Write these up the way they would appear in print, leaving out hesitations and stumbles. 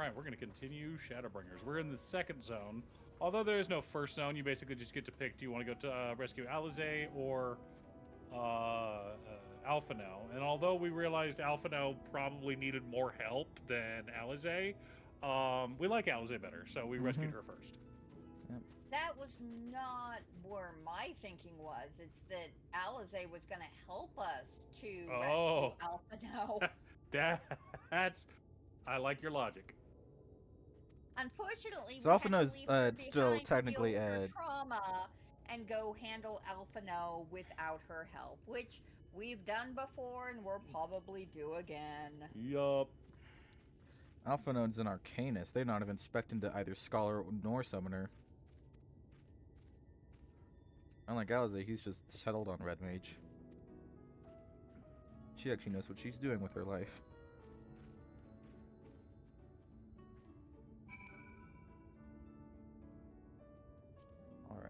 Alright, we're going to continue Shadowbringers. We're in the second zone. Although there is no first zone, you basically just get to pick, do you want to go to rescue Alizé or Alphino? And although we realized Alphino probably needed more help than Alizé, we like Alizé better, so we rescued her first. Yep. That was not where my thinking was. It's that Alizé was going to help us to rescue Alphino. That's... I like your logic. Unfortunately, So we had to Alphino's, leave her still behind technically to deal with her trauma and go handle Alphino without her help, which we've done before and we'll probably do again. Yup. Alphino's an Arcanist. They're not even expecting to either Scholar nor Summoner. Unlike Alizé, he's just settled on Red Mage. She actually knows what she's doing with her life. Alrighty.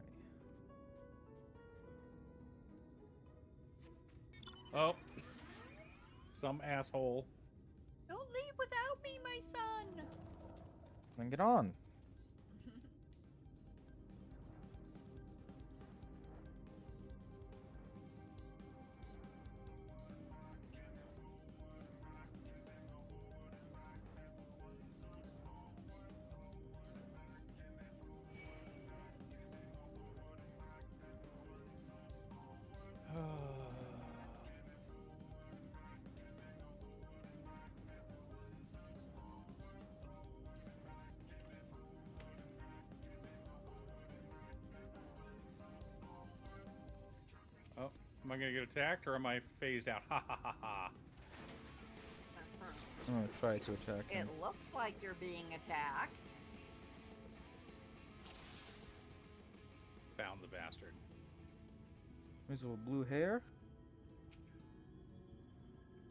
Oh. Some asshole. Don't leave without me, my son! Then get on! Oh, am I gonna get attacked or am I phased out? Ha ha ha ha. I'm gonna try to attack him. It looks like you're being attacked. Found the bastard. His little blue hair?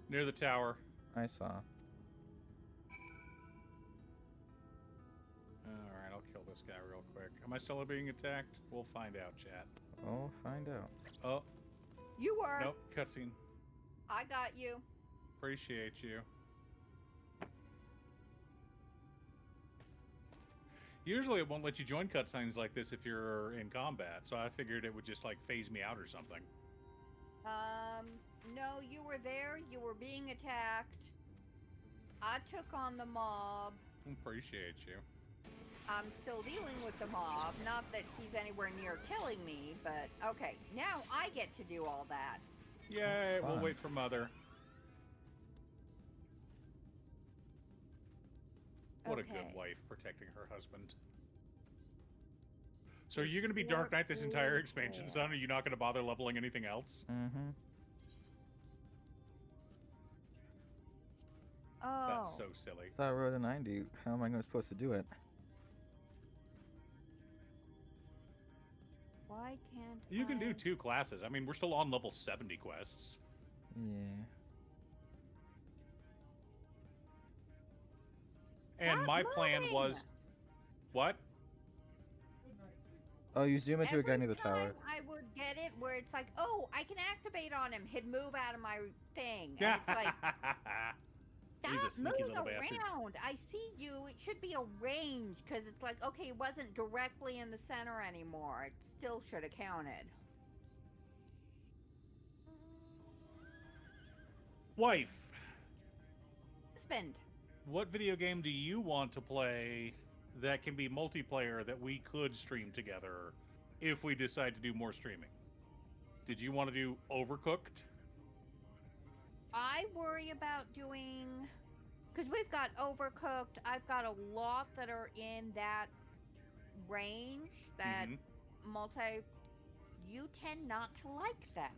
Near the tower. I saw. Alright, I'll kill this guy real quick. Am I still being attacked? We'll find out, chat. Oh, find out. Oh. You were. Nope, cutscene. I got you. Appreciate you. Usually it won't let you join cutscenes like this if you're in combat, so I figured it would just like phase me out or something. No, you were there, you were being attacked. I took on the mob. Appreciate you. I'm still dealing with the mob, not that he's anywhere near killing me, but okay, now I get to do all that. Yay, Fun. we'll wait for Mother. What a good wife, protecting her husband. So are you going to be Dark Knight this entire expansion, son? Are you not going to bother leveling anything else? Mm-hmm. Oh. That's so silly. So I wrote a 90. How am I supposed to do it? Why can't You can do 2 classes. I mean, we're still on level 70 quests. Yeah. And Stop my plan moving! was... What? Oh, you zoom into a guy near the Every tower. time I would get it where it's like, oh, I can activate on him. He'd move out of my thing. And it's like, He's a stop sneaky moving little bastard. around. I see you. It should be a range because it's like, okay, it wasn't directly in the center anymore. It still should have counted. Wife, Husband. what video game do you want to play that can be multiplayer that we could stream together if we decide to do more streaming? Did you want to do Overcooked? I worry about doing, because we've got Overcooked. I've got a lot that are in that range, that multi. You tend not to like them.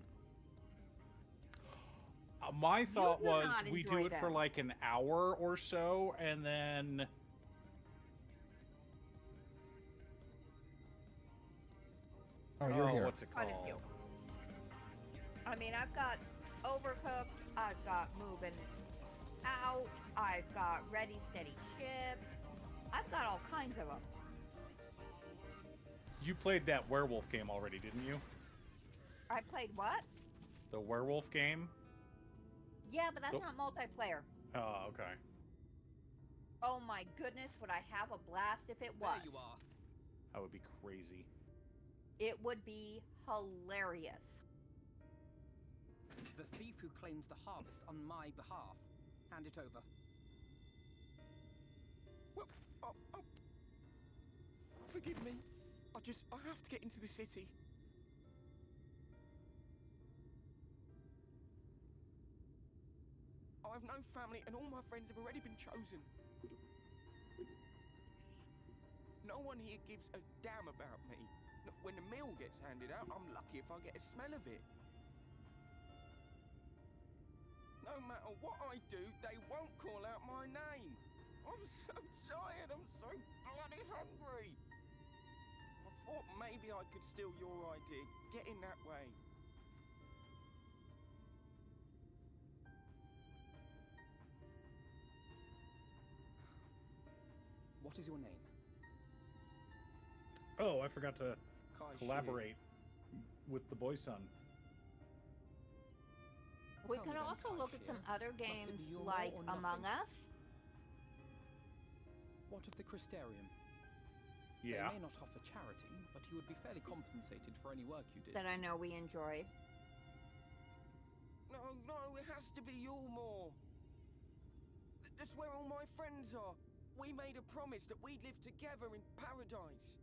My thought do not was we do enjoy it for them. like an hour or so, and then... Oh, you're here. What's it Quite a called? few. I mean, I've got Overcooked, I've got Moving Out, I've got Ready Steady Ship, I've got all kinds of them. You played that werewolf game already, didn't you? I played what? The werewolf game? Yeah, but that's Oh. not multiplayer. Oh, okay. Oh my goodness, would I have a blast if it was? There you are. That would be crazy. It would be hilarious. The thief who claims the harvest on my behalf. Hand it over. Well, forgive me. I have to get into the city. I have no family and all my friends have already been chosen. No one here gives a damn about me. When the meal gets handed out, I'm lucky if I get a smell of it. No matter what I do, they won't call out my name. I'm so tired, I'm so bloody hungry. I thought maybe I could steal your idea, get in that way. What is your name? Oh, I forgot to Kai collaborate with the boy son. We Tell can me then, also look at Kai some Shear, other must it games be your like law or Among nothing? Us. What of the Crystarium? Yeah. They may not offer charity, but you would be fairly compensated for any work you did. That I know we enjoy. No, it has to be Yulmore. That's where all my friends are. We made a promise that we'd live together in paradise.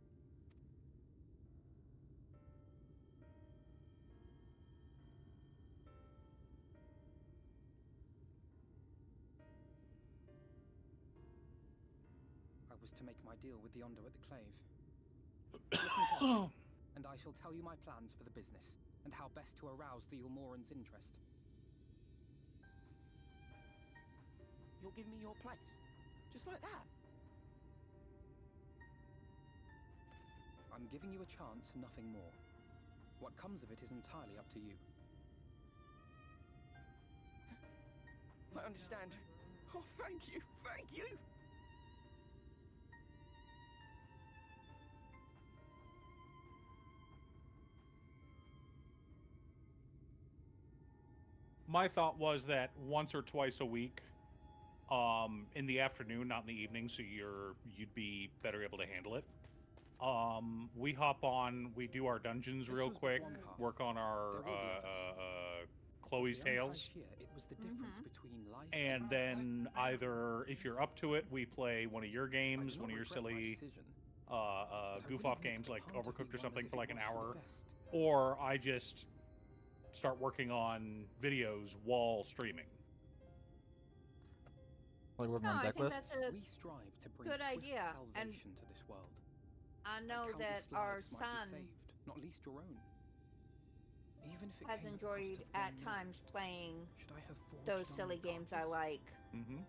I was to make my deal with the Ondo at the Clave. Listen carefully, and I shall tell you my plans for the business, and how best to arouse the Yulmoran's interest. You'll give me your place. Just like that. I'm giving you a chance, nothing more. What comes of it is entirely up to you. I understand. Oh, thank you, thank you. My thought was that once or twice a week, in the afternoon, not in the evening, so you'd be better able to handle it. We hop on, we do our dungeons This real was but quick, one path. work on our There will be others. Chloe's For the young Tales, Kai Shear, it was the difference between life and then either if you're up to it, we play one of your games, one of your silly goof off games like Overcooked or something for like an hour, or I just start working on videos while streaming. Like working No, on I deck think lists? that's a We strive to bring good swift idea, and salvation to this world. I know Countless that our lives might be son saved, not least your own. Even if it has came at the cost enjoyed of at one times playing more. Should I have forged those on silly games I regardless? like. Mm-hmm.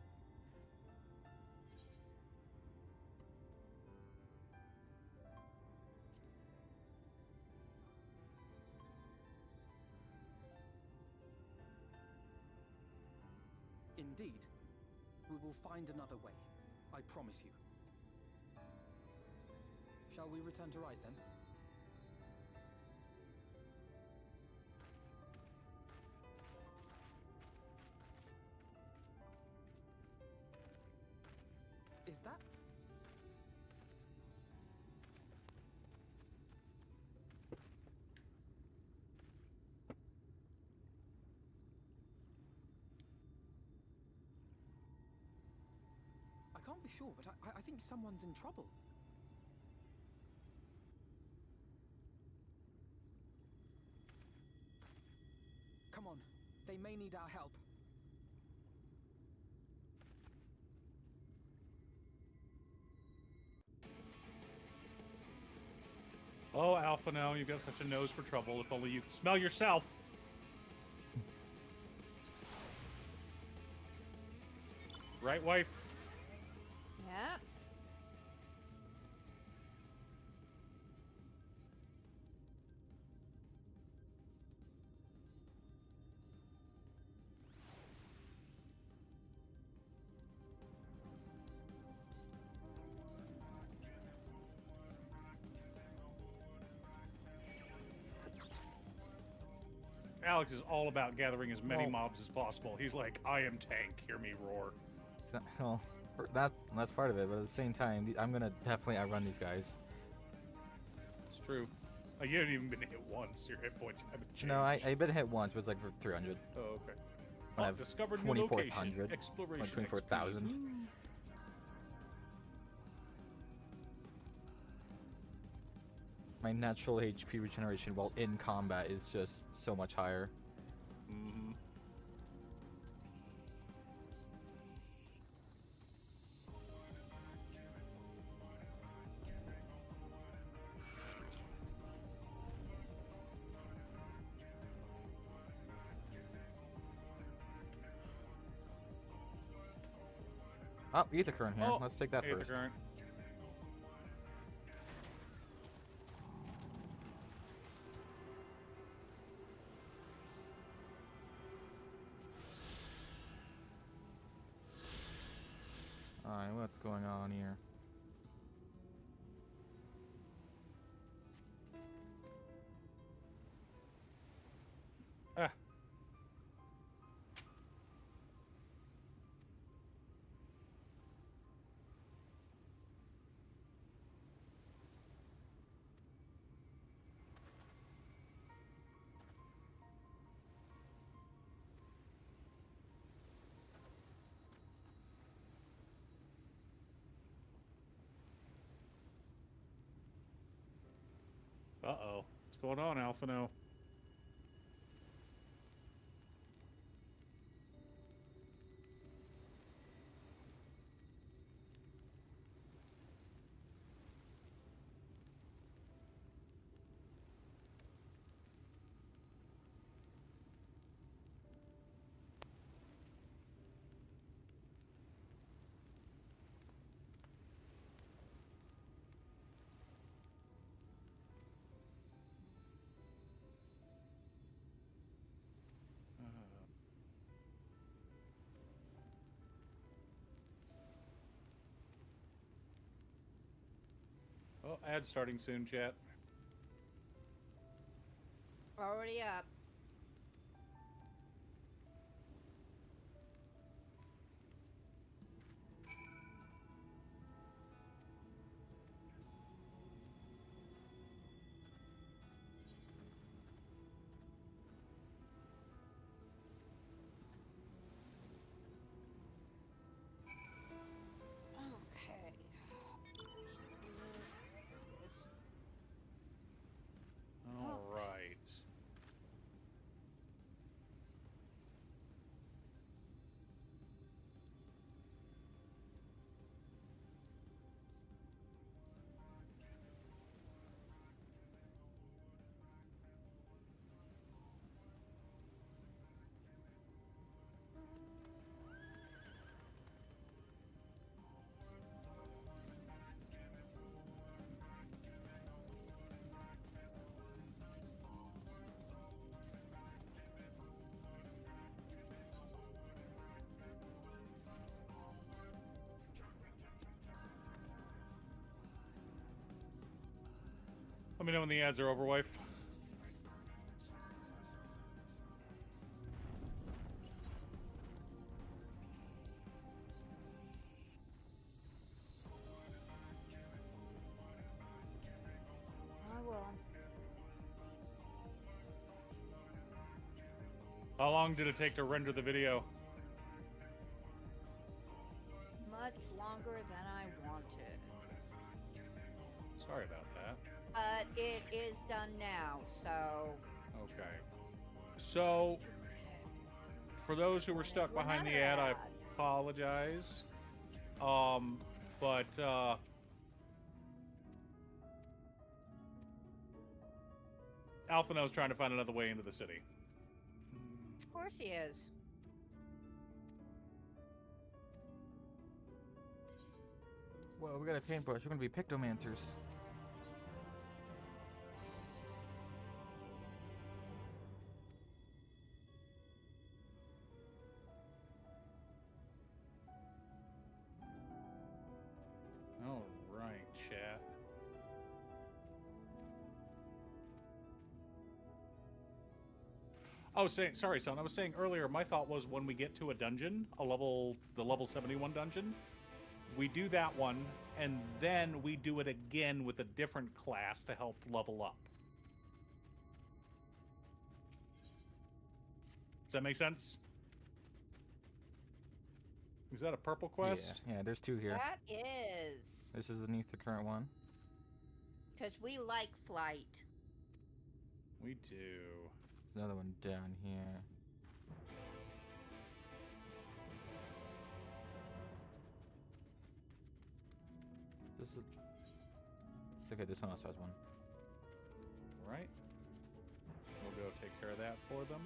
Indeed, we will find another way. I promise you. Shall we return to right then? Is that? I can't be sure, but I think someone's in trouble. Come on, they may need our help. Oh, Alpha, no, you've got such a nose for trouble. If only you could smell yourself. Right, wife? Yep. Alex is all about gathering as many Well- mobs as possible. He's like, I am tank, hear me roar. Well, That's part of it, but at the same time, I'm gonna definitely outrun these guys. It's true. You haven't even been hit once. Your hit points haven't changed. No, I've been hit once, but it's like for 300. Oh, okay. I have discovered new location. 2400. Exploration. Like 24,000. My natural HP regeneration while in combat is just so much higher. Mm-hmm. Oh, ether current here. Let's take that ether first. Current. Alright, what's going on here? Ah. Uh-oh. What's going on, Alphino? Oh, ad starting soon, chat. Already up. Okay. All right. Let me know when the ads are over, wife. I will. How long did it take to render the video? Much longer than I wanted. Sorry about that. But it is done now, so... Okay. So, for those who were stuck behind the ad, I apologize. Alphino's trying to find another way into the city. Of course he is. Whoa, we got a paintbrush. We're gonna be pictomancers. All right, chat. Oh, sorry, son. I was saying earlier, my thought was when we get to a dungeon, the level 71 dungeon, we do that one, and then we do it again with a different class to help level up. Does that make sense? Is that a purple quest? Yeah, there's 2 here. That is. This is beneath the current one. Because we like flight. We do. There's another one down here. This is... Okay, this one also has one. Right. We'll go take care of that for them.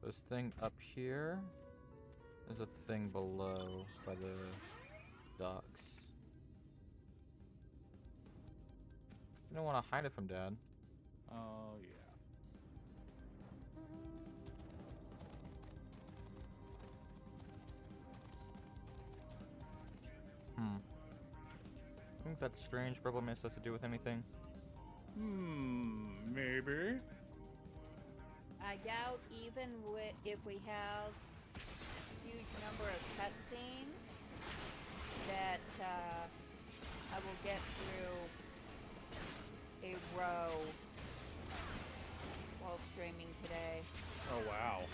This thing up here. There's a thing below by the docks. You don't want to hide it from Dad. Oh, yeah. I think that strange purple mist has to do with anything. Maybe. I doubt even if we have a huge number of cutscenes that I will get through a row while streaming today. Oh, wow.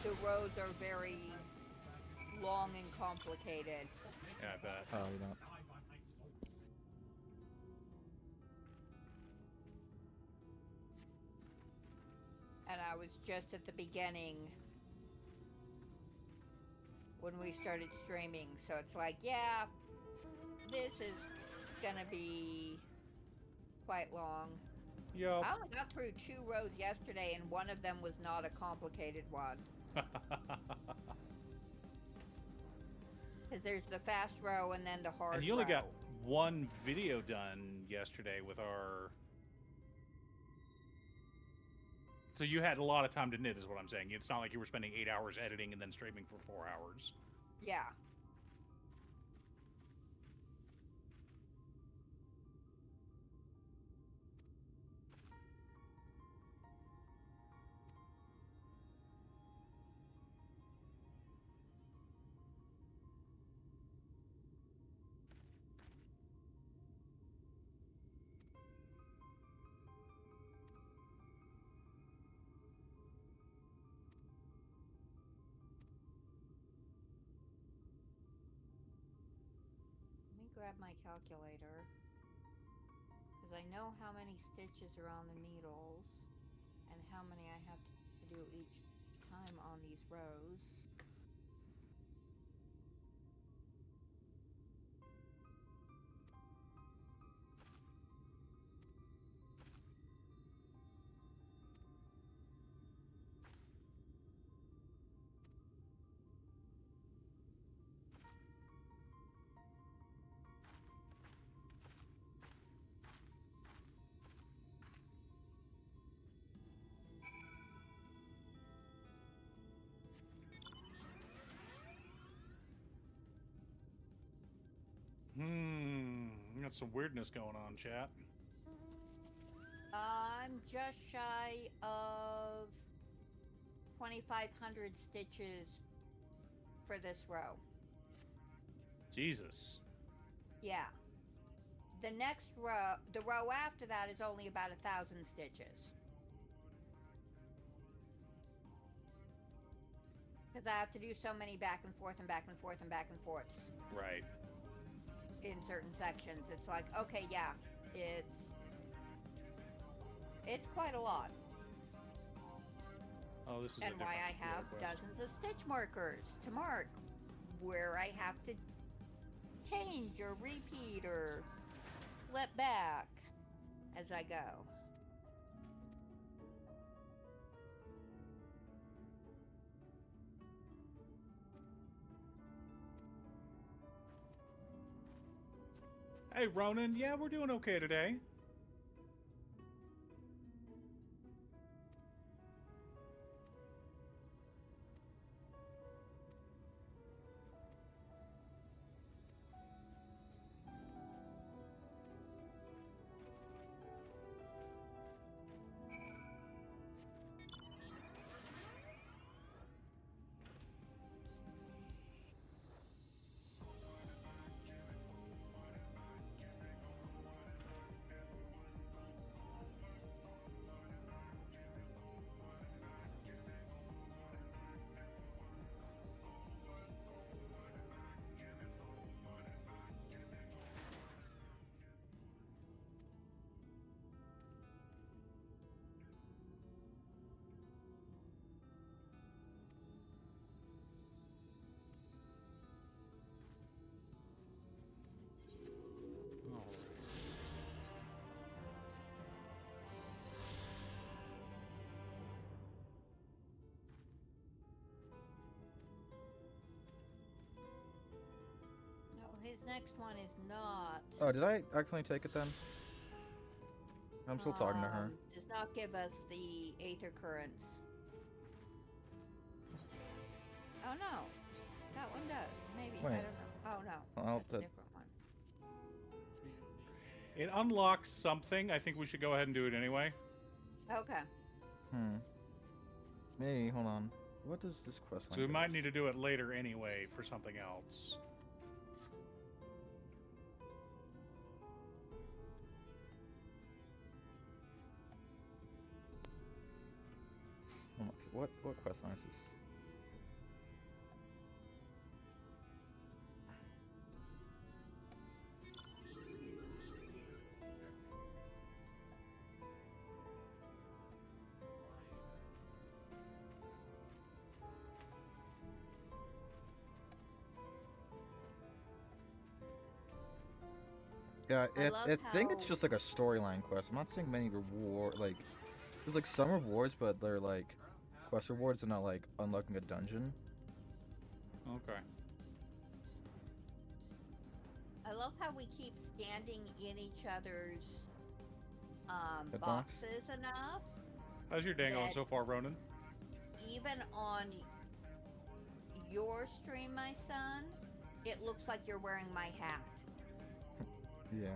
The rows are very long and complicated. Yeah, I bet. Oh, you don't. And I was just at the beginning when we started streaming, so it's like, yeah, this is gonna be quite long. Yup. I only got through 2 rows yesterday, and one of them was not a complicated one. Because there's the fast row and then the hard row. And you only got one video done yesterday with our... So you had a lot of time to knit, is what I'm saying. It's not like you were spending 8 hours editing and then streaming for 4 hours. Yeah. Grab my calculator because I know how many stitches are on the needles and how many I have to do each time on these rows. Got some weirdness going on, chat. I'm just shy of 2,500 stitches for this row. Jesus. Yeah. The next row, the row after that is only about 1,000 stitches. Because I have to do so many back and forth and back and forth and back and forths. Right. In certain sections. It's like, okay, yeah, it's quite a lot. Oh, this is and why I have dozens of stitch markers to mark where I have to change or repeat or flip back as I go. Hey, Ronan. Yeah, we're doing okay today. His next one is not. Oh, did I accidentally take it then? I'm still talking to her. Does not give us the aether currents. Oh no, that one does. Maybe. I Wait. don't know. Oh no, I'll that's a different one. It unlocks something. I think we should go ahead and do it anyway. Okay. Hey, hold on. What does this quest line So we give might us? need to do it later anyway for something else. What quest line is this? Yeah, I think it's just like a storyline quest. I'm not seeing many reward, like, there's like some rewards, but they're like quest rewards and not like unlocking a dungeon. Okay. I love how we keep standing in each other's Headbox? boxes enough. How's your day going That- so far, Ronan? Even on your stream, my son, it looks like you're wearing my hat. Yeah.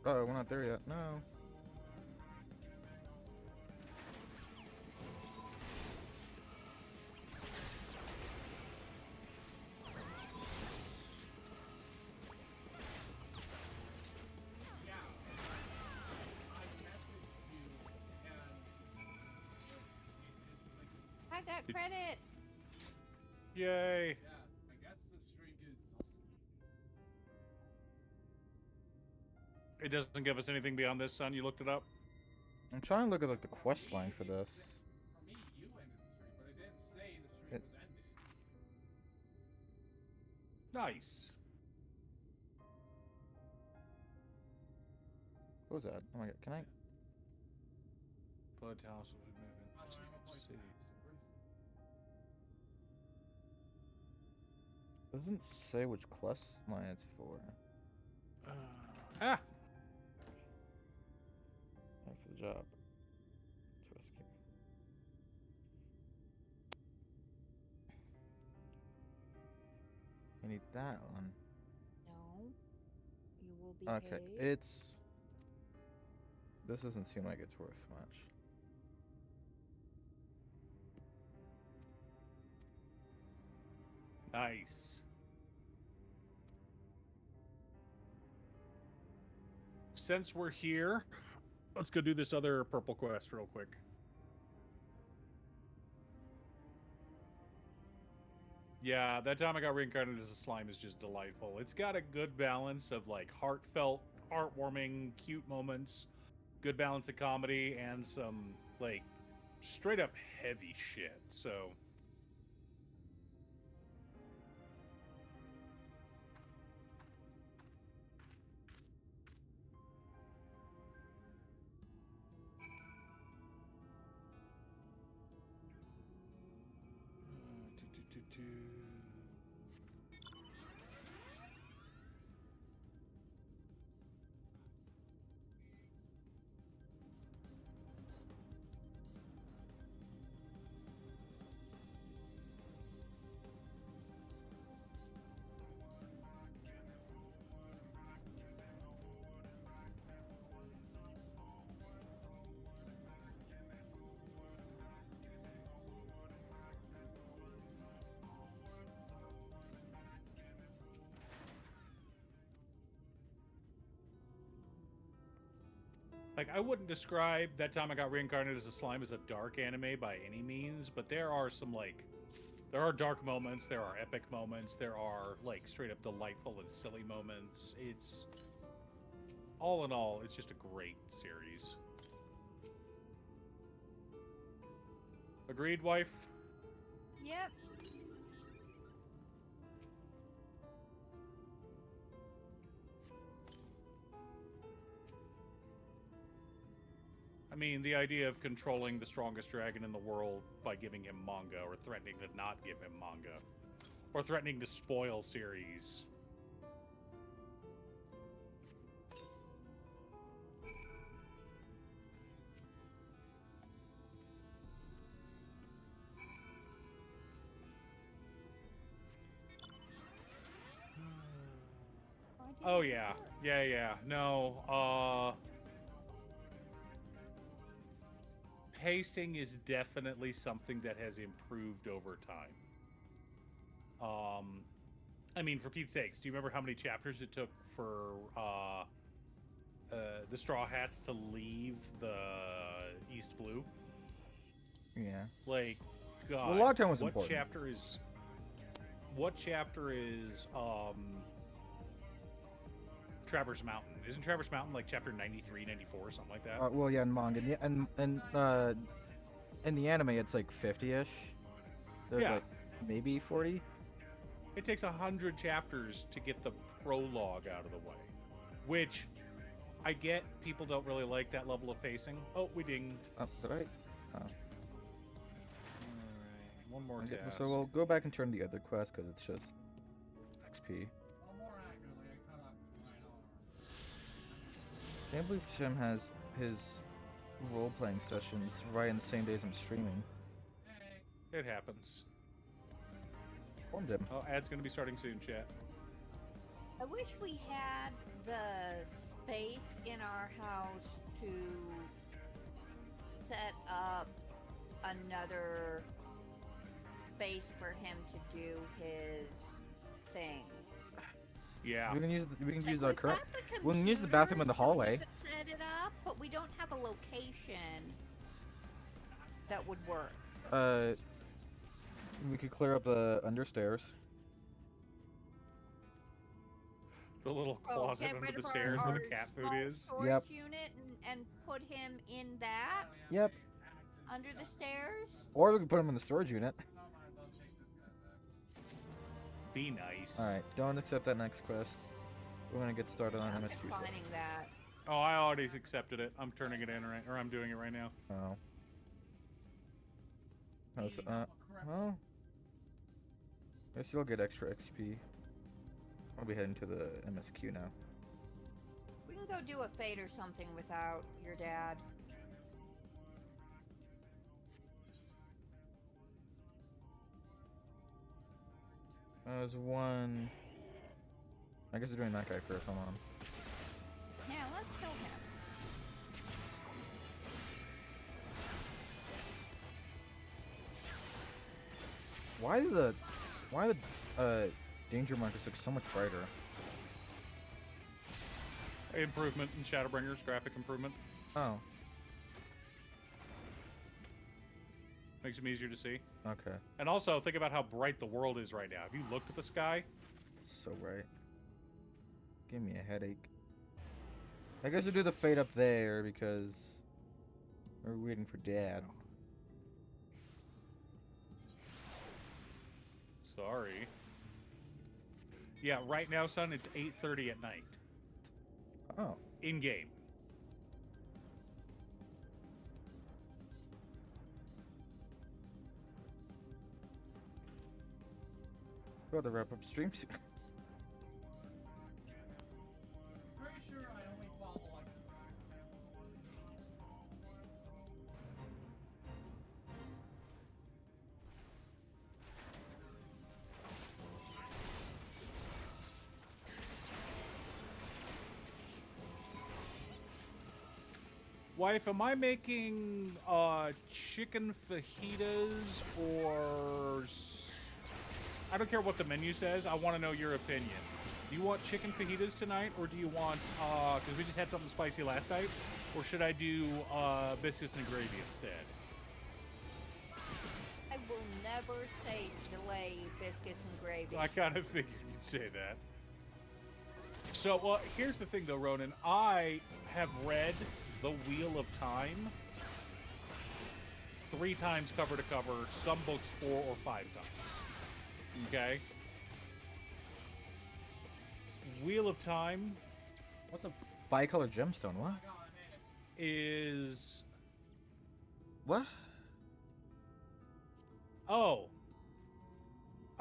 Oh, we're not there yet. No. I got credit. Yay! It doesn't give us anything beyond this, son. You looked it up? I'm trying to look at like the quest line for this. It- Nice. What was that? Oh my god, can I? Blood house will be moving, as you can see. Doesn't say which quest line it's for. Ah! For the job. To rescue. I need that one. No. You will be Okay, it's. This doesn't seem like it's worth much. Nice. Since we're here, let's go do this other purple quest real quick. Yeah, that time I got reincarnated as a slime is just delightful. It's got a good balance of like heartfelt, heartwarming, cute moments, good balance of comedy, and some like straight up heavy shit. So like, I wouldn't describe that time I got reincarnated as a slime as a dark anime by any means, but there are some, like, there are dark moments, there are epic moments, there are, like, straight up delightful and silly moments. It's, all in all, it's just a great series. Agreed, wife? Yep. I mean, the idea of controlling the strongest dragon in the world by giving him manga or threatening to not give him manga. or threatening to spoil series. Oh yeah, yeah. No, pacing is definitely something that has improved over time. I mean, for Pete's sakes, do you remember how many chapters it took for the Straw Hats to leave the East Blue? Yeah. Like, God, Well, Lockdown was what important. What chapter is Traverse Mountain? Isn't Traverse Mountain like chapter 93, 94, something like that? Well, yeah, in manga, and in the anime, it's like 50-ish. There's Yeah. like maybe 40. It takes 100 chapters to get the prologue out of the way, which I get. People don't really like that level of pacing. Oh, we dinged. Oh, did I? Oh. Alright, one more Okay, task. so we'll go back and turn the other quest because it's just XP. Can't believe Jim has his role-playing sessions right in the same days I'm streaming. It happens. Informed him. Oh, ad's gonna be starting soon, chat. I wish we had the space in our house to set up another space for him to do his thing. Yeah. We can use Like, our we've current. got the We can use the bathroom in the computers, hallway. we could set it up, but we don't have a location that would work. We could clear up the understairs. The little Oh, closet get under rid the of stairs our where the cat food small is. storage Yep. unit and put him in that Yep. under the stairs. Or we could put him in the storage unit. Be nice. All right. Don't accept that next quest. We're gonna get started on I'm MSQ stuff. declining that. Oh, I already accepted it. I'm turning it in right, or I'm doing it right now. Oh. Oh, so, well. I guess you'll get extra XP. I'll be heading to the MSQ now. We can go do a fate or something without your dad. There's one. I guess we're doing that guy first. Hold on. Yeah, let's kill him. Why the danger markers look so much brighter? Improvement in Shadowbringers, graphic improvement. Oh, Makes them easier to see. okay. And also, think about how bright the world is right now. Have you looked at the sky? So bright. Give me a headache. I guess we'll do the fade up there because we're waiting for Dad. Sorry. Yeah, right now, son, it's 8:30 at night. Oh, In game. we'll have to wrap up stream soon. Wife, am I making chicken fajitas or I don't care what the menu says. I want to know your opinion. Do you want chicken fajitas tonight, or do you want because we just had something spicy last night, or should I do biscuits and gravy instead? I will never say delay biscuits and gravy. I kind of figured you'd say that. So, here's the thing, though, Ronan. I have read The Wheel of Time 3 times cover to cover, some books 4 or 5 times. Okay? Wheel of Time What's a bicolor gemstone? What? is... What? Oh.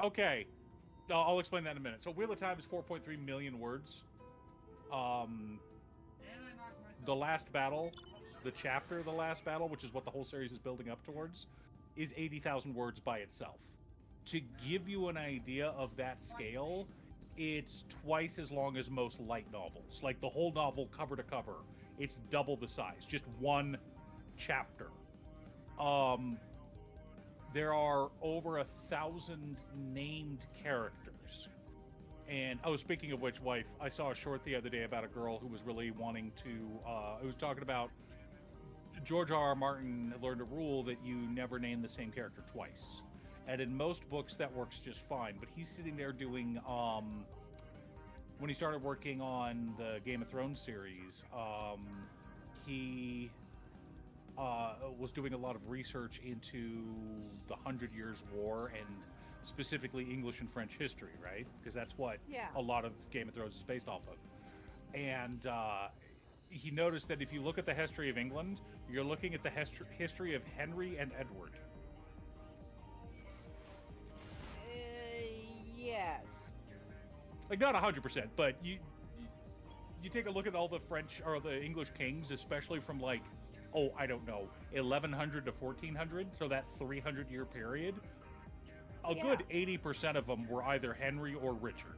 Okay. I'll explain that in a minute. So Wheel of Time is 4.3 million words. The last battle, the chapter of the last battle, which is what the whole series is building up towards, is 80,000 words by itself. To give you an idea of that scale, it's twice as long as most light novels. Like the whole novel cover to cover, it's double the size, just one chapter. There are over 1,000 named characters. And, oh, speaking of which, wife, I saw a short the other day about a girl who was really wanting to, it was talking about George R.R. Martin learned a rule that you never name the same character twice. And in most books, that works just fine. But he's sitting there doing, when he started working on the Game of Thrones series, he was doing a lot of research into the 100 Years' War and specifically English and French history, right? Because that's what a lot of Game of Thrones is based off of. And he noticed that if you look at the history of England, you're looking at the history of Henry and Edward. Yes. Like, not 100%, but you take a look at all the French or the English kings, especially from, like, oh, I don't know, 1100 to 1400, so that 300-year period, a good 80% of them were either Henry or Richard.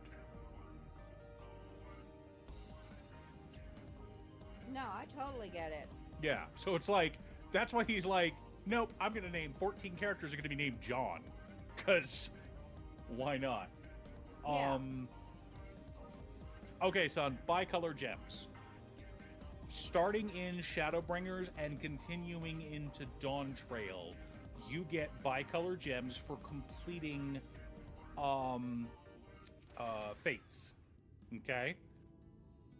No, I totally get it. Yeah, so it's like, that's why he's like, nope, I'm going to name 14 characters are going to be named John, because why not? Yeah. Okay, son, bicolor gems. Starting in Shadowbringers and continuing into Dawn Trail, you get bicolor gems for completing fates. Okay?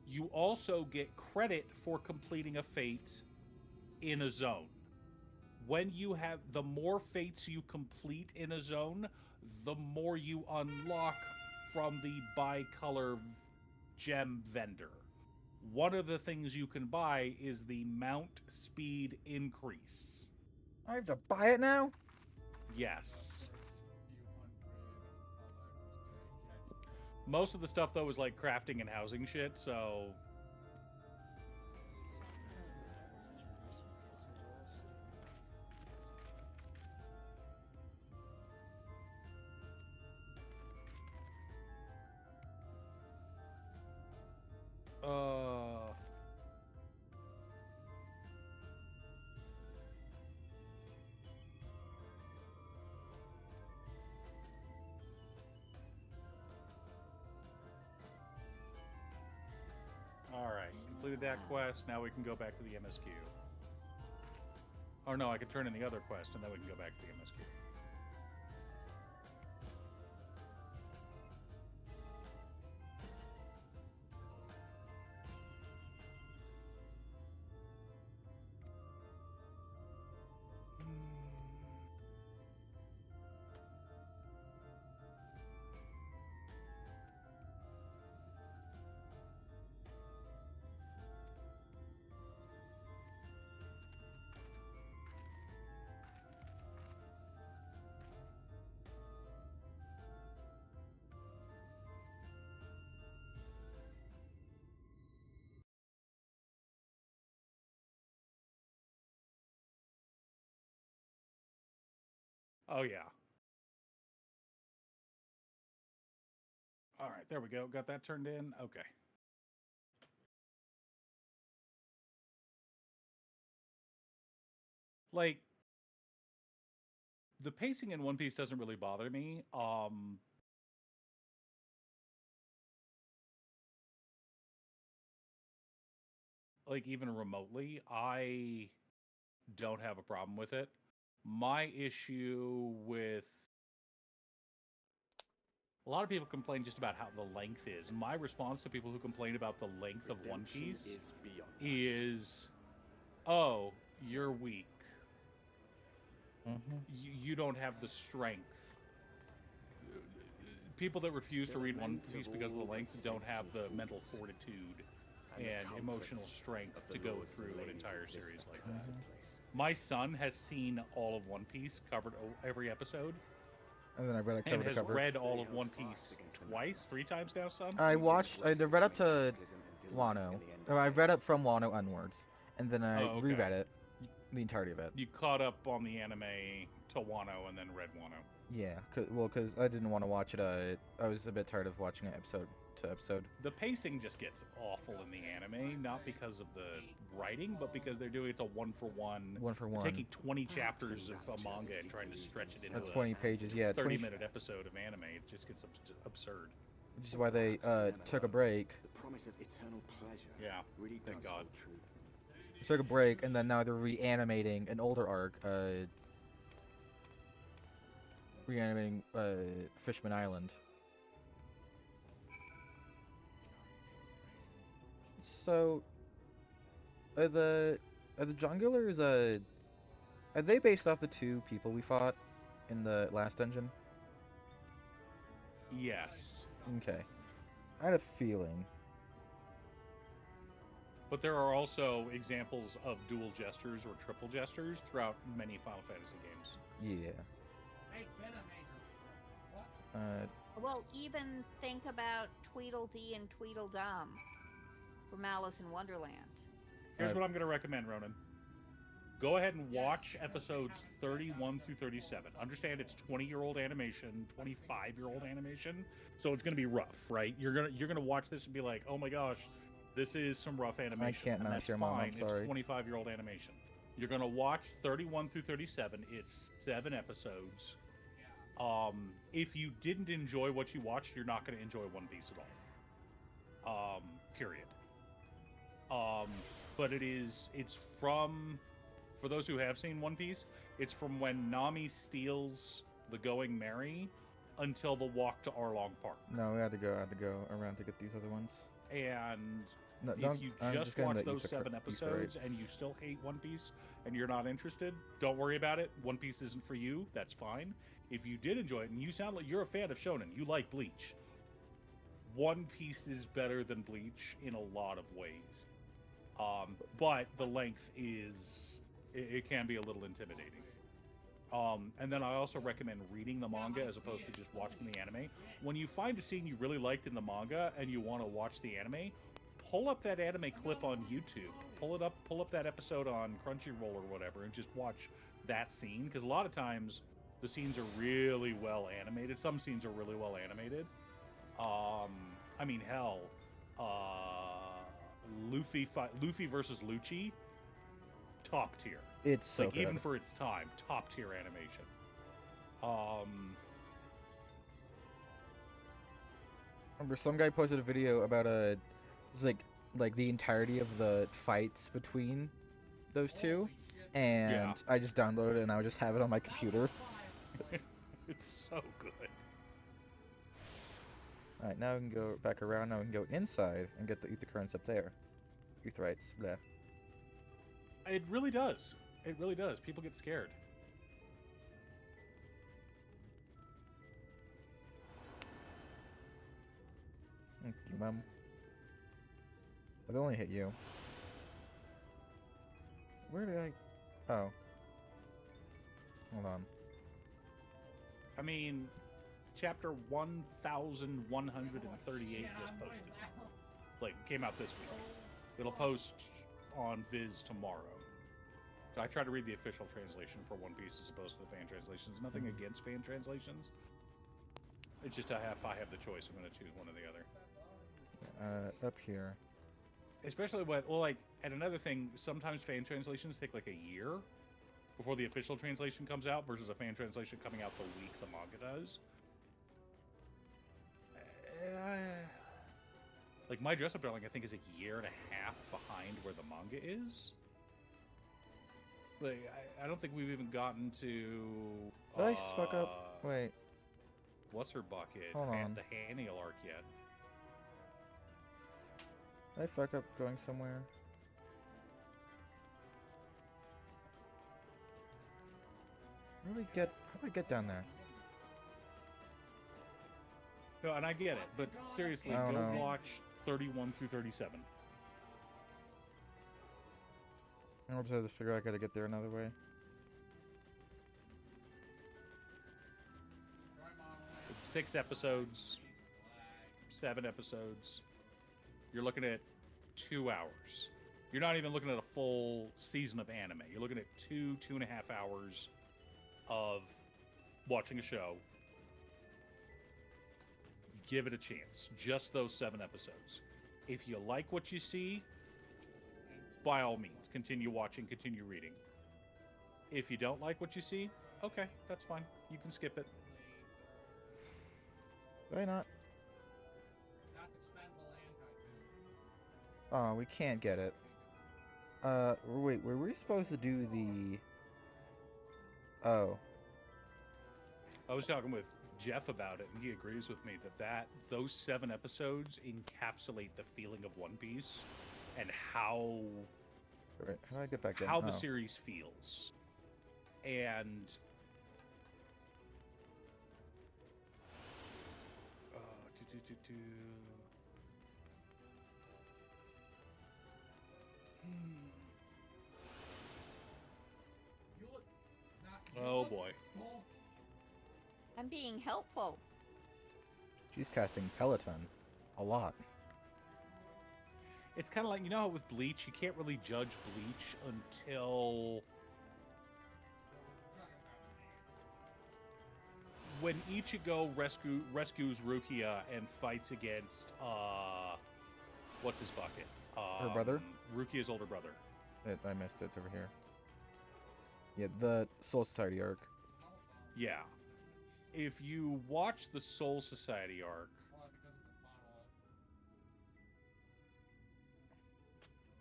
You also get credit for completing a fate in a zone. When you have, the more fates you complete in a zone, the more you unlock from the bicolor gem vendor. One of the things you can buy is the Mount Speed Increase. I have to buy it now? Yes. Most of the stuff, though, is like crafting and housing shit, so... Alright, completed that quest, now we can go back to the MSQ. Or no, I could turn in the other quest, and then we can go back to the MSQ. Oh, yeah. Alright, there we go. Got that turned in? Okay. Like, the pacing in One Piece doesn't really bother me. Like, even remotely, I don't have a problem with it. My issue with... A lot of people complain just about how the length is. My response to people who complain about the length of One Piece is, oh, you're weak. You don't have the strength. People that refuse to read One Piece because of the length don't have the mental fortitude and emotional strength to go through an entire series like that. My son has seen all of One Piece, covered every episode, And then I read it cover And to has cover. read all of One Piece twice, 3 times now, son? I read up to Wano. Or I read up from Wano onwards. And then I Oh, okay. reread it. The entirety of it. You caught up on the anime to Wano and then read Wano. Yeah, because I didn't want to watch it. I was a bit tired of watching it episode to episode. The pacing just gets awful in the anime, not because of the writing, but because they're doing it's a one-for-one. One-for-one. Taking 20 chapters of a manga and trying to stretch it into 20 pages, yeah. 30-minute episode of anime. It just gets absurd. Which is why they took a break. The promise of eternal pleasure. Yeah, really thank does God. hold true. Took a break, and then now they're reanimating an older arc. Reanimating Fishman Island. So, are the Jungulars are they based off the 2 people we fought in the last dungeon? Yes. Okay, I had a feeling. But there are also examples of dual jesters or triple jesters throughout many Final Fantasy games. Yeah. Well, even think about Tweedledee and Tweedledum from Alice in Wonderland. Here's what I'm going to recommend, Ronan. Go ahead and watch episodes 31 through 37. Understand it's 20-year-old animation, 25-year-old animation, so it's going to be rough, right? You're gonna watch this and be like, "Oh my gosh, this is some rough animation." I can't and match that's your mom, fine. I'm sorry. It's 25-year-old animation. You're going to watch 31 through 37. It's 7 episodes. If you didn't enjoy what you watched, you're not going to enjoy One Piece at all. Period. But it's from, for those who have seen One Piece, it's from when Nami steals the Going Merry until the walk to Arlong Park. No, I had to go around to get these other ones. And No, if you just watch those 7 episodes and you still hate One Piece and you're not interested, don't worry about it. One Piece isn't for you. That's fine. If you did enjoy it, and you sound like you're a fan of shonen, you like Bleach, One Piece is better than Bleach in a lot of ways. But the length is, it can be a little intimidating. And then I also recommend reading the manga as opposed to just watching the anime. When you find a scene you really liked in the manga and you want to watch the anime, pull up that anime clip on YouTube. Pull up that episode on Crunchyroll or whatever, and just watch that scene. Because a lot of times the scenes are really well animated. Some scenes are really well animated. I mean, hell, Luffy versus Lucci, top tier. It's so like good. even for its time, top tier animation. Remember, some guy posted a video about it's like the entirety of the fights between those 2, and Yeah. I just downloaded it and I would just have it on my computer. It's so good. Alright, now we can go back around. Now we can go inside and get the ether currents up there. Etherites, blah. It really does. It really does. People get scared. Thank you, Mom. I've only hit you. Where did I... Oh. Hold on. I mean, chapter 1138 just posted. Like, came out this week. It'll post on Viz tomorrow. So I try to read the official translation for One Piece as opposed to the fan translations. Nothing against fan translations. It's just if I have the choice, I'm going to choose one or the other. Up here. Especially when, well, like, and another thing, sometimes fan translations take like a year before the official translation comes out versus a fan translation coming out the week the manga does. Like, My Dress Up Darling, I think, is a year and a half behind where the manga is. Like, I don't think we've even gotten to... Did I just fuck up? Wait. What's her bucket? Hold on. The Haniel arc yet. Did I fuck up going somewhere? How do I get down there? No, and I get it, but seriously, I go don't know. watch 31 through 37. I just have to figure out I gotta get there another way. 6 episodes, 7 episodes. You're looking at 2 hours. You're not even looking at a full season of anime. You're looking at 2.5 hours of watching a show. Give it a chance. Just those 7 episodes. If you like what you see, by all means, continue watching, continue reading. If you don't like what you see, okay, that's fine. You can skip it. Why not? Oh, we can't get it. Wait, were we supposed to do the... Oh. I was talking with Jeff about it, and he agrees with me that those 7 episodes encapsulate the feeling of One Piece and how Right, how do I get back in? how the Oh. series feels. And Oh boy. I'm being helpful. She's casting Peloton. A lot. It's kind of like, you know how with Bleach, you can't really judge Bleach until when Ichigo rescues Rukia and fights against what's his bucket? Her brother? Rukia's older brother. I missed it. It's over here. Yeah, the Soul Society arc. Yeah. If you watch the Soul Society arc,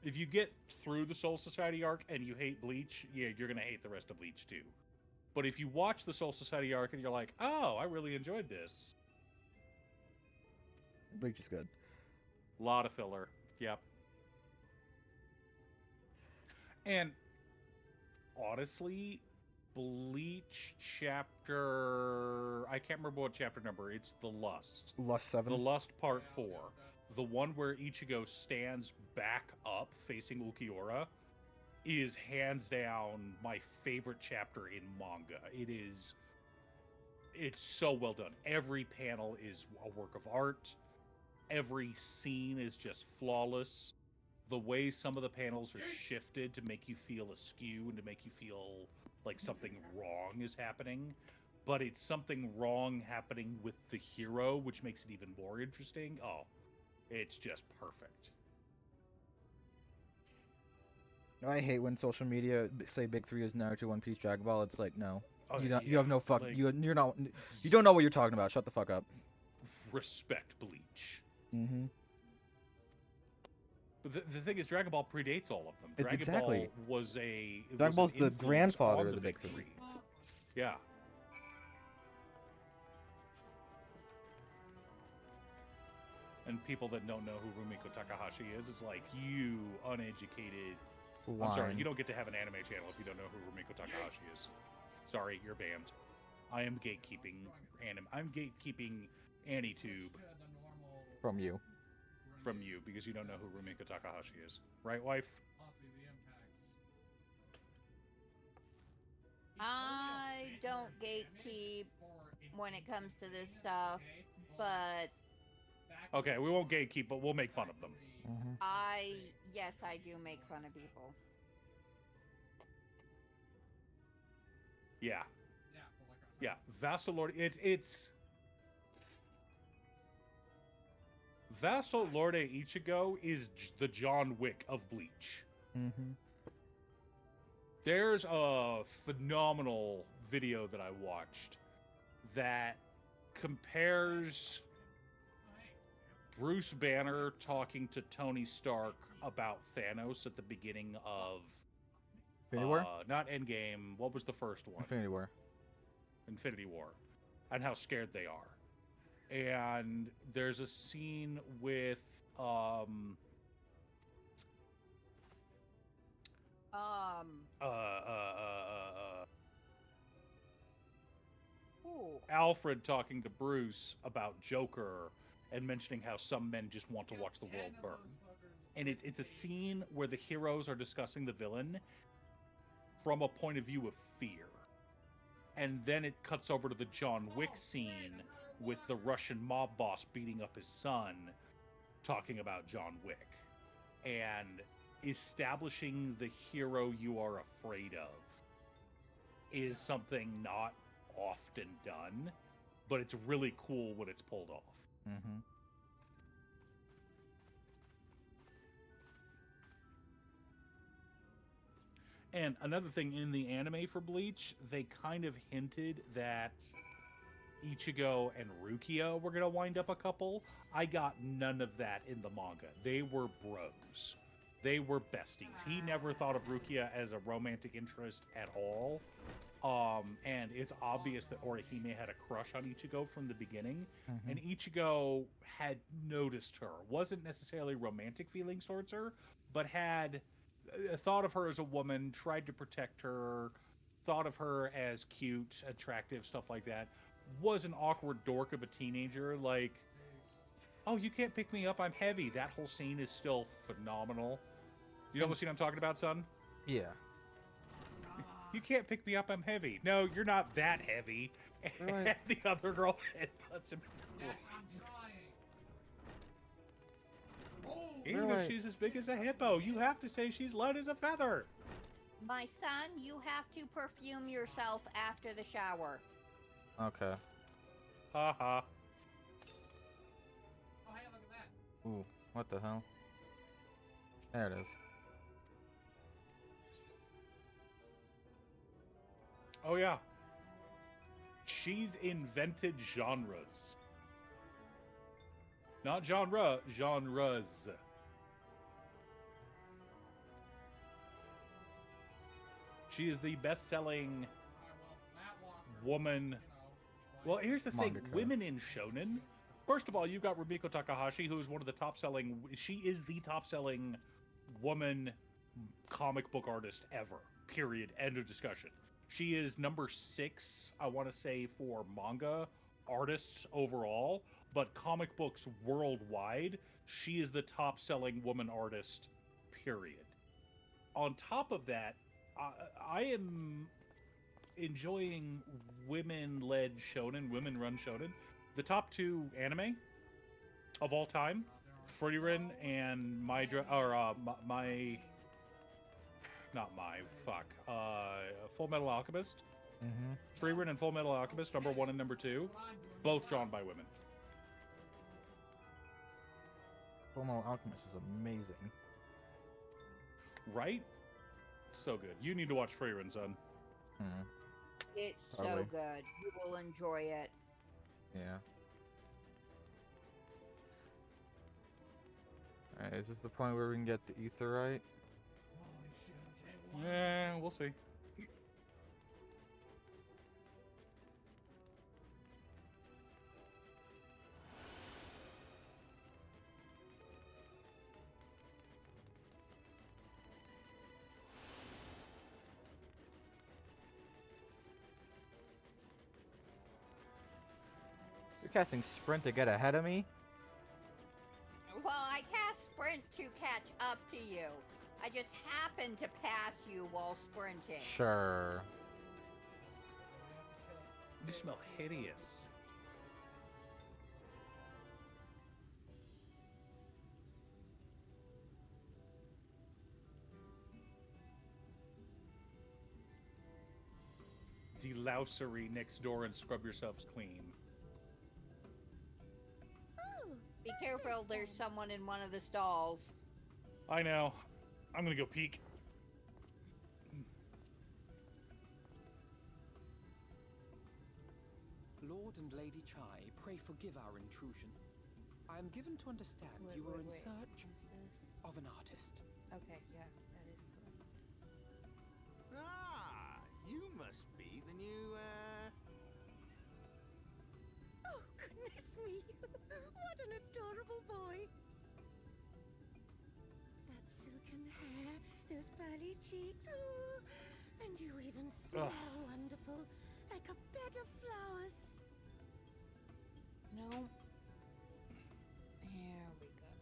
if you get through the Soul Society arc and you hate Bleach, yeah, you're going to hate the rest of Bleach too. But if you watch the Soul Society arc and you're like, oh, I really enjoyed this. Bleach is good. A lot of filler. Yep. And honestly, Bleach chapter... I can't remember what chapter number. It's the Lust. Lust 7? The Lust Part 4. The one where Ichigo stands back up facing Ulquiorra is hands down my favorite chapter in manga. It's so well done. Every panel is a work of art. Every scene is just flawless. The way some of the panels are shifted to make you feel askew and to make you feel like something wrong is happening. But it's something wrong happening with the hero, which makes it even more interesting. Oh, it's just perfect. I hate when social media say Big 3 is Naruto, One Piece, Dragon Ball. It's like, no. Oh, You yeah, have no fuck. like- You're not. You don't know what you're talking about. Shut the fuck up. Respect Bleach. Mm-hmm. But the thing is, Dragon Ball predates all of them. It's Dragon exactly. Ball was a... it Dragon was Ball's an the influence grandfather on of the Big Three. Yeah. And people that don't know who Rumiko Takahashi is, it's like, you uneducated... I'm sorry, you don't get to have an anime channel if you don't know who Rumiko Takahashi is. Sorry, you're banned. I am gatekeeping anime. I'm gatekeeping AniTube From you. from you because you don't know who Rumiko Takahashi is. Right, wife? I don't gatekeep when it comes to this stuff, but Okay, we won't gatekeep, but we'll make fun of them. Mm-hmm. yes, I do make fun of people. Yeah. Yeah, Vasto Lord, it's Vasto Lorde Ichigo is the John Wick of Bleach. Mm-hmm. There's a phenomenal video that I watched that compares Bruce Banner talking to Tony Stark about Thanos at the beginning of Infinity War? not Endgame. What was the first one? Infinity War. Infinity War, and how scared they are. And there's a scene with Ooh. Alfred talking to Bruce about Joker and mentioning how some men just want to watch the world burn. And it's a scene where the heroes are discussing the villain from a point of view of fear. And then it cuts over to the John Wick scene with the Russian mob boss beating up his son, talking about John Wick. And establishing the hero you are afraid of is something not often done, but it's really cool when it's pulled off. Mm-hmm. And another thing in the anime for Bleach, they kind of hinted that Ichigo and Rukia were going to wind up a couple. I got none of that in the manga. They were bros. They were besties. He never thought of Rukia as a romantic interest at all. And it's obvious that Orihime had a crush on Ichigo from the beginning. Mm-hmm. And Ichigo had noticed her. Wasn't necessarily romantic feelings towards her, but had thought of her as a woman, tried to protect her, thought of her as cute, attractive, stuff like that. Was an awkward dork of a teenager, like, oh, you can't pick me up, I'm heavy. That whole scene is still phenomenal. You know what scene I'm talking about, son? Yeah. You can't pick me up, I'm heavy. No, you're not that heavy. And Right. the other girl headbutts him. Even if Right. she's as big as a hippo, you have to say she's light as a feather. My son, you have to perfume yourself after the shower. Okay. Ha ha. Ooh, what the hell? There it is. Oh yeah. She's invented genres. Not genre, genres. She is the best-selling woman. Well, here's the thing. Mangaka. Women in shonen. First of all, you've got Rumiko Takahashi, who is one of the top-selling. She is the top-selling woman comic book artist ever. Period. End of discussion. She is number 6, I want to say, for manga artists overall, but comic books worldwide, she is the top-selling woman artist. Period. On top of that, I am enjoying women-led shonen, women-run shonen. The top 2 anime of all time, Frieren and Full Metal Alchemist. Mm-hmm. Frieren and Full Metal Alchemist, number 1 and number 2, both drawn by women. Fullmetal Alchemist is amazing. Right? So good. You need to watch Frieren, son. Hmm. It's so Probably. good. You will enjoy it. Yeah. Alright, is this the point where we can get the etherite? Yeah, we'll see. You're casting sprint to get ahead of me? Well, I cast sprint to catch up to you. I just happened to pass you while sprinting. Sure. You smell hideous. Delousery next door and scrub yourselves clean. Be careful, there's someone in one of the stalls. I know. I'm gonna go peek. Lord and Lady Chai, pray forgive our intrusion. I am given to understand you were in search of an artist. Okay, yeah, that is correct. Ah, you must be the new, Oh, goodness me! What an adorable boy! That silken hair, those pearly cheeks, oh, and you even smell wonderful, like a bed of flowers. No. Here we go.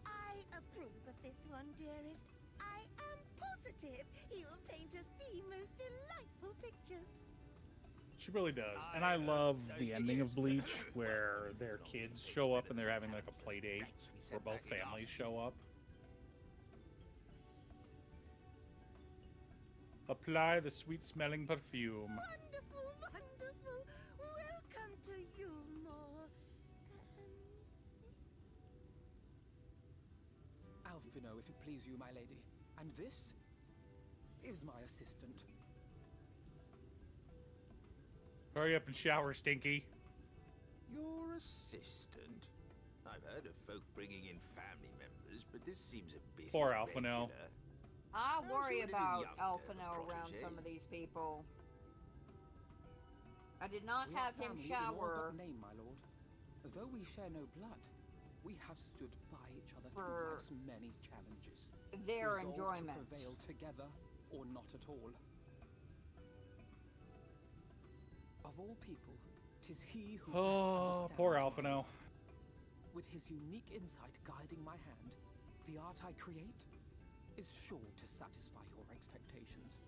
I approve of this one, dearest. I am positive he'll paint us the most delightful pictures. She really does. And I love the ending of Bleach where their kids show up and they're having like a play date where both families show up. Apply the sweet smelling perfume. Wonderful, wonderful. Welcome to Yulmore. Alphino, if it please you, my lady. And this is my assistant. Hurry up and shower, Stinky. Your assistant? I've heard of folk bringing in family members, but this seems a bit Poor Alphino. irregular. I How's worry your little about youngster, Alphino around protege? some of these people. I did not We are have him family in all shower but name, my lord. Though we share no blood, we have stood by each other For through life's many challenges. their Resolved enjoyment. to prevail together or not at all. Of all people, 'tis he who Oh, best poor understands Alphino. With his unique insight guiding my hand, the art I create is sure to satisfy your expectations.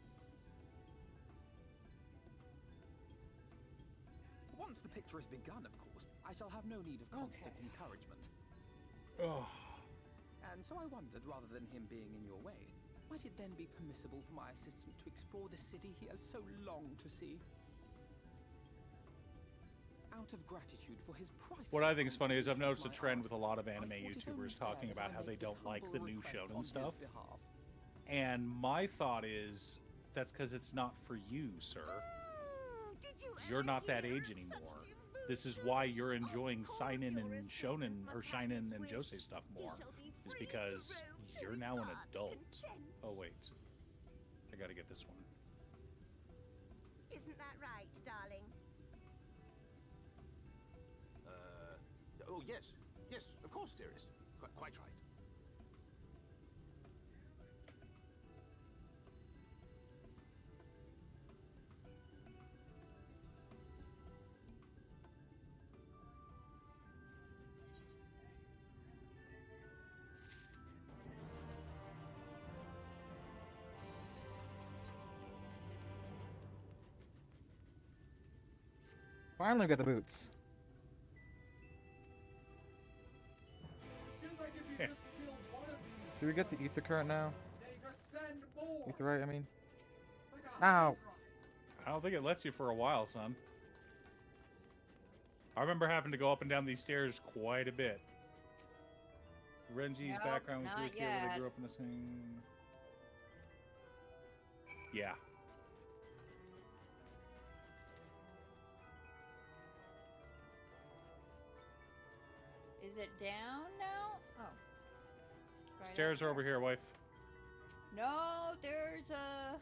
Once the picture has begun, of course, I shall have no need of constant encouragement. Oh. And so I wondered, rather than him being in your way, might it then be permissible for my assistant to explore the city he has so longed to see? Out of gratitude for his priceless What I think is funny is I've noticed a contribution to my trend art, with a lot of I anime thought it only YouTubers fair talking that about I how they make don't this like the humble new request on shonen his stuff. behalf. And my thought is that's because it's not for you, sir. Oh, did you You're ever not that hear age of such anymore. This is why you're enjoying Seinen and Shonen or Shinen and Josei stuff more. Is because you're now an adult. Oh wait, I gotta get this one. Isn't that right, darling? Oh, yes. Yes, of course, dearest. Quite right. Finally got the boots. Yeah. Do we get the ether current now? Etherite, I mean. Ow! I don't think it lets you for a while, son. I remember having to go up and down these stairs quite a bit. Renji's Nope, background was not weird here where they yet. grew up in the same. Yeah. Is it down now? Oh. Right Stairs up are over here, wife. there. No, there's a...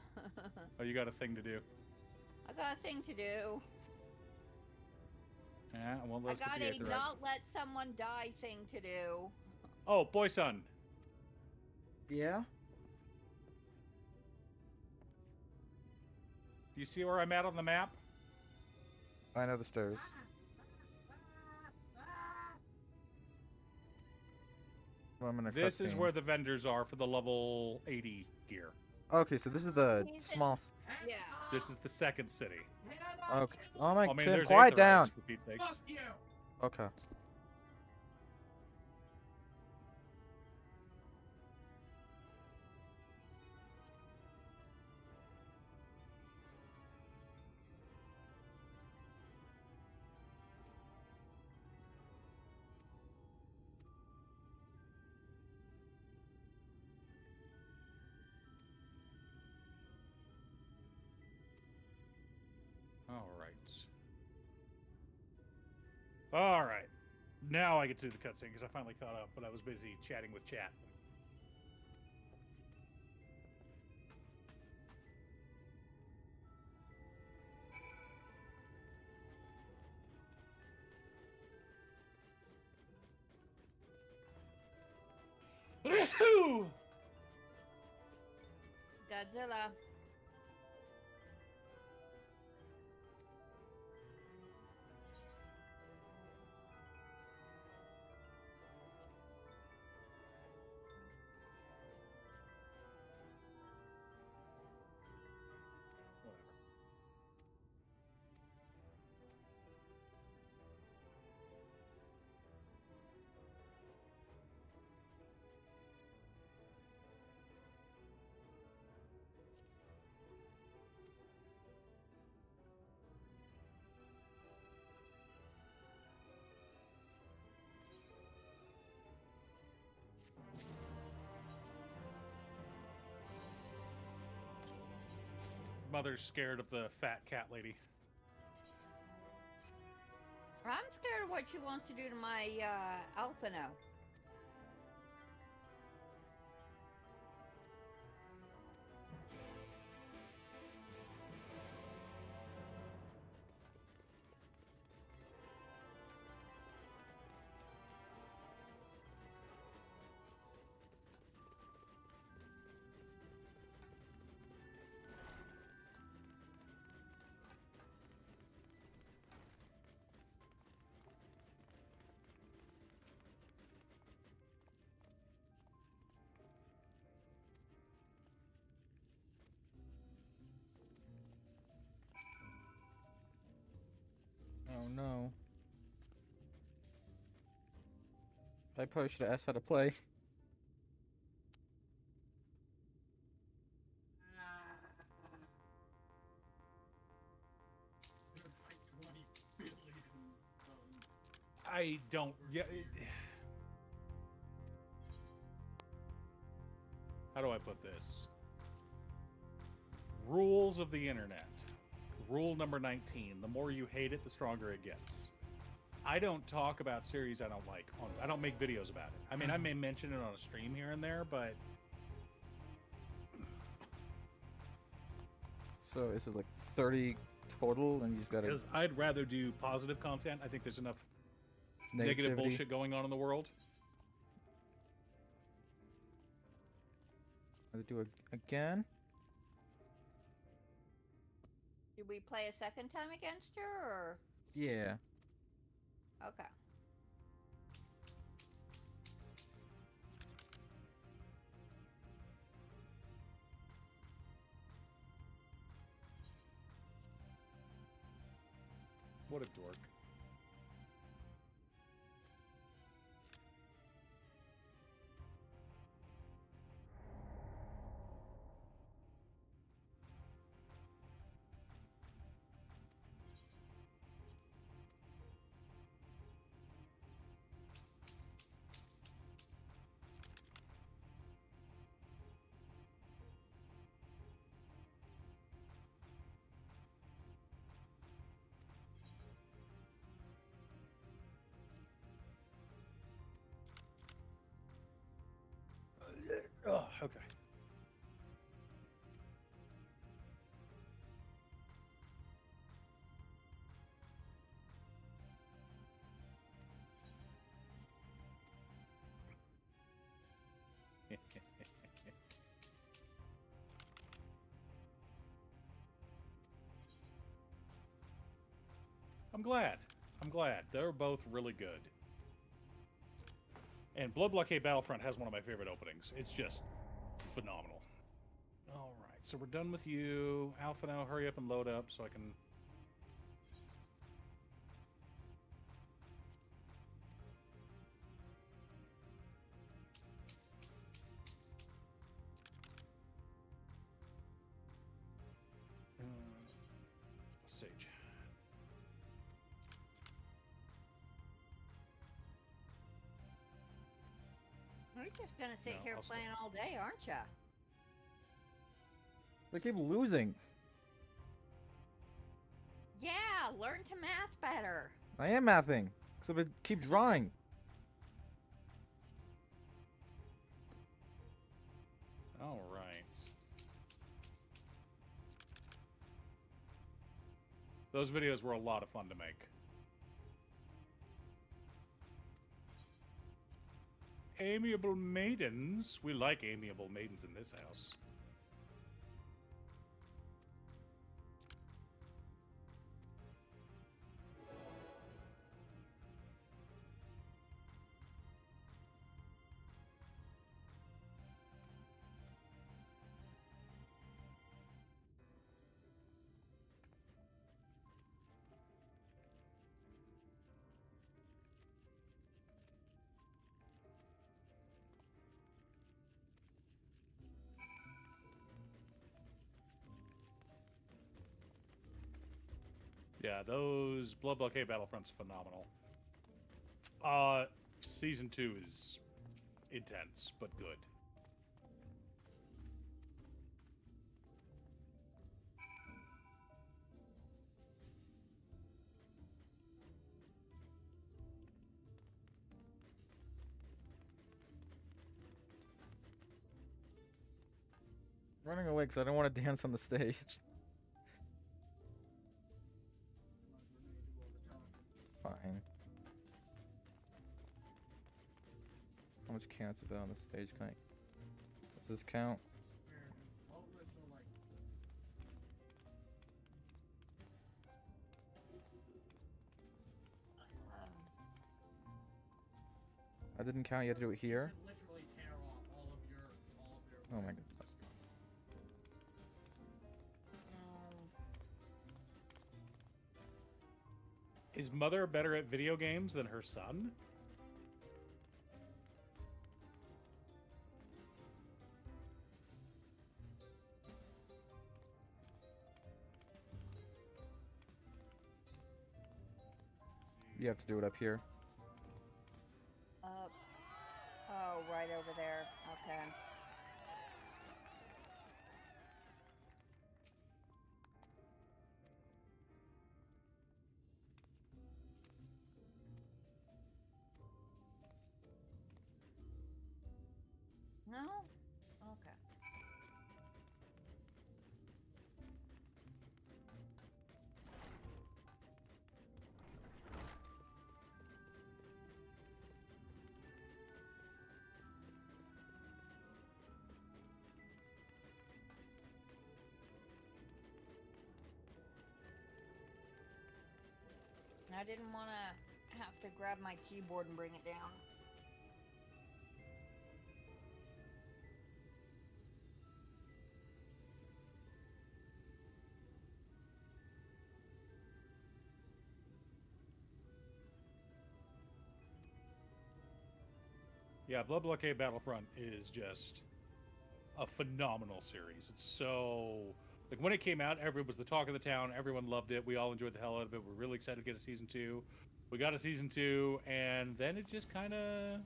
Oh, you got a thing to do. I got a thing to do. Yeah, well, I let's got get a the Aetherite. not let someone die thing to do. Oh, boy, son. Yeah? Do you see where I'm at on the map? I know the stairs. Well, I'm gonna This is cutscene. where the vendors are for the level 80 gear. Okay, so this is the He's in- small. Yeah. This is the second city. Okay. Oh my I mean, Tim, there's quiet Aetherites, down. for Pete's sakes. Okay. All right. Now I get to do the cutscene because I finally caught up, but I was busy chatting with chat. Godzilla. Mother's scared of the fat cat lady. I'm scared of what she wants to do to my Alpha now. Oh no. I probably should have asked how to play. I don't. Yeah. How do I put this? Rules of the internet. Rule number 19. The more you hate it, the stronger it gets. I don't talk about series I don't like. I don't make videos about it. I mean, I may mention it on a stream here and there, but... So is it like 30 total and you just gotta... Because I'd rather do positive content. I think there's enough negative bullshit going on in the world. Gotta do it again? Did we play a second time against her, or? Yeah. Okay. What a dork. Oh, okay. I'm glad. I'm glad. They're both really good. And Blood Blockade Battlefront has one of my favorite openings. It's just phenomenal. All right, so we're done with you. Alpha now, hurry up and load up so I can... Sage. You're just gonna sit No, here I'll playing all day, aren't ya? They keep losing. Yeah, learn to math better. I am mathing. So they keep drawing. All right. Those videos were a lot of fun to make. Amiable maidens. We like amiable maidens in this house. Yeah, those Blood Blockade Battlefront's phenomenal. Season 2 is intense, but good. running away because I don't want to dance on the stage. Fine. How much counts about on the stage? Can I? Does this count? I didn't count. You had to do it here. Literally tear off all of your Oh my goodness. Is Mother better at video games than her son? You have to do it up here. Up. Oh, right over there. Okay. No? Okay. I didn't want to have to grab my keyboard and bring it down. Yeah, Blood Blockade Battlefront is just a phenomenal series. It's so... Like, when it came out, everyone was the talk of the town. Everyone loved it. We all enjoyed the hell out of it. We're really excited to get a Season 2. We got a Season 2, and then it just kind of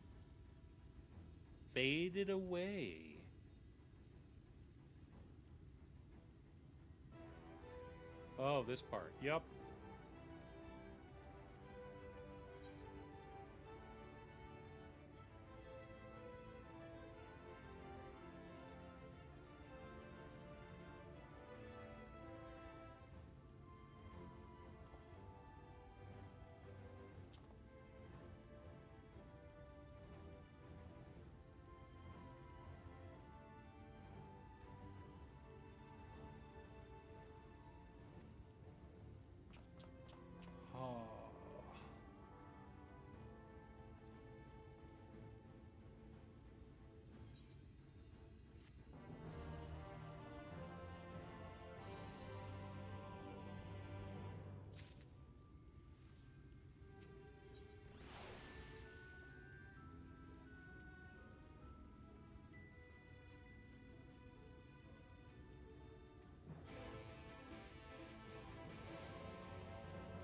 faded away. Oh, this part. Yep. Oh.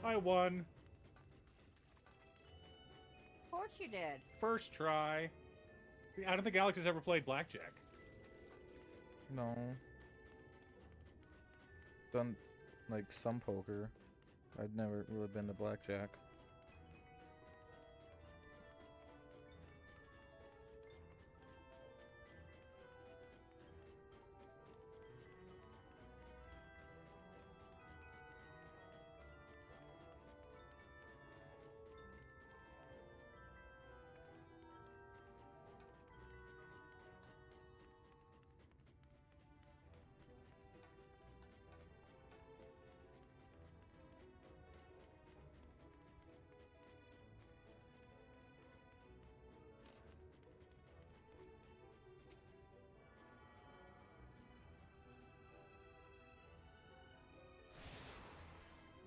I won. Of course you did. First try. I don't think Alex has ever played blackjack. No. Done like some poker. I'd never really been to blackjack.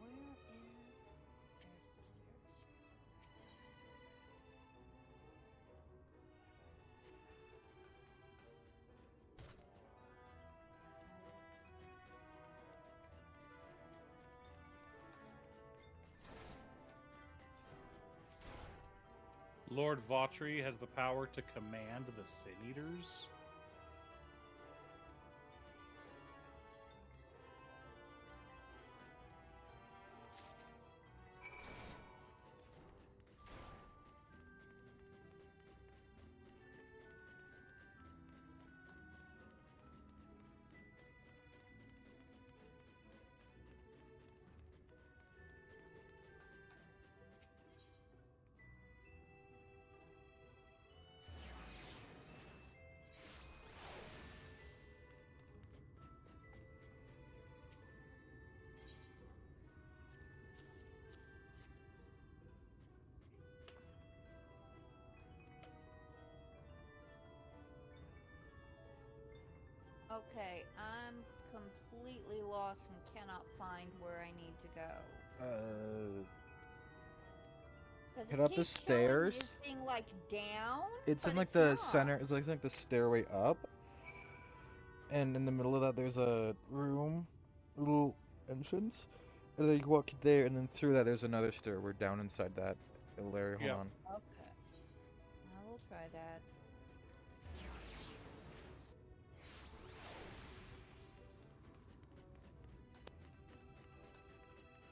Where is... There's the stairs. Lord Vautry has the power to command the Sin Eaters. Okay, I'm completely lost and cannot find where I need to go. Does Head it up the keep showing stairs. this being like down? It's But in like it's the not. center. It's like the stairway up, and in the middle of that there's a room, little entrance, and then you walk there, and then through that there's another stairway down inside that little area. Hold Yep. on. Okay. I will try that.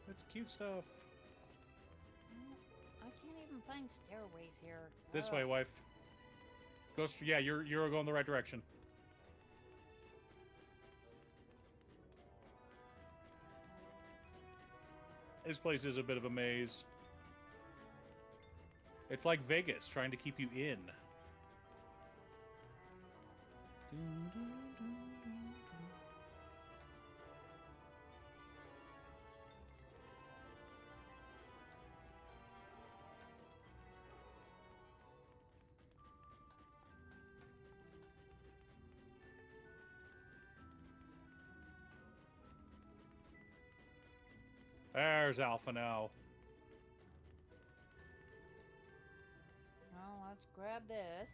It's cute stuff. I can't even find stairways here. This Ugh. way, wife. Go. Yeah, you're going the right direction. This place is a bit of a maze. It's like Vegas, trying to keep you in. There's Alpha now. Well, let's grab this.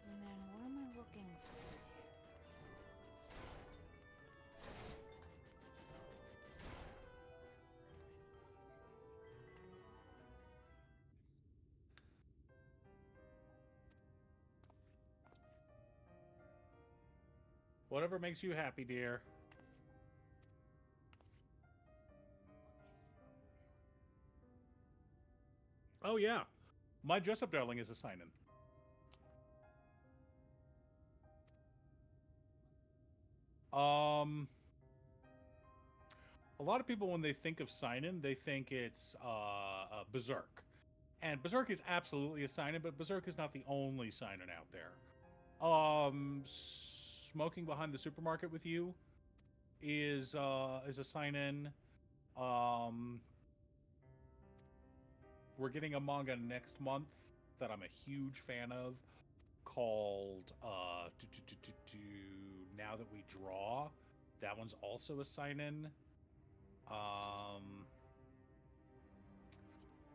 And then what am I looking for here? Whatever makes you happy, dear. Oh, yeah. My dress-up darling is a sign-in. A lot of people, when they think of sign-in, they think it's Berserk. And Berserk is absolutely a sign-in, but Berserk is not the only sign-in out there. Smoking behind the supermarket with you is a sign-in. We're getting a manga next month that I'm a huge fan of, called Now That We Draw. That one's also a sign-in.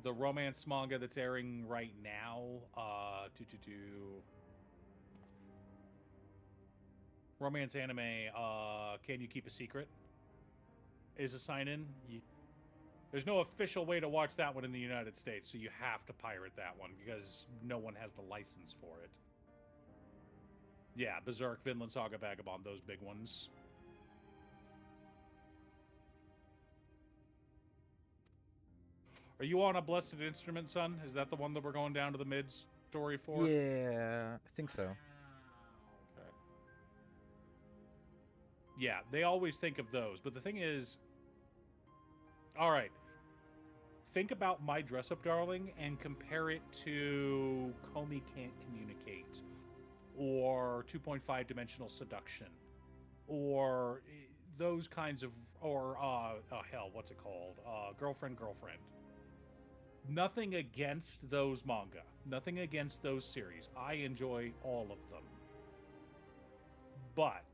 The romance manga that's airing right now, romance anime, Can You Keep a Secret, is a sign-in. There's no official way to watch that one in the United States, so you have to pirate that one because no one has the license for it. Yeah, Berserk, Vinland Saga, Vagabond, those big ones. Are you on a Blessed Instrument, son? Is that the one that we're going down to the mid story for? Yeah, I think so. Okay. Yeah, they always think of those, but the thing is, all right, think about My Dress Up Darling and compare it to Comey Can't Communicate, or 2.5 Dimensional Seduction, or those kinds of, or hell, what's it called? Girlfriend. Nothing against those manga, nothing against those series. I enjoy all of them. But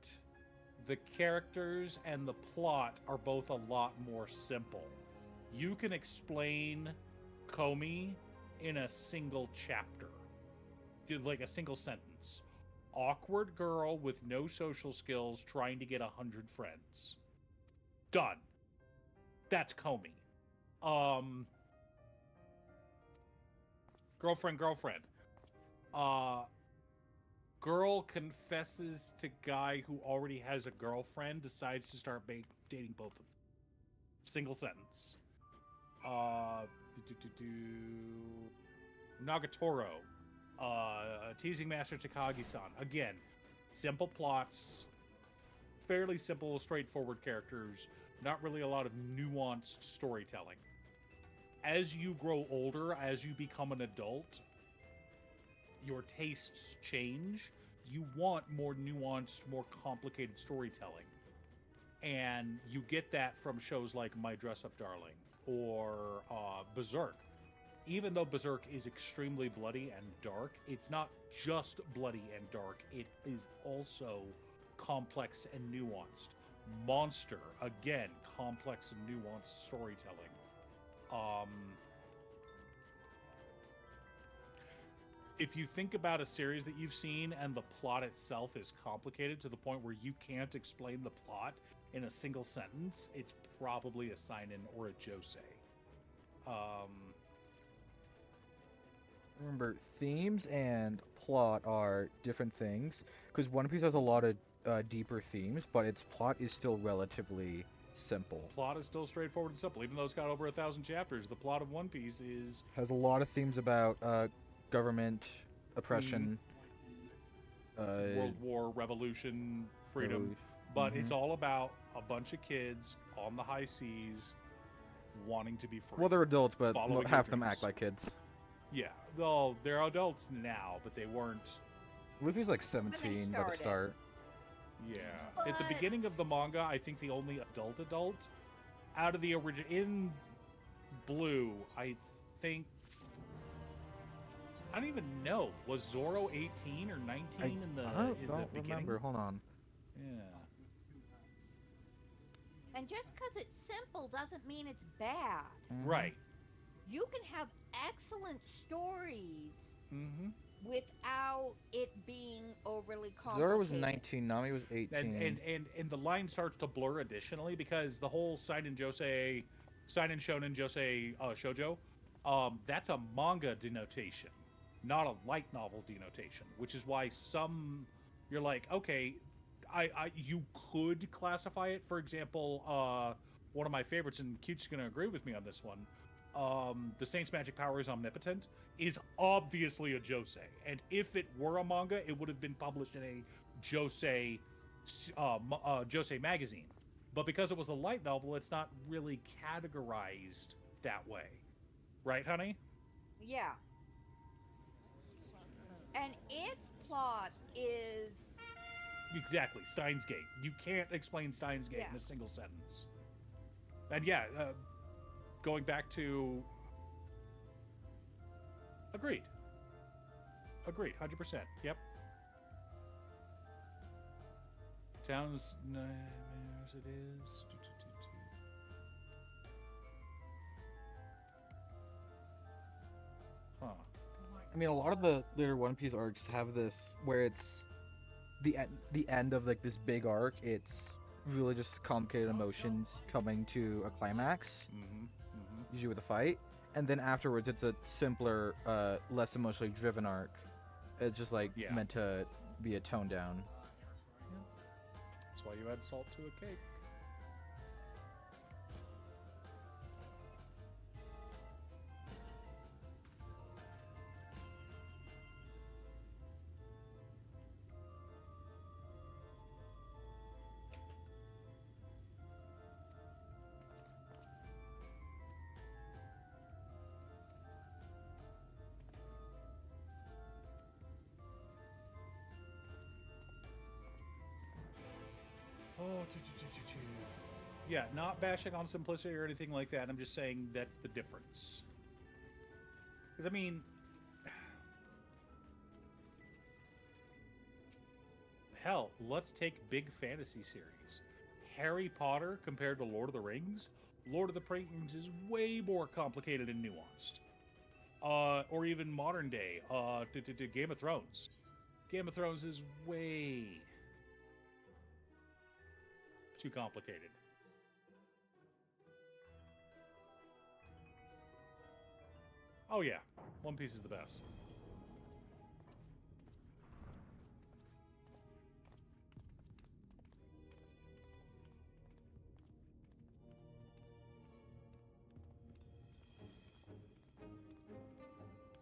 the characters and the plot are both a lot more simple. You can explain Comey in a single chapter, like a single sentence. Awkward girl with no social skills trying to get 100 friends. Done. That's Comey. Girlfriend. Girl confesses to guy who already has a girlfriend, decides to start dating both of them. Single sentence. Nagatoro. Teasing Master Takagi-san. Again, simple plots, fairly simple, straightforward characters, not really a lot of nuanced storytelling. As you grow older, as you become an adult, your tastes change. you want more nuanced, more complicated storytelling. And you get that from shows like My Dress Up Darling or Berserk. Even though Berserk is extremely bloody and dark, it's not just bloody and dark. It is also complex and nuanced. Monster, again, complex and nuanced storytelling. If you think about a series that you've seen and the plot itself is complicated to the point where you can't explain the plot in a single sentence, it's probably a seinen or a josei. Remember, themes and plot are different things, because One Piece has a lot of deeper themes, but its plot is still relatively simple. Plot is still straightforward and simple, even though it's got over 1,000 chapters. The plot of One Piece has a lot of themes about government, oppression, World War, revolution, freedom, but it's all about a bunch of kids on the high seas wanting to be free. Well, they're adults, but half them dreams. act like kids. Yeah, well, they're adults now, but they weren't. Luffy's like 17 by the start. Yeah, at the beginning of the manga, I think the only adult out of the original in Blue, I think. I don't even know. Was Zoro 18 or 19 in the beginning? Remember. Hold on. Yeah. And just because it's simple doesn't mean it's bad. Right. You can have excellent stories without it being overly complicated. Zoro was 19, Nami was 18. And the line starts to blur additionally because the whole Seinen Shonen Josei Shoujo, that's a manga denotation, not a light novel denotation, which is why you're like, okay, you could classify it. For example, one of my favorites, and Cute's going to agree with me on this one, The Saint's Magic Power is Omnipotent, is obviously a josei. And if it were a manga, it would have been published in a josei magazine. But because it was a light novel, it's not really categorized that way. Right, honey? Yeah. And its plot is... Exactly, Steins Gate. You can't explain Steins Gate in a single sentence. And yeah, going back to... Agreed, 100%. Yep. Towns, as it is. Huh. I mean, a lot of the later One Piece arcs have this where it's the end of like this big arc. It's really just complicated emotions coming to a climax, usually with a fight, and then afterwards it's a simpler, less emotionally driven arc. It's just like meant to be a tone down. That's why you add salt to a cake. Yeah, not bashing on simplicity or anything like that. I'm just saying that's the difference. Because, I mean... Hell, let's take big fantasy series. Harry Potter compared to Lord of the Rings? Lord of the Rings is way more complicated and nuanced. Or even modern day, Game of Thrones. Game of Thrones is way too complicated. Oh yeah, One Piece is the best.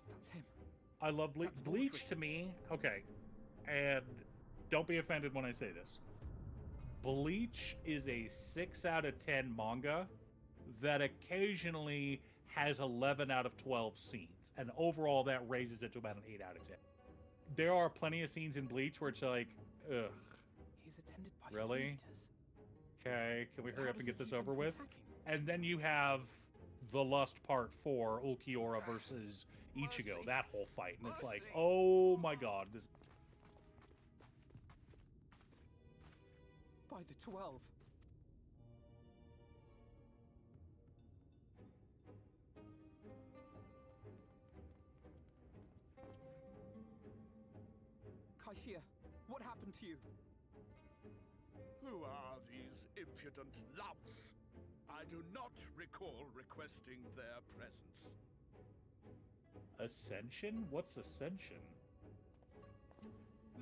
That's him. I love Bleach to me. Okay, and don't be offended when I say this. Bleach is a 6 out of 10 manga that occasionally has 11 out of 12 scenes, and overall that raises it to about an 8 out of 10. there are plenty of scenes in Bleach where it's like, ugh, He's attended by really? senators. Okay, can we hurry How up and does get he this keep over them with? from attacking? And then you have the Lust Part 4, Ulquiorra versus Ichigo, that whole fight, and it's like, oh my god, this. By the 12. Kaishia, what happened to you? Who are these impudent louts? I do not recall requesting their presence. Ascension? What's Ascension?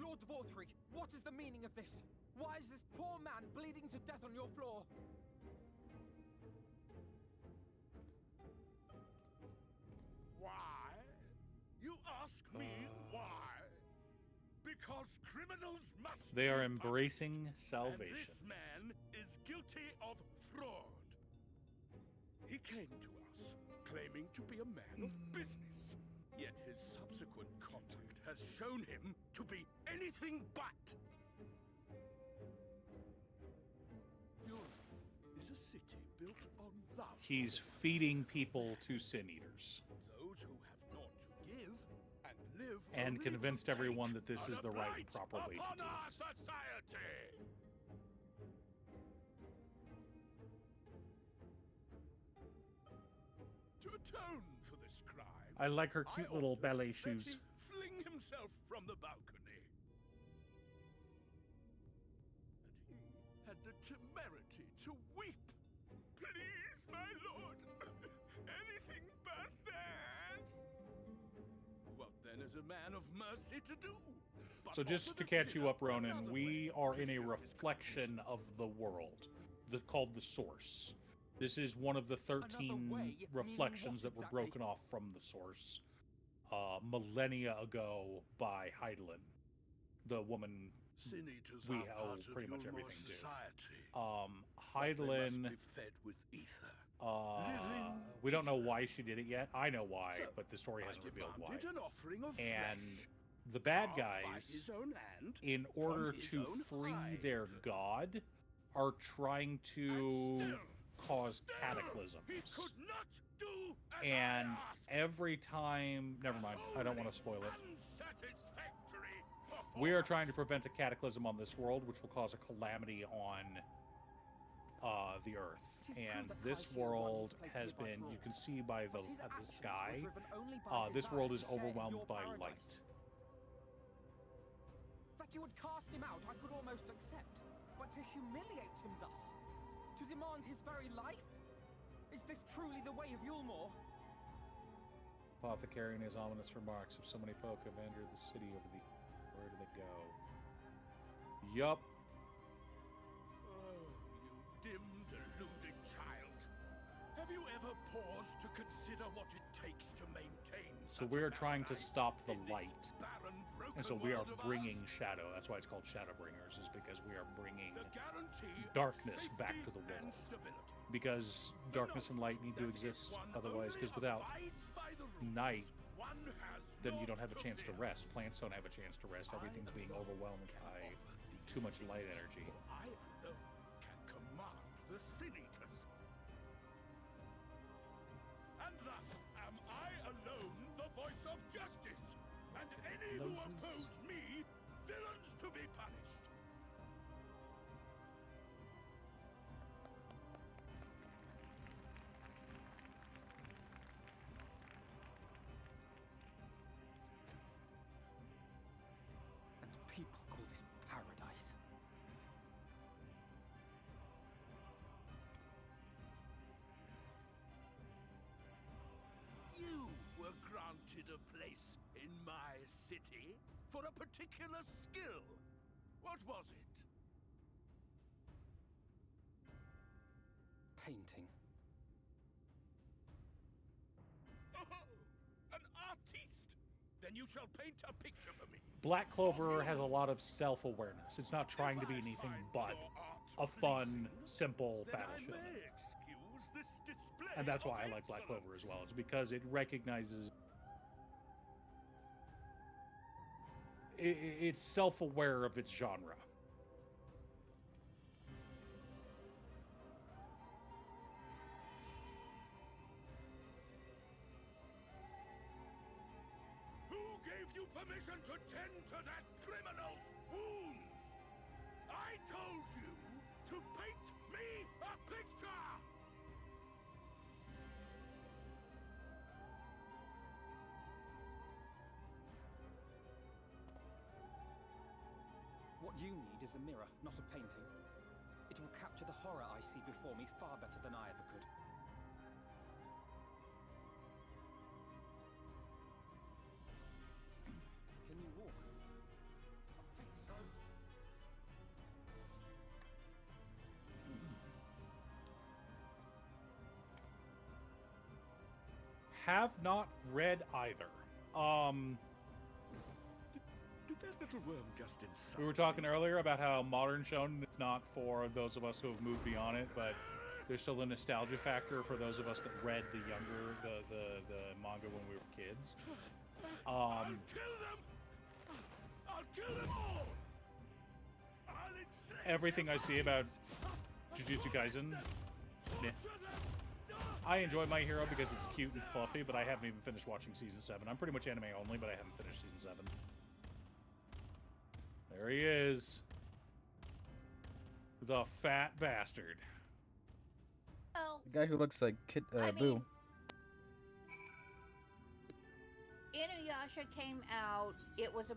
Lord Dvorthree, what is the meaning of this? Why is this poor man bleeding to death on your floor? Why? You ask me why? Because criminals must They are be embracing punished, salvation. And this man is guilty of fraud. He came to us claiming to be a man of business, yet his subsequent conduct has shown him to be anything but. Europe is a city built on love. He's feeding people to sin eaters. Those who have naught to give and live And only convinced to everyone take that this are is a the right and blight proper way to upon do it. our society. To atone for this crime, I like her cute little ordered ballet that shoes. he fling himself from the balcony. And he had the temerity to weep. Please, my lord, anything but that. What then is a man of mercy to do? But So just offer to the catch you sinner up, Ronan, another we way are to in a show his reflection of the world, called the Source. This is one of the 13 way, reflections meaning what that were exactly? broken off from the Source millennia ago by Heidelin, the woman Sin eaters we are owe part of pretty much Yulmore everything to. society. But they Heidelin, must be fed with ether. Living we don't know ether. why she did it yet. I know why, So, but the story I hasn't revealed why. demanded an offering of And flesh, the bad carved by guys, his own hand, in from order his to own free hide. their god, are trying to And cause still, cataclysms. he could not do as And I asked. every time, never mind, I don't want to spoil it. Unsatisfactory We are performance. trying to prevent a cataclysm on this world, which will cause a calamity on the Earth. It is true And that this Kaishia won world his place has here by been, you fraud, can see by but his the actions were sky, driven only by this desire world to is share in overwhelmed your by paradise. light. That you would cast him out, I could almost accept. But to humiliate him thus, to demand his very life? Is this truly the way of Yulmore? Apothecary and his ominous remarks. If so many folk have entered the city over the... Where do they go? Yup. Oh, you dim, deluded child. Have you ever paused to consider what it takes to maintain So such we a are trying to paradise stop the in this light. barren, broken And so we are world of bringing ours? shadow. That's why it's called Shadowbringers, is because we are bringing The guarantee of darkness back safety to the and world. stability. Because The darkness and light need to knowledge that if exist one otherwise, only because without abides by the rules, night, one has then you naught don't have a chance to fear. rest. Plants don't have a chance to rest. Everything's being I alone overwhelmed can by offer these too much things, light energy. for I alone can command the Sin Eaters. And thus am I alone the voice of justice, and any who oppose me, villains to be punished. And people call this paradise. You were granted a place in my city for a particular skill. What was it? Painting. Oh, an artiste! Then you shall paint a picture for me. Black Clover has a lot of self-awareness. It's not trying to be anything but a fun, simple Then battle I show. may excuse this display And that's of why I like Black Clover as insolence. well. It's because it recognizes it's self-aware of its genre. Who gave you permission to tend to that criminal's wounds? I told you to paint me a picture! What you need is a mirror, not a painting. It will capture the horror I see before me far better than I ever could. Can you walk? I think so. Have not read either. Did that little worm just inside? We were talking earlier about how modern shonen is not for those of us who have moved beyond it, but there's still a nostalgia factor for those of us that read the manga when we were kids. I'll kill them! I'll kill them all! I'll enslave Everything I their see about bodies. Jujutsu Kaisen, meh. Torture them. I enjoy My Hero because it's cute and fluffy, but I haven't even finished watching season 7. I'm pretty much anime only, but I haven't finished season 7. There he is. The fat bastard. Well, The guy who looks like I Boo. mean, Inuyasha came out. It was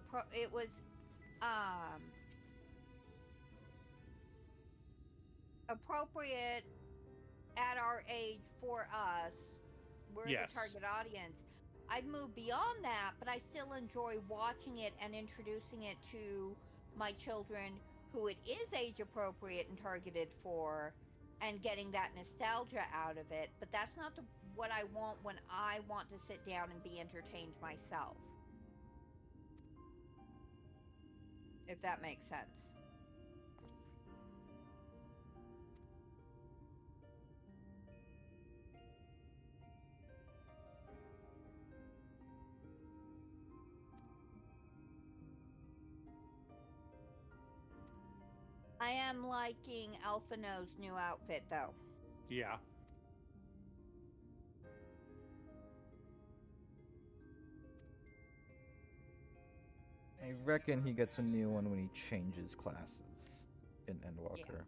appropriate at our age for us. We're Yes. the target audience. I've moved beyond that, but I still enjoy watching it and introducing it to my children who it is age appropriate and targeted for, and getting that nostalgia out of it. But that's not what I want when I want to sit down and be entertained myself. If that makes sense. I am liking Alphino's new outfit, though. Yeah. I reckon he gets a new one when he changes classes in Endwalker.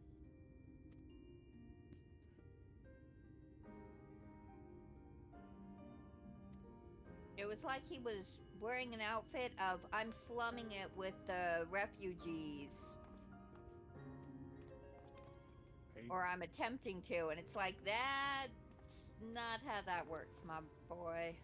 It was like he was wearing an outfit of I'm slumming it with the refugees. Hey. Or I'm attempting to, and it's like, that's not how that works, my boy.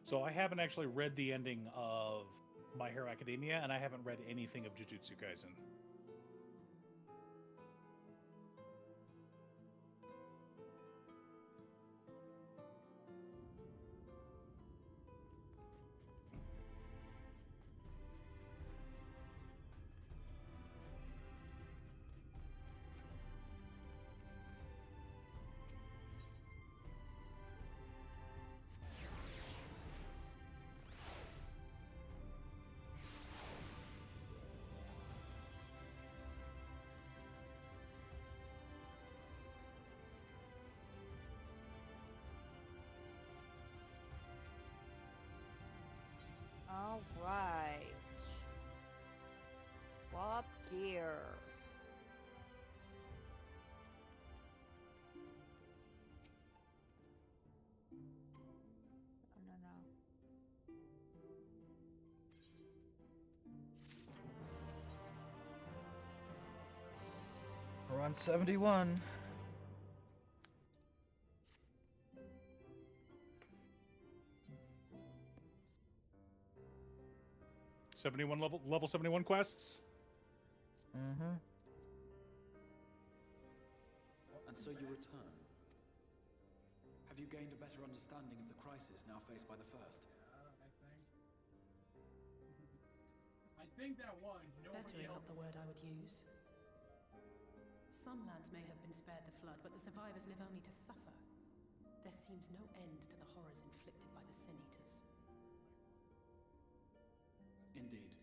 So I haven't actually read the ending of My Hero Academia, and I haven't read anything of Jujutsu Kaisen. All right. Swap gear. Oh, no, no. We're on 71. 71 level 71 quests. Mm-hmm. And so you return. Have you gained a better understanding of the crisis now faced by the First? I think that was Better is not the word I would use. Some lands may have been spared the flood, but the survivors live only to suffer. There seems no end to the horrors inflicted by the Sin Eaters. Indeed.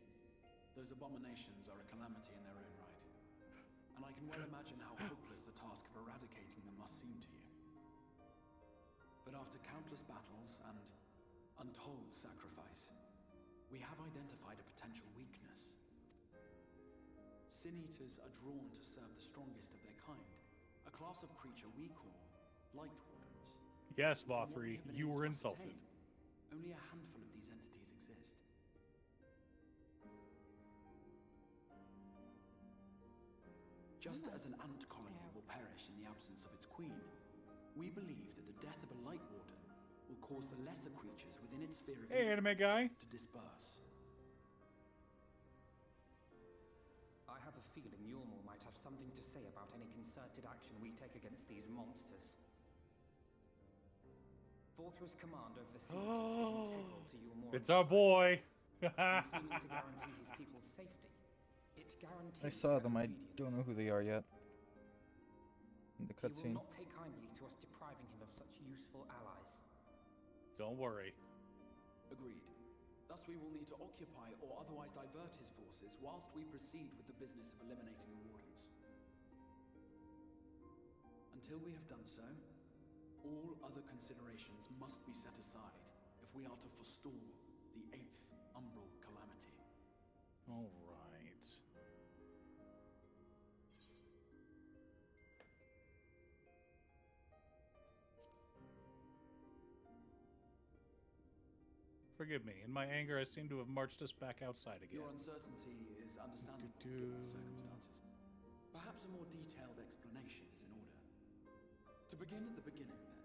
Those abominations are a calamity in their own right. And I can well imagine how hopeless the task of eradicating them must seem to you. But after countless battles and untold sacrifice, we have identified a potential weakness. Sin Eaters are drawn to serve the strongest of their kind, a class of creature we call Light Wardens. Yes, From what we Vothri, have been you able were to insulted. ascertain, only a handful of these entities exist. Just as an ant colony will perish in the absence of its queen, we believe that the death of a Light Warden will cause the lesser creatures within its sphere of Hey, anime guy. to disperse. I have a feeling Yulmul might have something to say about any concerted action we take against these monsters. Forthra's command over the Sea Eaters is integral to Yulmul. It's our boy. In seeming to guarantee his people's safety, it guarantees I saw their them. I obedience. don't know who they are yet. In the He will cutscene. not take kindly to us depriving him of such useful allies. Don't worry. Agreed. Thus we will need to occupy or otherwise divert his forces whilst we proceed with the business of eliminating the Wardens. Until we have done so, all other considerations must be set aside if we are to forestall the 8th Umbral Calamity. All right. Forgive me. In my anger, I seem to have marched us back outside again. Your uncertainty is understandable given the circumstances. Perhaps a more detailed explanation is in order. To begin at the beginning, then.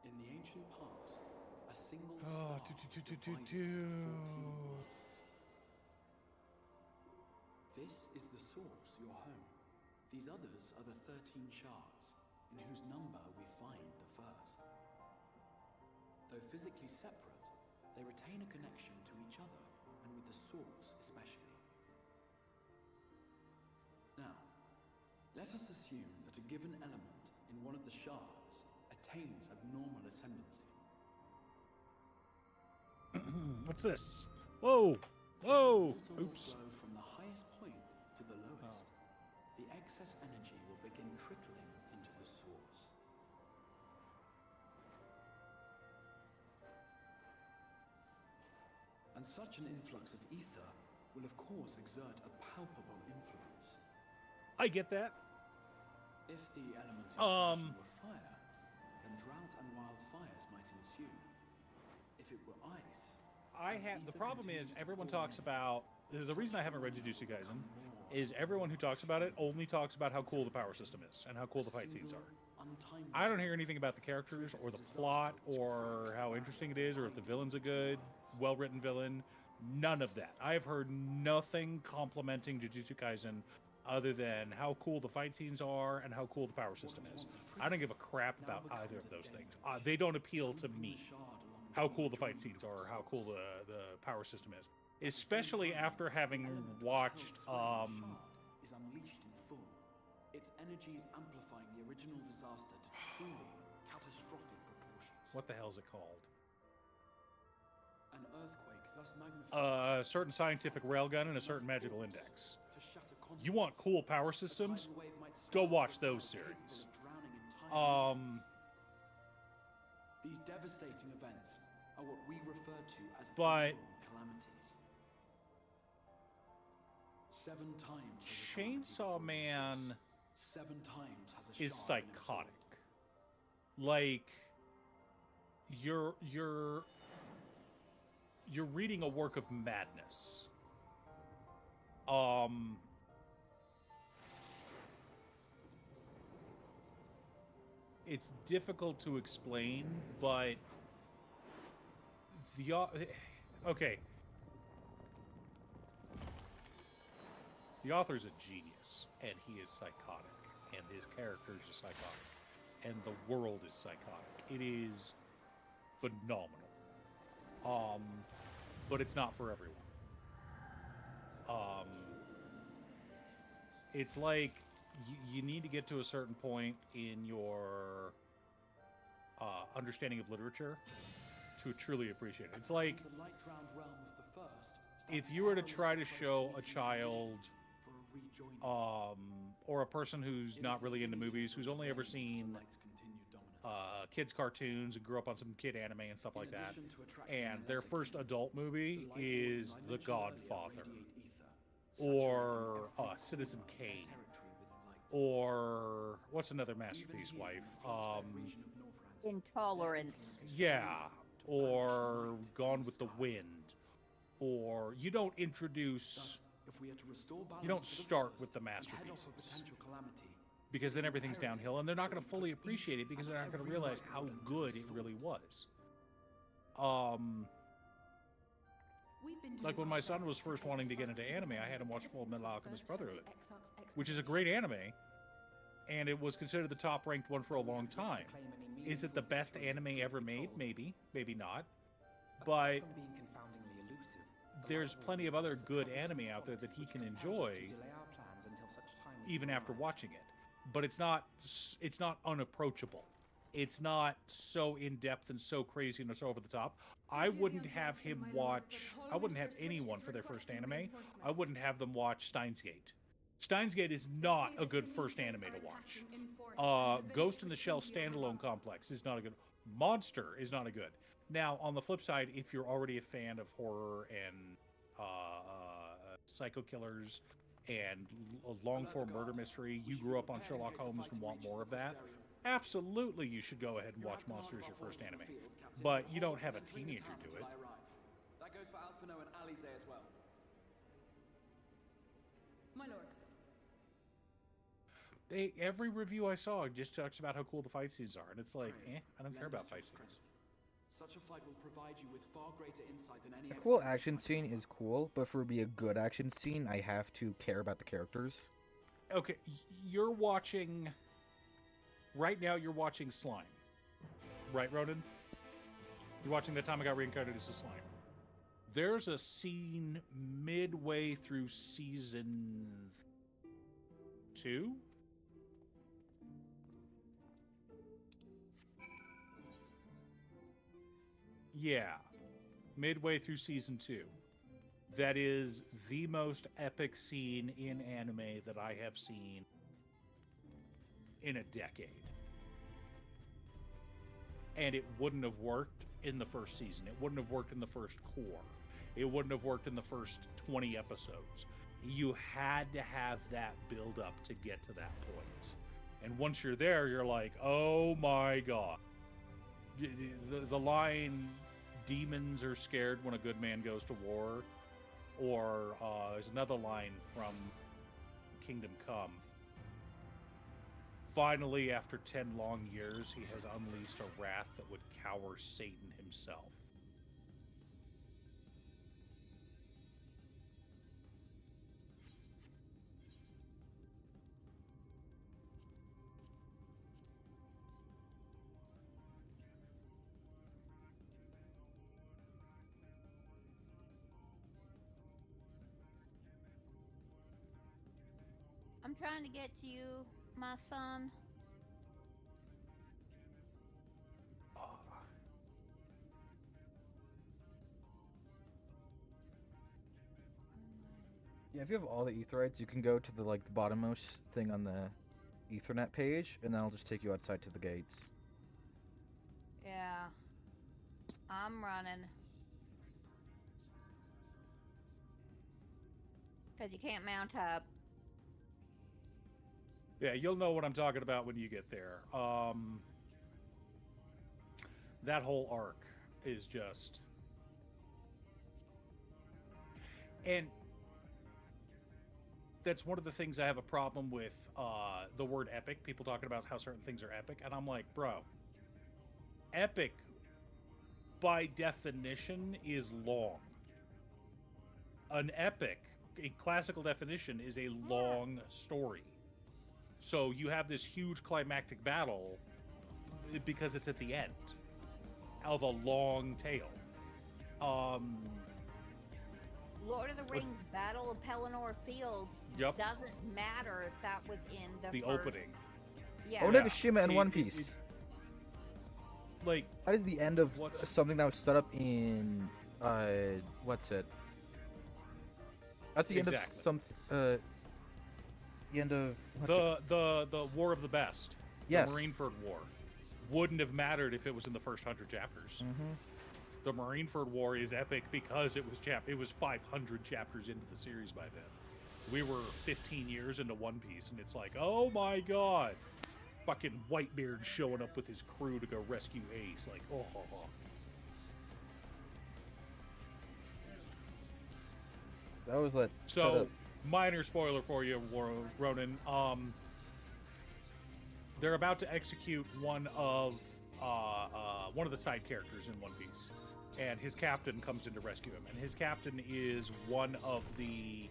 In the ancient past, a single star was divided into 14 worlds. This is the source, your home. These others are the 13 shards, in whose number we find the first. Though physically separate, they retain a connection to each other, and with the source especially. Now, let us assume that a given element in one of the shards attains abnormal ascendancy. What's this? Whoa! Whoa! As the water will Oops. flow from the highest point to the lowest, the excess energy will begin trickling into the source. And such an influx of ether will of course exert a palpable influence. I get that. If the element in question were fire, then drought and wildfires might ensue. If it were ice, The problem is everyone talks about the reason I haven't read Jujutsu Kaisen is everyone who talks about it only talks about how cool the power system is and how cool the fight scenes are. I don't hear anything about the characters or the plot or how interesting it is or if the villain's a good, well-written villain. None of that. I have heard nothing complimenting Jujutsu Kaisen other than how cool the fight scenes are and how cool the power system is. I don't give a crap about either of those things. They don't appeal to me. How cool the fight scenes are, how cool the power system is. Especially after having watched is unleashed in full. Its energy is amplifying the original disaster to truly catastrophic proportions. What the hell is it called? An earthquake thus magnified. A certain scientific railgun and a certain magical index. You want cool power systems? Go watch those series. These devastating events are what we refer to as calamities. 7 times Chainsaw Man 7 times has a is psychotic. Like you're reading a work of madness. It's difficult to explain, but okay. The author's a genius, and he is psychotic, and his characters are psychotic, and the world is psychotic. It is phenomenal. But it's not for everyone. It's like you need to get to a certain point in your understanding of literature to truly appreciate it. It's like if you were to try to show a child or a person who's not really into movies, who's only ever seen kids cartoons and grew up on some kid anime and stuff like that, and their first adult movie is The Godfather or Citizen Kane or what's another masterpiece, wife? Intolerance. Yeah, or Gone with the Wind. Or you don't introduce, you don't start with the masterpieces, because then everything's downhill, and they're not going to fully appreciate it because they're not going to realize how good it really was. Like when my son was first wanting to get into anime, I had him watch Full Metal Alchemist Brotherhood, which is a great anime, and it was considered the top-ranked one for a long time. Is it the best anime ever made? Maybe, maybe not. But there's plenty of other good anime out there that he can enjoy even after watching it. But it's not unapproachable. It's not so in-depth and so crazy and so over the top. I wouldn't have him watch, I wouldn't have anyone for their first anime, I wouldn't have them watch Steins Gate. Steins Gate is not a good first anime to watch. Ghost in the Shell standalone complex is not a good. Monster is not a good. Now, on the flip side, if you're already a fan of horror and psycho killers and long-form murder mystery, you grew up on Sherlock Holmes and want more of that, absolutely you should go ahead and watch Monster as your first anime. But you don't have a teenager do it. That goes for Alphino and Alize as well. My lord. Every review I saw just talks about how cool the fight scenes are, and it's like, I don't care about fight scenes. Such a fight will provide you with far greater insight than any. A cool action scene is cool, but for it to be a good action scene, I have to care about the characters. Okay, you're watching... Right now, you're watching Slime. Right, Ronan? You're watching The Time I Got Reincarnated as a Slime. There's a scene midway through season 2? Yeah, midway through season 2. That is the most epic scene in anime that I have seen in a decade. And it wouldn't have worked in the first season. It wouldn't have worked in the first core. It wouldn't have worked in the first 20 episodes. You had to have that build up to get to that point. And once you're there, you're like, oh my god. The line, demons are scared when a good man goes to war. Or there's another line from Kingdom Come. Finally, after 10 long years, he has unleashed a wrath that would cower Satan himself. I'm trying to get to you, my son. Yeah, if you have all the Aetherites, you can go to the the bottommost thing on the Ethernet page, and that'll just take you outside to the gates. Yeah. I'm running. Because you can't mount up. Yeah, you'll know what I'm talking about when you get there. That whole arc is just... And that's one of the things I have a problem with the word epic. People talking about how certain things are epic. And I'm like, bro, epic, by definition, is long. An epic, a classical definition, is a long story. So you have this huge climactic battle because it's at the end of a long tale. Lord of the Rings Battle of Pelennor Fields doesn't matter if that was in the first... opening. Yeah. Onigashima and One Piece. Like, that is the end of something that was set up in what's it? That's the end of some the end of the War of the Best. Yes. The Marineford War wouldn't have mattered if it was in the first 100 chapters. The Marineford War is epic because it was 500 chapters into the series by then. We were 15 years into One Piece, and it's like, oh my god, fucking Whitebeard showing up with his crew to go rescue Ace. Like, oh. That was that. So, minor spoiler for you, Ronan. They're about to execute one of the side characters in One Piece, and his captain comes in to rescue him. And his captain is one of the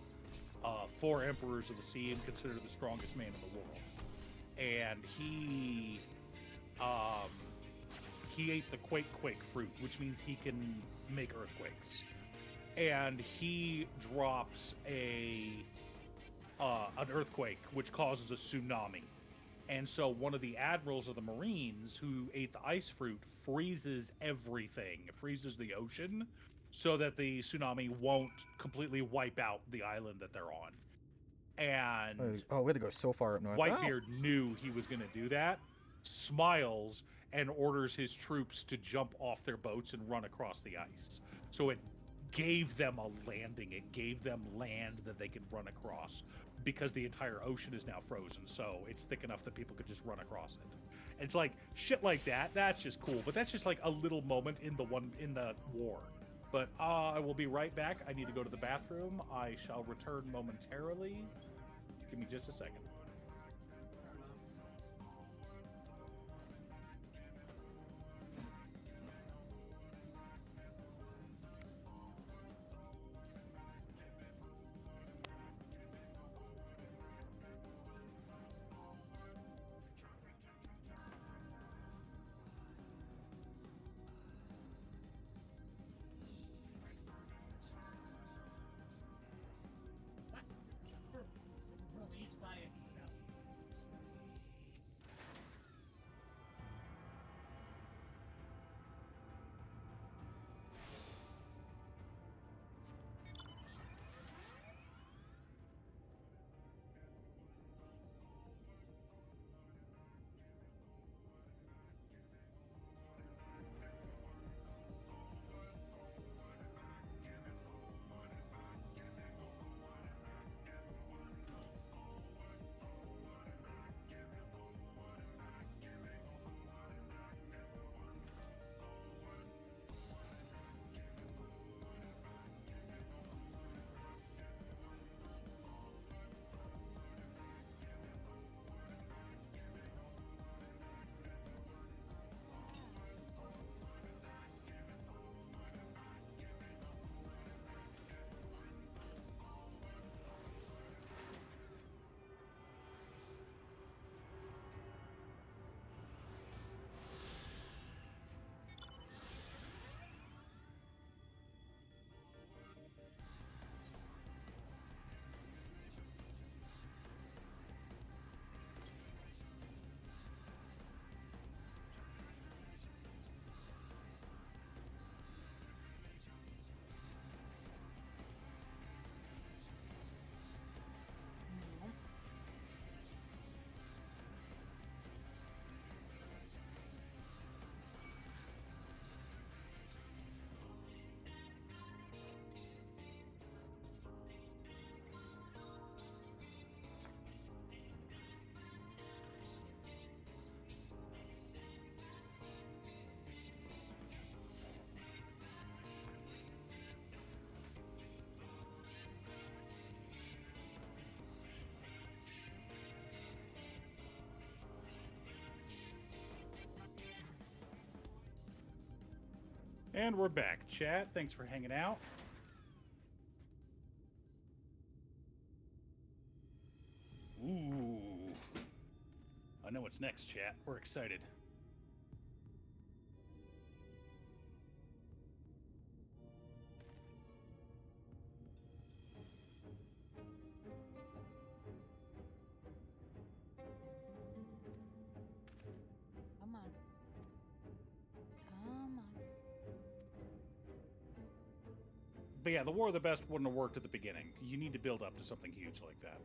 4 emperors of the sea and considered the strongest man in the world. And he ate the quake fruit, which means he can make earthquakes. And he drops an earthquake, which causes a tsunami. And so one of the admirals of the Marines who ate the ice fruit freezes everything, freezes the ocean, so that the tsunami won't completely wipe out the island that they're on. And we had to go so far up north. Whitebeard knew he was going to do that, smiles, and orders his troops to jump off their boats and run across the ice. So it gave them a landing. It gave them land that they could run across, because the entire ocean is now frozen, so it's thick enough that people could just run across it. And it's like shit like that. That's just cool, but that's just like a little moment in the war. But I will be right back. I need to go to the bathroom. I shall return momentarily. Give me just a second. Released by itself. And we're back. Chat, thanks for hanging out. Ooh. I know what's next, chat. We're excited. Come on. Come on. But yeah, the War of the Best wouldn't have worked at the beginning. You need to build up to something huge like that.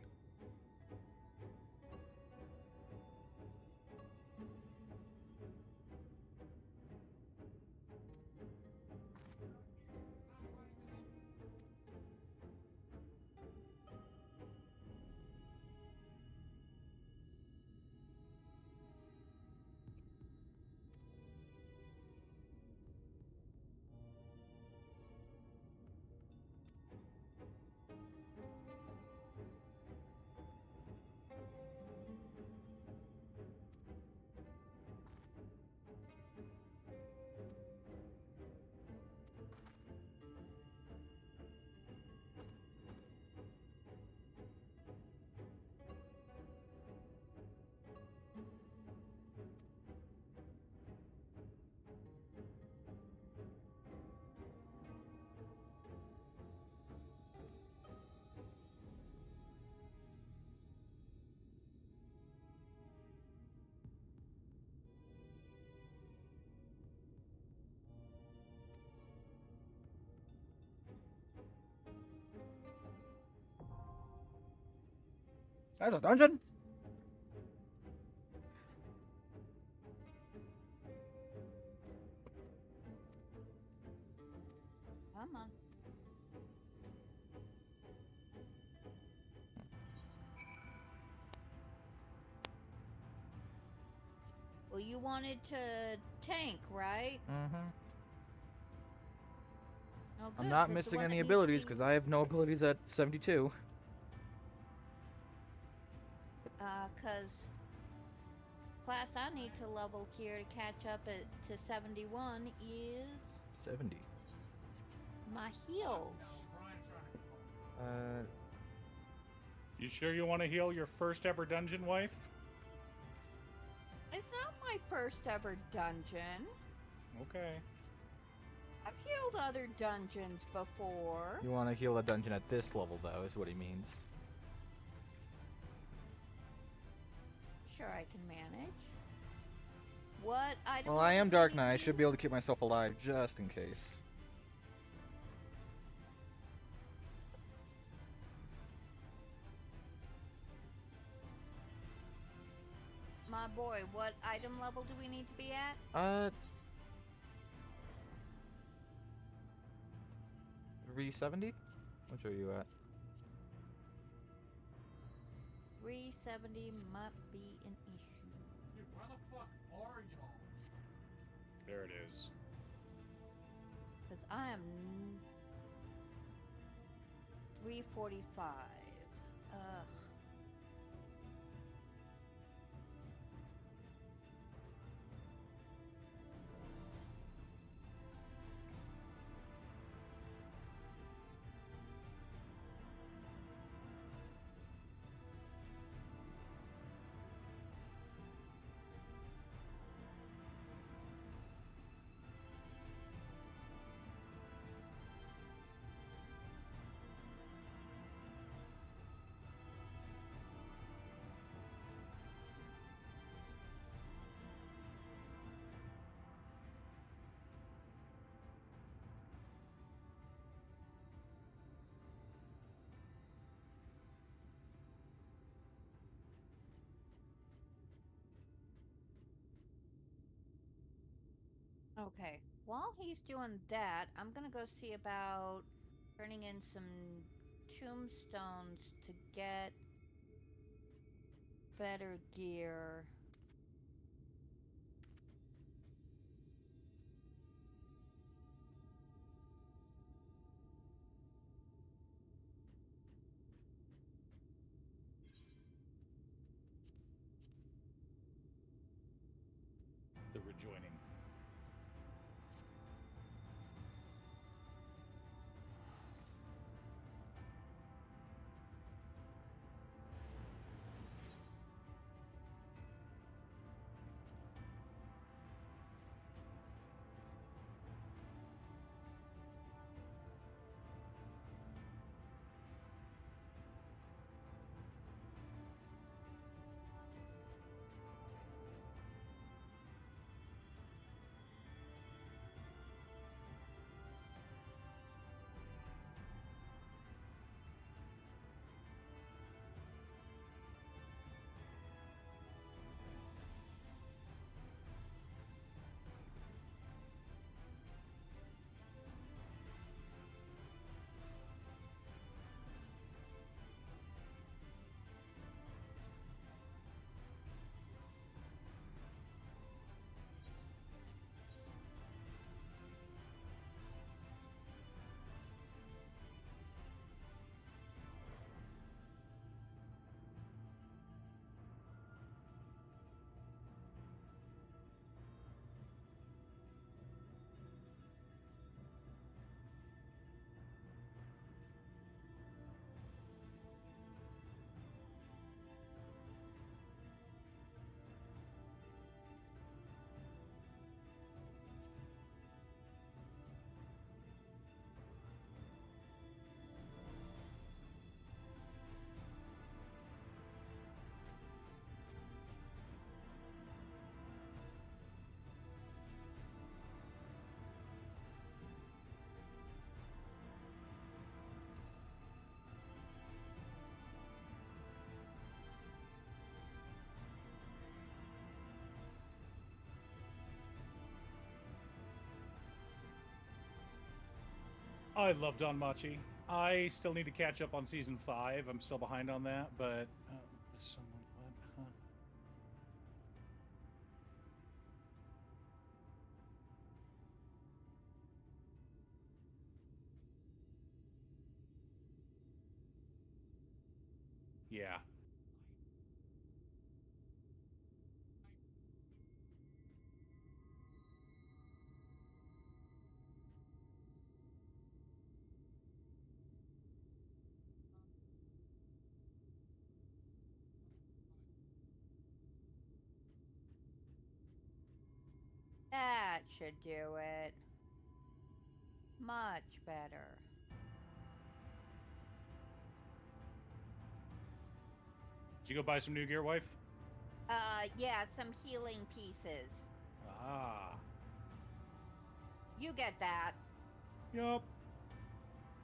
That's a dungeon? Come on. Well, you wanted to tank, right? Mm-hmm. Oh, I'm good, not 'cause the missing one that any needs abilities to because I have no abilities at 72. Because class I need to level here to catch up to 71 is 70. my heals. You sure you want to heal your first ever dungeon, wife? It's not my first ever dungeon. Okay. I've healed other dungeons before. You want to heal a dungeon at this level, though, is what he means. Sure, I can manage. What item? Well, I am Dark Knight. I should be able to keep myself alive just in case. My boy, what item level do we need to be at? 370? Which are you at? 370 might be an issue. Dude, where the fuck are y'all? There it is. Because I am 345. Ugh. Okay, while he's doing that, I'm gonna go see about turning in some tombstones to get better gear. The rejoining. I love Danmachi. I still need to catch up on season 5. I'm still behind on that, but someone what? Huh? Yeah. That should do it. Much better. Did you go buy some new gear, wife? Yeah, some healing pieces. Ah. You get that. Yup.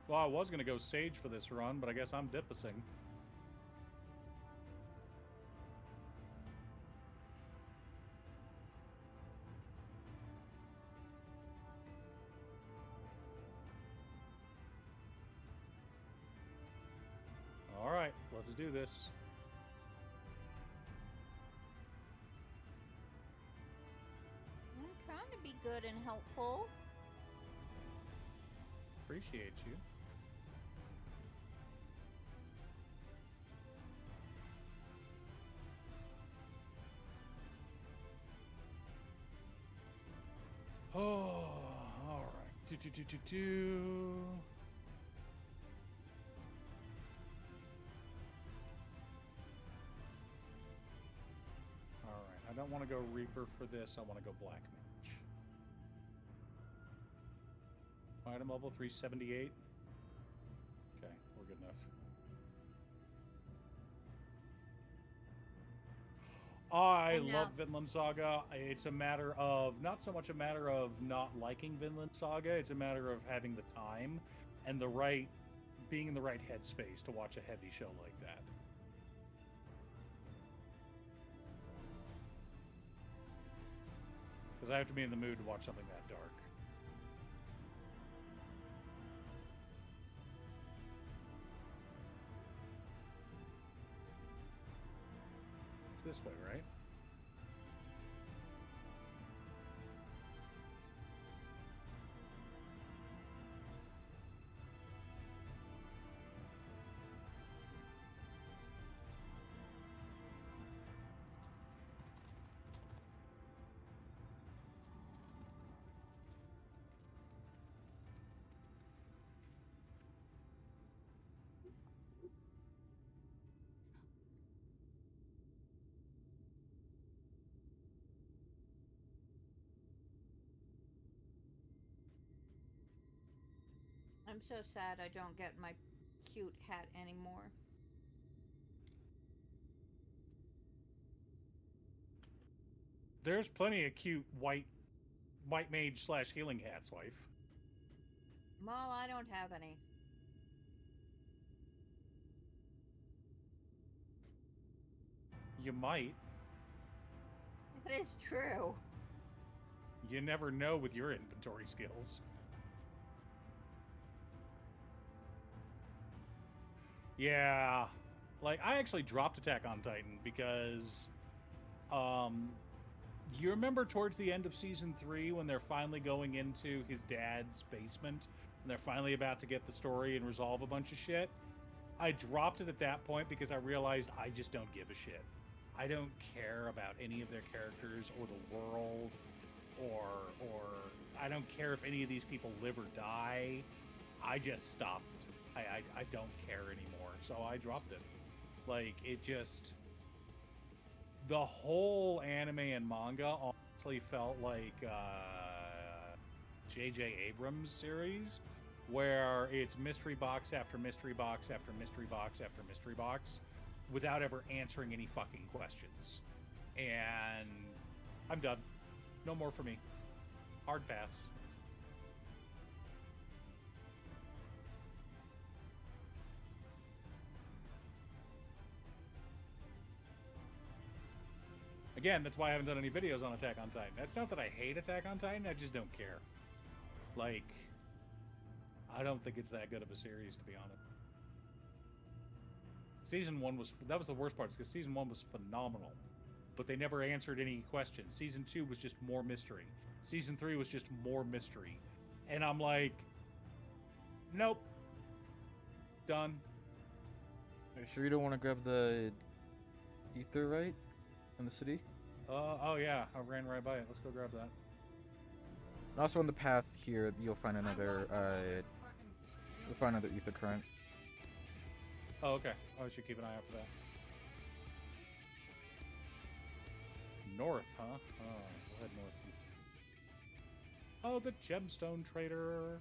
Well, I was gonna go Sage for this run, but I guess I'm dippasing. Alright, let's do this. I'm trying to be good and helpful. Appreciate you. Oh, alright. Alright, I don't want to go Reaper for this, I want to go Black Mage. Item level 378. Okay, we're good enough. I love Vinland Saga. It's a matter of, not so much a matter of not liking Vinland Saga, it's a matter of having the time and the right, being in the right headspace to watch a heavy show like that. Because I have to be in the mood to watch something that dark. It's this way, right? I'm so sad I don't get my cute hat anymore. There's plenty of cute white mage / healing hats, wife. Well, I don't have any. You might. That is true. You never know with your inventory skills. Yeah. Like, I actually dropped Attack on Titan because, you remember towards the end of Season 3 when they're finally going into his dad's basement and they're finally about to get the story and resolve a bunch of shit? I dropped it at that point because I realized I just don't give a shit. I don't care about any of their characters or the world, or I don't care if any of these people live or die. I just stopped. I don't care anymore, so I dropped it. Like, it just... The whole anime and manga honestly felt like J.J. Abrams series, where it's mystery box after mystery box after mystery box after mystery box without ever answering any fucking questions. And I'm done. No more for me. Hard pass. Again, that's why I haven't done any videos on Attack on Titan. That's not that I hate Attack on Titan, I just don't care. Like, I don't think it's that good of a series, to be honest. Season 1 was... That was the worst part, because Season 1 was phenomenal. But they never answered any questions. Season 2 was just more mystery. Season 3 was just more mystery. And I'm like... Nope. Done. Are you sure you don't want to grab the ether right in the city? Oh yeah, I ran right by it. Let's go grab that. And also on the path here, you'll find another ether current. Oh, okay. I should keep an eye out for that. North, huh? Oh, we'll head north. Oh, the gemstone trader.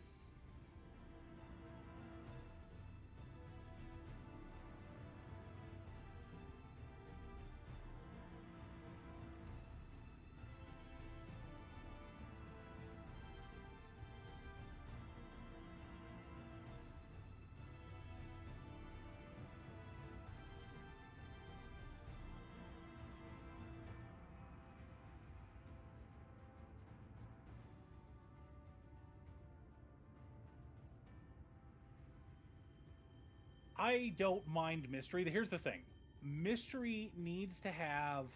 I don't mind mystery. Here's the thing. Mystery needs to have,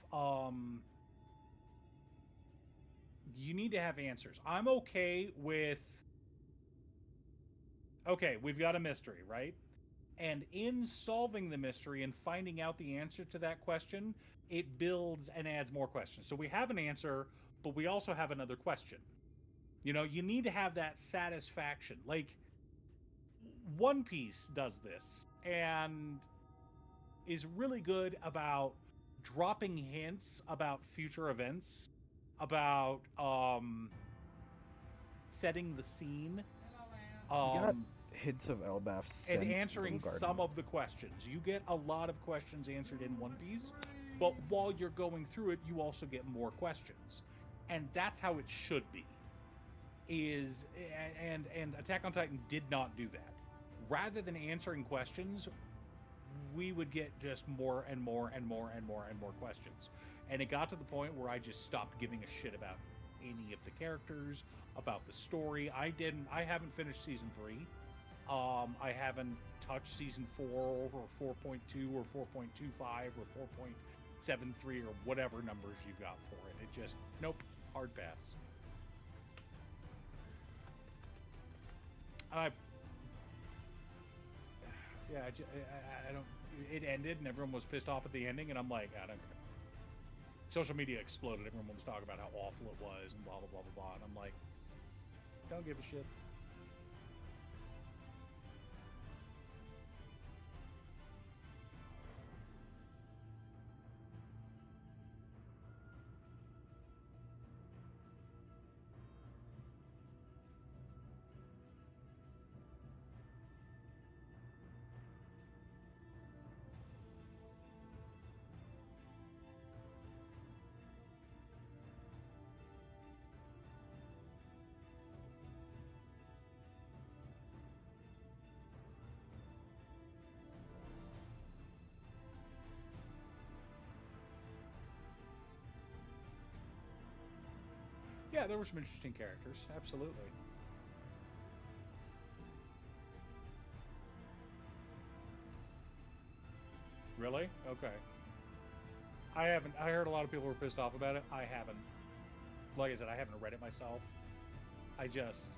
you need to have answers. I'm okay with, okay, we've got a mystery, right? And in solving the mystery and finding out the answer to that question, it builds and adds more questions. So we have an answer, but we also have another question. You know, you need to have that satisfaction. Like, One Piece does this and is really good about dropping hints about future events, about setting the scene, You got hints of Elbaf's and sense answering of some of the questions. You get a lot of questions answered in One Piece, but while you're going through it, you also get more questions, and that's how it should be. And Attack on Titan did not do that. Rather than answering questions, we would get just more and more and more and more and more questions. And it got to the point where I just stopped giving a shit about any of the characters, about the story. I haven't finished season 3. I haven't touched season 4 or 4.2 or 4.25 or 4.73 or whatever numbers you've got for it. It just, nope, hard pass. I don't. It ended, and everyone was pissed off at the ending, and I'm like, I don't care. Social media exploded. Everyone was talking about how awful it was, and blah blah blah blah blah. And I'm like, don't give a shit. Yeah, there were some interesting characters, absolutely. Really? Okay. I haven't. I heard a lot of people were pissed off about it. I haven't. Like I said, I haven't read it myself. I just...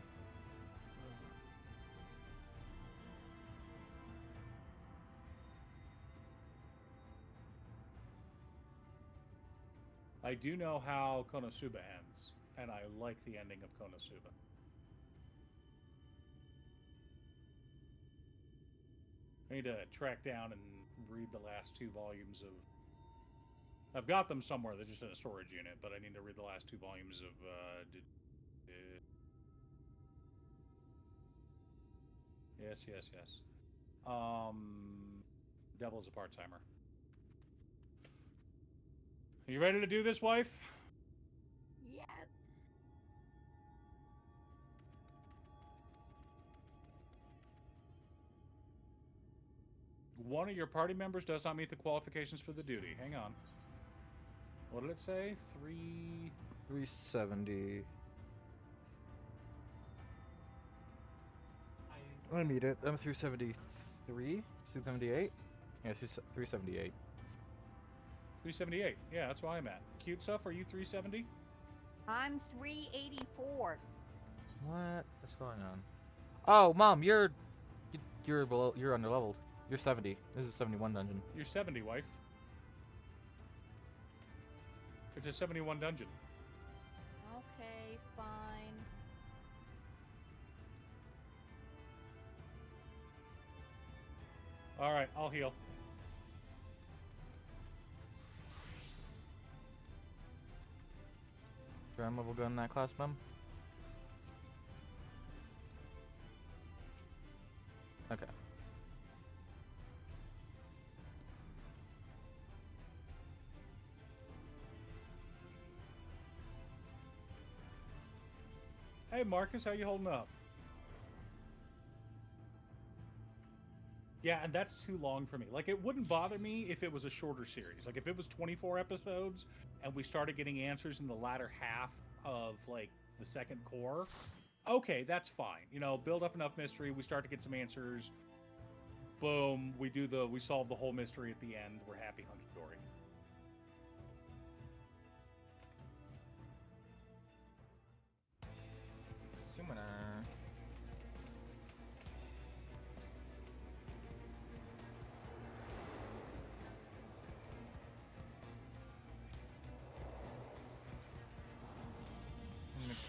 I do know how Konosuba ends, and I like the ending of Konosuba. I need to track down and read the last 2 volumes of... I've got them somewhere. They're just in a storage unit, but I need to read the last 2 volumes of... Yes. Devil's a part-timer. Are you ready to do this, wife? Yep. One of your party members does not meet the qualifications for the duty. Hang on. What did it say? 370. I meet it. I'm 373? 378? Yeah, 378. 378. Yeah, that's where I'm at. Cute stuff. Are you 370? I'm 384. What? What's going on? Oh, Mom, you're below. You're underleveled. You're 70. This is 71 dungeon. You're 70, wife. It's a 71 dungeon. Okay, fine. All right, I'll heal. Ground level gun in that class, Mom? Okay. Hey, Marcus, how you holding up? Yeah, and that's too long for me. Like, it wouldn't bother me if it was a shorter series. Like, if it was 24 episodes and we started getting answers in the latter half of, like, the second core, okay, that's fine. You know, build up enough mystery, we start to get some answers. Boom, we solve the whole mystery at the end. We're happy, hunky-dory. Summoner.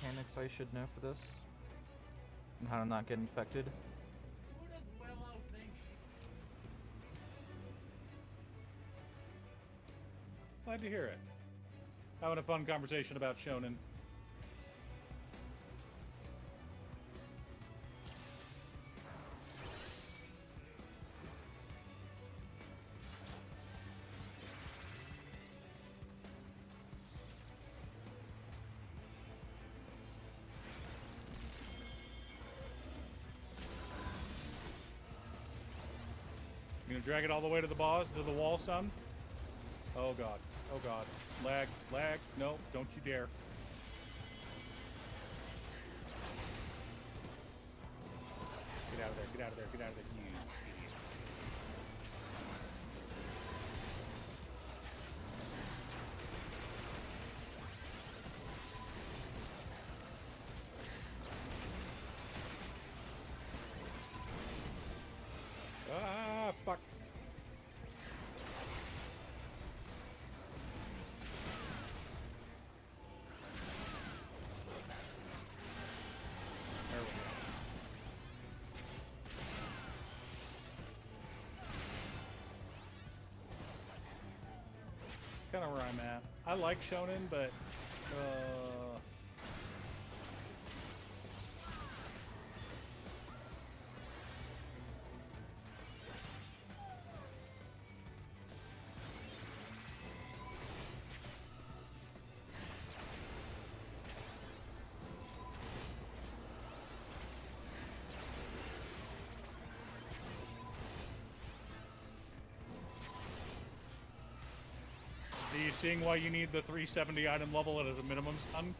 Mechanics I should know for this? And how to not get infected? Who does Willow think? Glad to hear it. Having a fun conversation about Shonen. You gonna drag it all the way to the boss, to the wall, son? Oh god. Oh god. Lag. Lag. No, don't you dare. Get out of there. Get out of there. Get out of there. You idiot. Ah, fuck. There we go. Kind of where I'm at. I like Shonen, but are you seeing why you need the 370 item level as a minimum, son?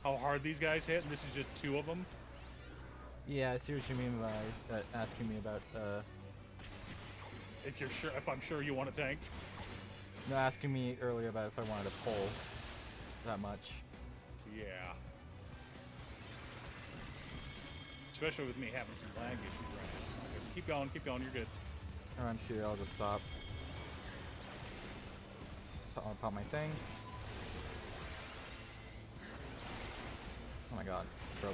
How hard these guys hit, and this is just 2 of them? Yeah, I see what you mean by asking me about, If you're sure, if I'm sure you want a tank. no, asking me earlier about if I wanted to pull that much. Yeah. Especially with me having some lag issues right now. It's not good. Keep going, you're good. Around here, I'll just stop. I'll pop my thing. Oh my god, broke.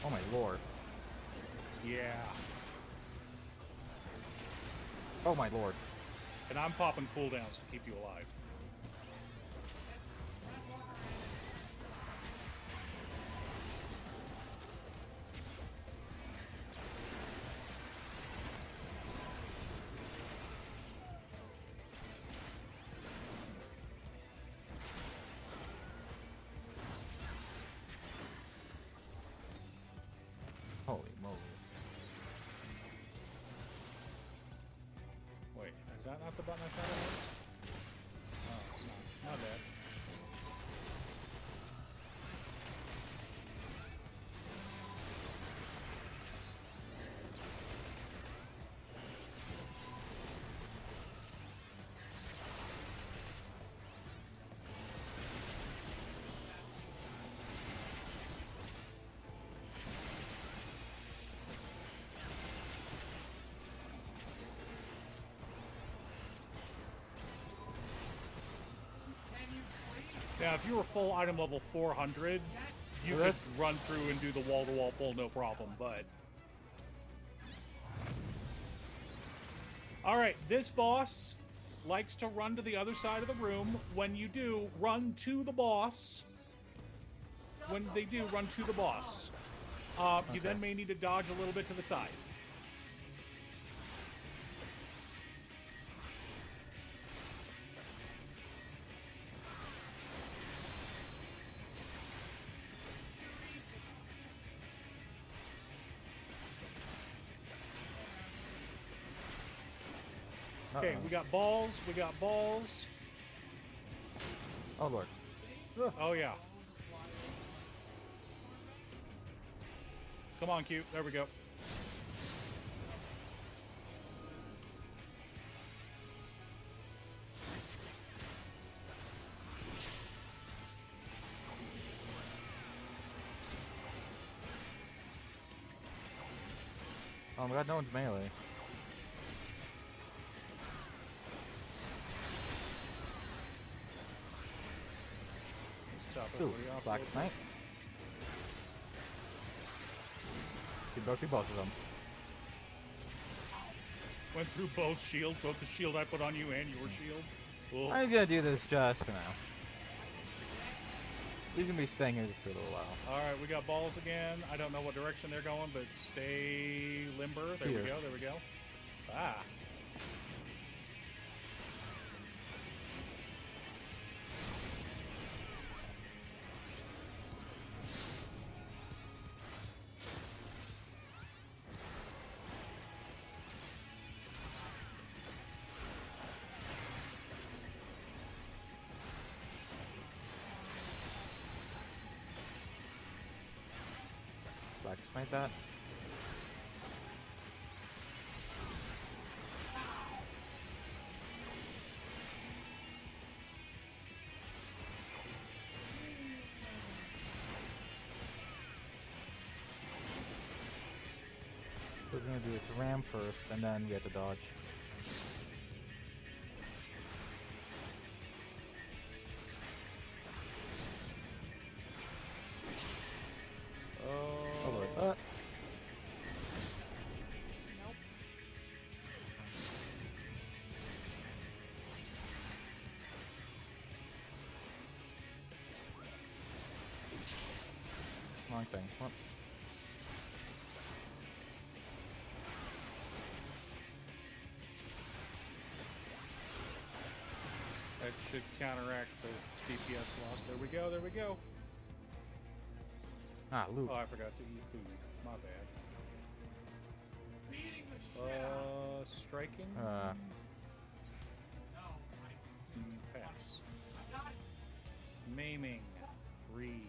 Oh my lord. Yeah. Oh my lord. And I'm popping cooldowns to keep you alive. Holy moly. Wait, is that not the button I thought it was? Oh, it's not. My bad. Now, if you were full item level 400, you could run through and do the wall-to-wall pull, no problem, but... Alright, this boss likes to run to the other side of the room. When you do, run to the boss. When they do, run to the boss. You then may need to dodge a little bit to the side. Okay, we got balls, we got balls. Oh, Lord. Oh, yeah. Come on, Q. There we go. Oh my god, no one's melee. Ooh, Black Knight. You broke both of them. Went through both shields, both the shield I put on you and your shield. Cool. I'm gonna do this just for now. He's gonna be staying here just for a little while. Alright, we got balls again. I don't know what direction they're going, but stay limber. There we go, there we go. Ah. Black Knight that. We're gonna do it to ram first, and then we have to dodge. Oh Lord. Nope. Wrong thing. Whoops. That should counteract the DPS loss. There we go, there we go. Ah, loot. Oh, I forgot to eat food. My bad. Striking? Pass. Maiming. Read.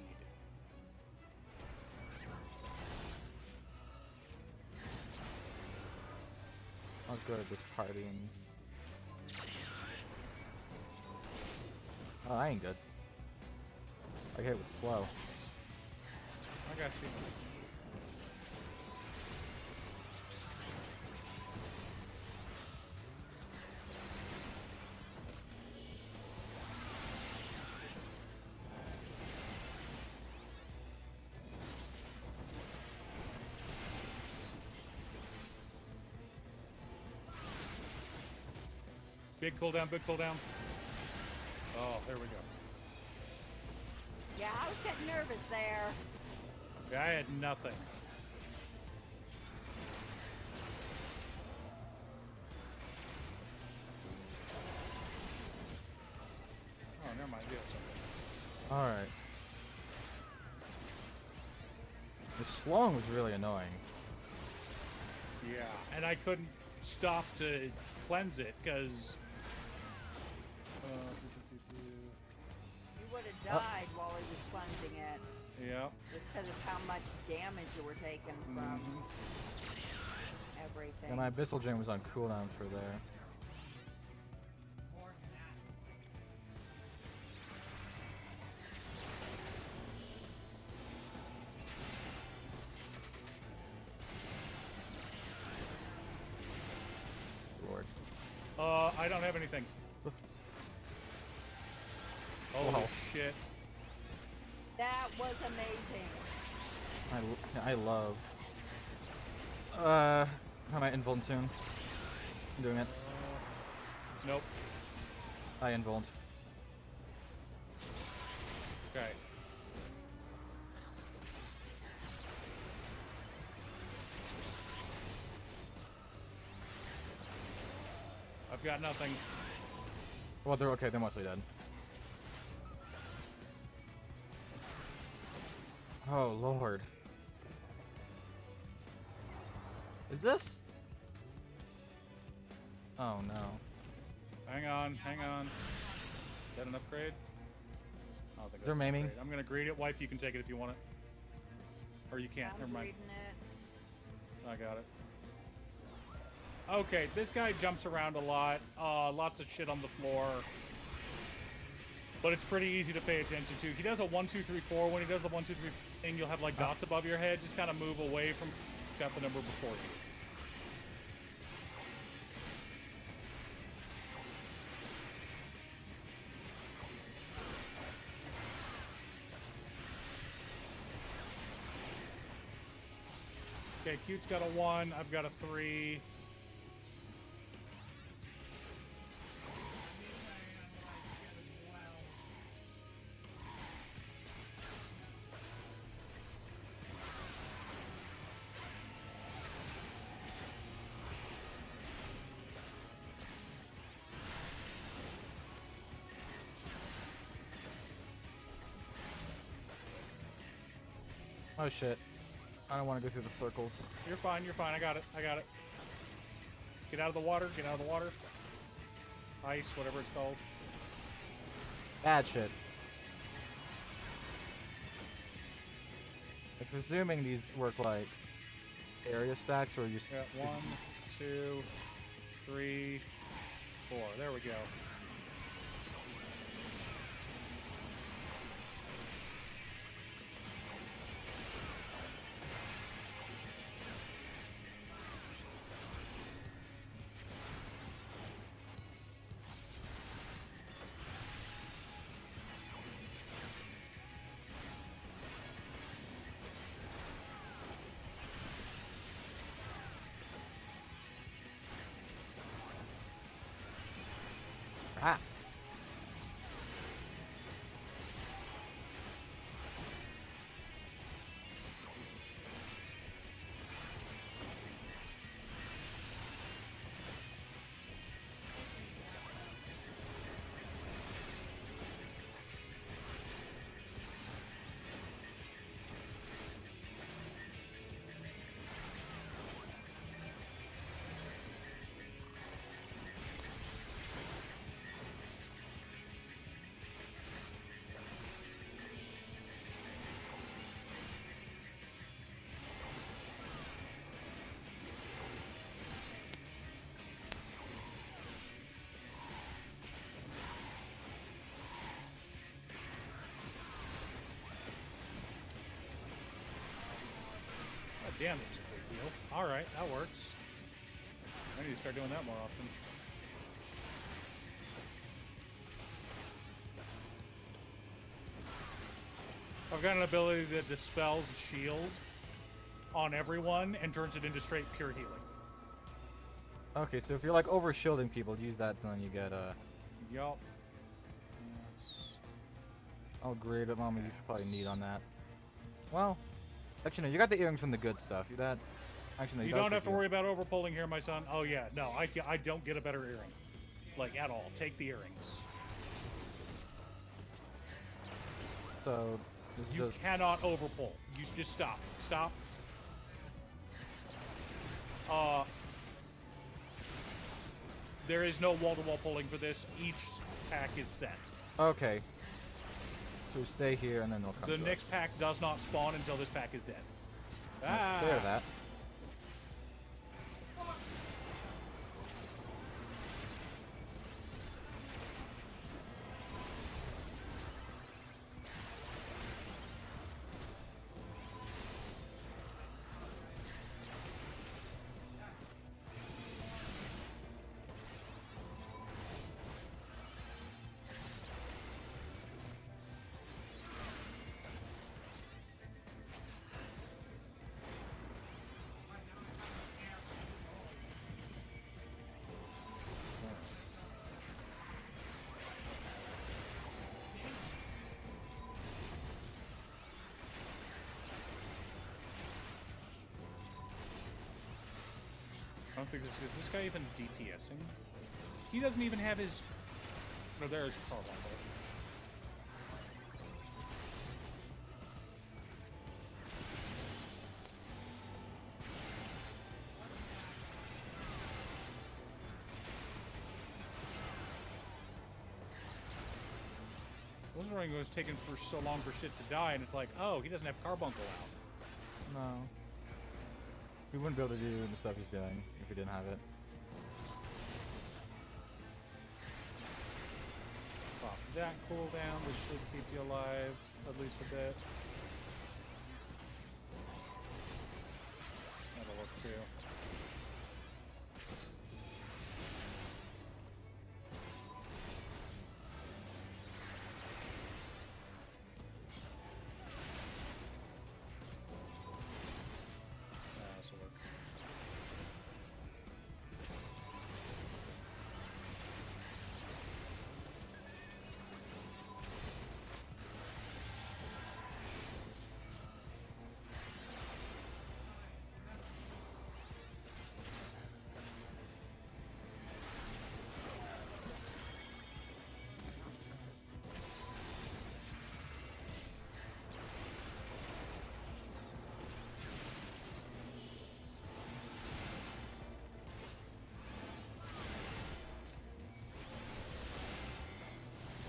I'm good at this partying. Oh, I ain't good. I hit it was slow. I got you. Big cooldown, big cooldown. Oh, there we go. Yeah, I was getting nervous there. Yeah, I had nothing. Oh, never mind. Alright. The slowing was really annoying. Yeah, and I couldn't stop to cleanse it, because... You would have died while he was cleansing it. Yeah. Just because of how much damage you were taking from everything. And my Abyssal Gem was on cooldown for there. Lord. I don't have anything. Holy Wow. shit. That was amazing. I love. How am I invuln soon? I'm doing it. Nope. I invulned. Okay. I've got nothing. Well, they're okay. They're mostly dead. Oh Lord. Is this? Oh no. Hang on, hang on. Is that an upgrade? I don't think Is there that's an maiming? upgrade. I'm gonna greet it, wife. You can take it if you want it, or you can't. I'm Never mind. reading it. I got it. Okay, this guy jumps around a lot. Lots of shit on the floor. But it's pretty easy to pay attention to. He does a 1, 2, 3, 4. When he does the 1, 2, 3 thing, you'll have like dots above your head. Just kind of move away from. Got the number before you. Okay, Cute's got a 1. I've got a 3. Oh shit. I don't want to go through the circles. You're fine, you're fine. I got it, I got it. Get out of the water, get out of the water. Ice, whatever it's called. Bad shit. I'm presuming these work like area stacks where you Yeah, 1, 2, 3, 4. There we go. Ah. God damn, it's a big deal. Alright, that works. I need to start doing that more often. I've got an ability that dispels shield on everyone and turns it into straight pure healing. Okay, so if you're like over shielding people, use that, then you get Yup. I'll grade it, Mama. You should probably need on that. Well, actually, no. You got the earrings from the good stuff. That. Actually, no. You don't have to worry about overpulling here, my son. Oh yeah, no, I don't get a better earring, like at all. Take the earrings. So this is You just. cannot overpull. You just stop. Stop. There is no wall-to-wall pulling for this. Each pack is set. Okay. So stay here, and then they'll come The to next us. pack does not spawn until this pack is dead. Let's spare that. I don't think is this guy even DPSing? He doesn't even have his. No, there's Carbuncle. I was wondering it was taking for so long for shit to die, and it's like, oh, he doesn't have Carbuncle out. No. We wouldn't be able to do the stuff he's doing if we didn't have it. Pop that cooldown, which should keep you alive at least a bit. That'll work too. This'll work.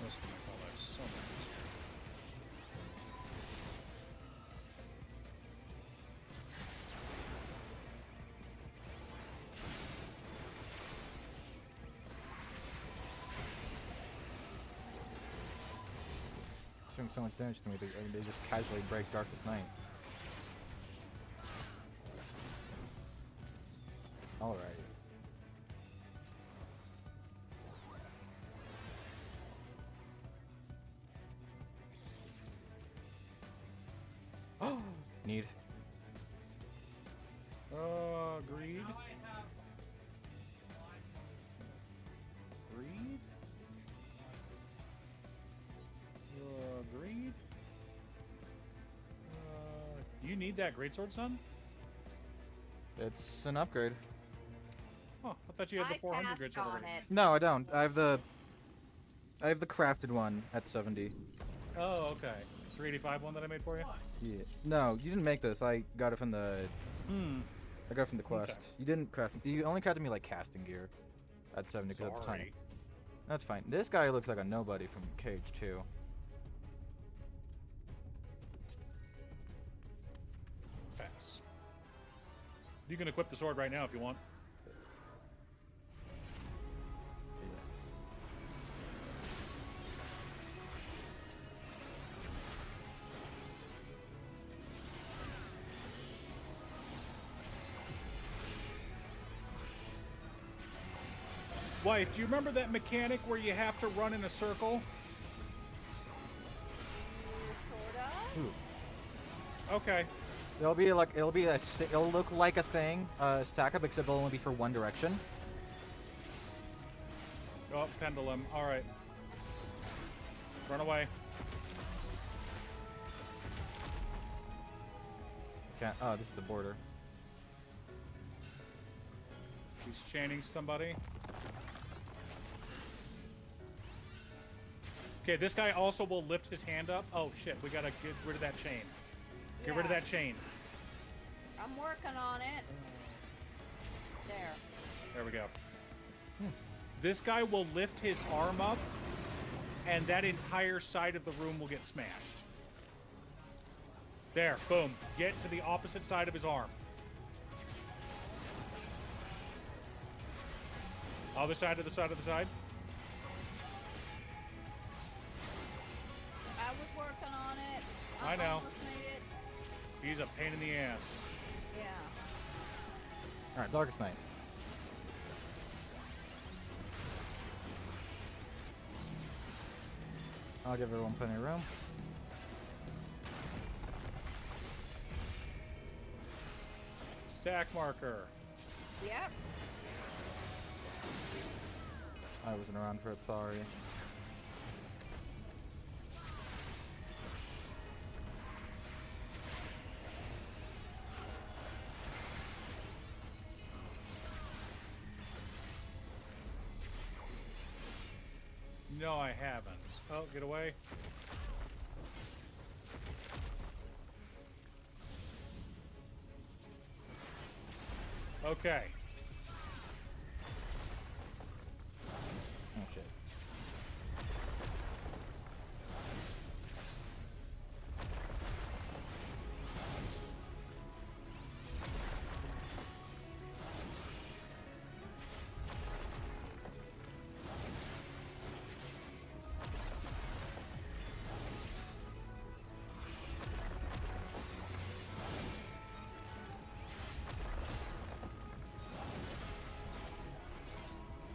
That's gonna call that so much. It's doing so much damage to me. They just casually break Darkest Night. Alright. Oh! Need. Greed? Greed? Greed? You need that greatsword, son? It's an upgrade. Oh, I thought you had the 400 passed greatsword on already. it. No, I don't. I have the crafted one at 70. Oh, okay. 385 one that I made for you? Yeah. No, you didn't make this. I got it from the. Hmm. I got it from the quest. Okay. You didn't craft. You only crafted me like casting gear at 70 because it's tiny. Sorry. That's fine. This guy looks like a nobody from Cage 2. Pass. You can equip the sword right now if you want. Wife, do you remember that mechanic where you have to run in a circle? Sorta. Okay. It'll look like a thing, stack up, except it'll only be for one direction. Oh, pendulum. All right. Run away. Can't. Oh, this is the border. He's chaining somebody. Okay, this guy also will lift his hand up. Oh shit, we gotta get rid of that chain. Get rid of that chain. I'm working on it. There. There we go. This guy will lift his arm up, and that entire side of the room will get smashed. There, boom. Get to the opposite side of his arm. Other side of the side of the side. I was working on it. I know. Almost made it. He's a pain in the ass. Yeah. Alright, Darkest Night. I'll give everyone plenty of room. Stack marker. Yep. I wasn't around for it, sorry. No, I haven't. Oh, get away. Okay. Oh shit.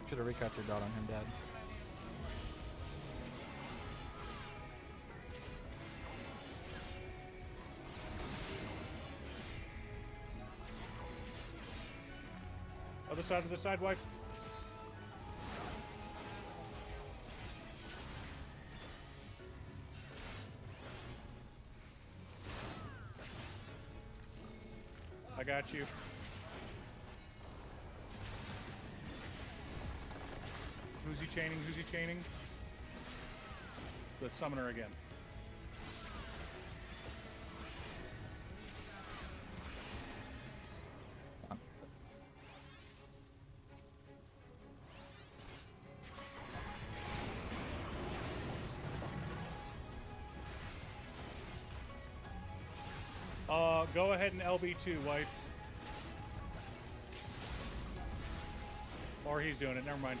Should have recast your dot on him, Dad. Other side of the side, wife. I got you. Who's he chaining? Who's he chaining? The summoner again. Go ahead and LB2, wife. Or he's doing it, never mind.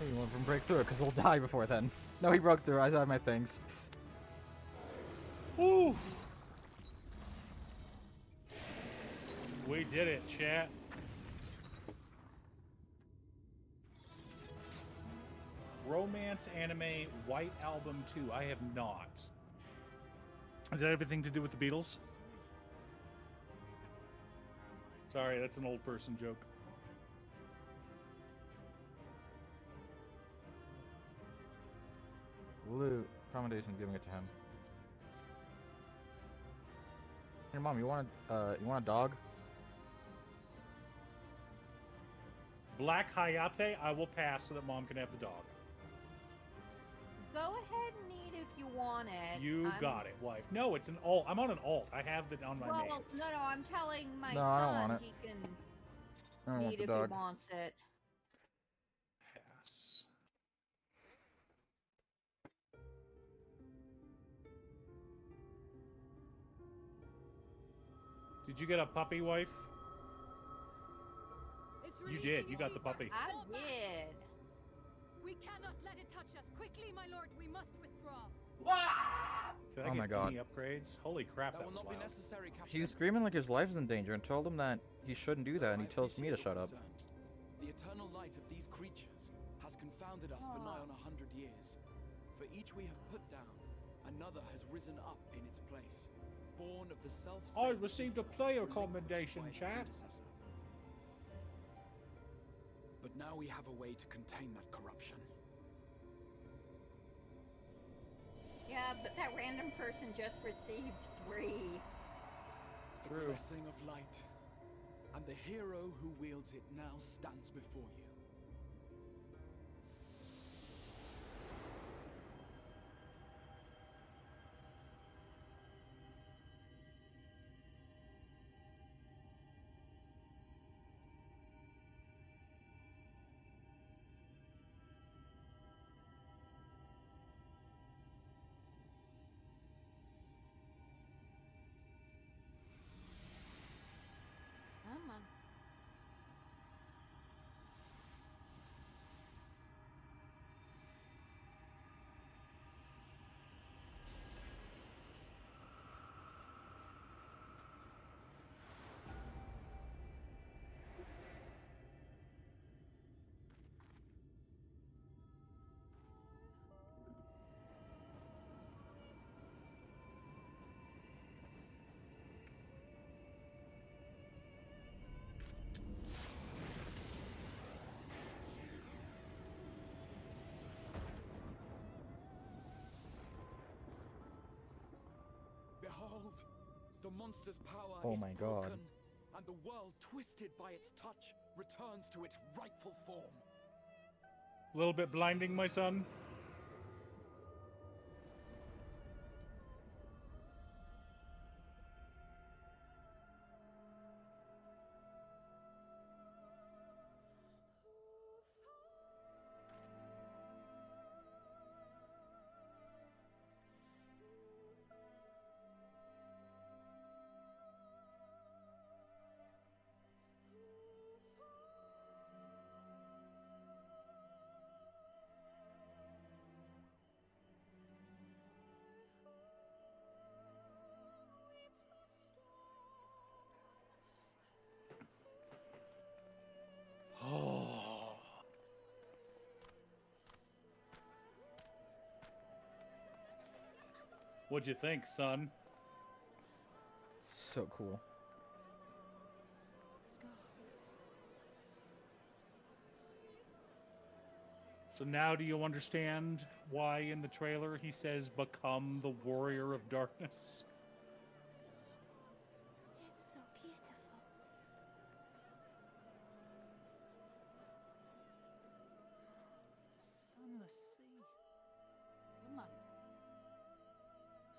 He went from break through it because he'll die before then. No, he broke through. I had my things. Woo! We did it, chat. Romance anime White Album 2. I have not. Is that everything to do with the Beatles? Sorry, that's an old person joke. Loot. Accommodation's giving it to him. Hey, Mom, you want a dog? Black Hayate, I will pass so that Mom can have the dog. Go ahead and eat if you want it. You got it, wife. No, it's an alt. I'm on an alt. I have it on my main. Well, no, I'm telling my No, I don't son want it. he can I don't want eat the if dog. he wants it. Pass. Did you get a puppy, wife? You did. You got the puppy. I did. We cannot let it touch us. Quickly, my lord, we must withdraw. Did I Oh get my God. any upgrades? Holy crap, that That will was not be loud. necessary, Captain. He's screaming like his life's in danger and told him that he shouldn't do that, and he tells me to shut up. The eternal light of these creatures has confounded us for nigh on 100 years. For each we have put down, another has risen up in its place, born of the self. I received a player commendation, chat. But now we have a way to contain that corruption. Yeah, but that random person just received 3. The blessing of light. and the hero who wields it now stands before you. Come on. Behold, the monster's power Oh is my broken, God. and the world, twisted by its touch, returns to its rightful form. A little bit blinding, my son. Oh. What'd you think, son? So cool. So now do you understand why in the trailer he says, "Become the warrior of darkness"? It's so beautiful. The sunless sea. Come on.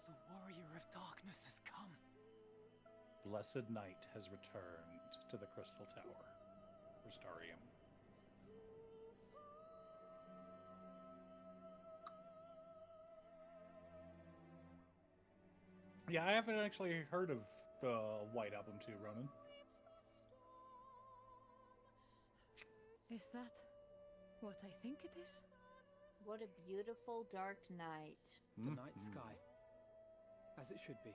The warrior of darkness has come. Blessed night has returned to the Crystal Tower. Restarium. Yeah, I haven't actually heard of the White Album 2, Ronan. Is that what I think it is? What a beautiful dark night. The night sky. As it should be.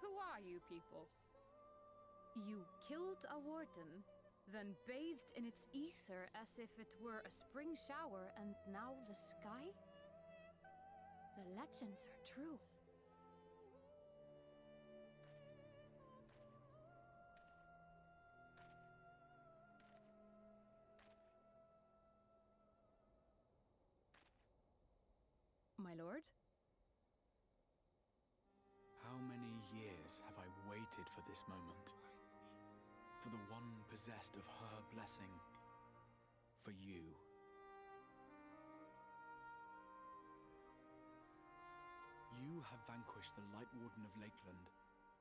Who are you people? You killed a warden, then bathed in its ether as if it were a spring shower, and now the sky? The legends are true. My lord? How many years have I waited for this moment? For the one possessed of her blessing. For you. You have vanquished the Light Warden of Lakeland,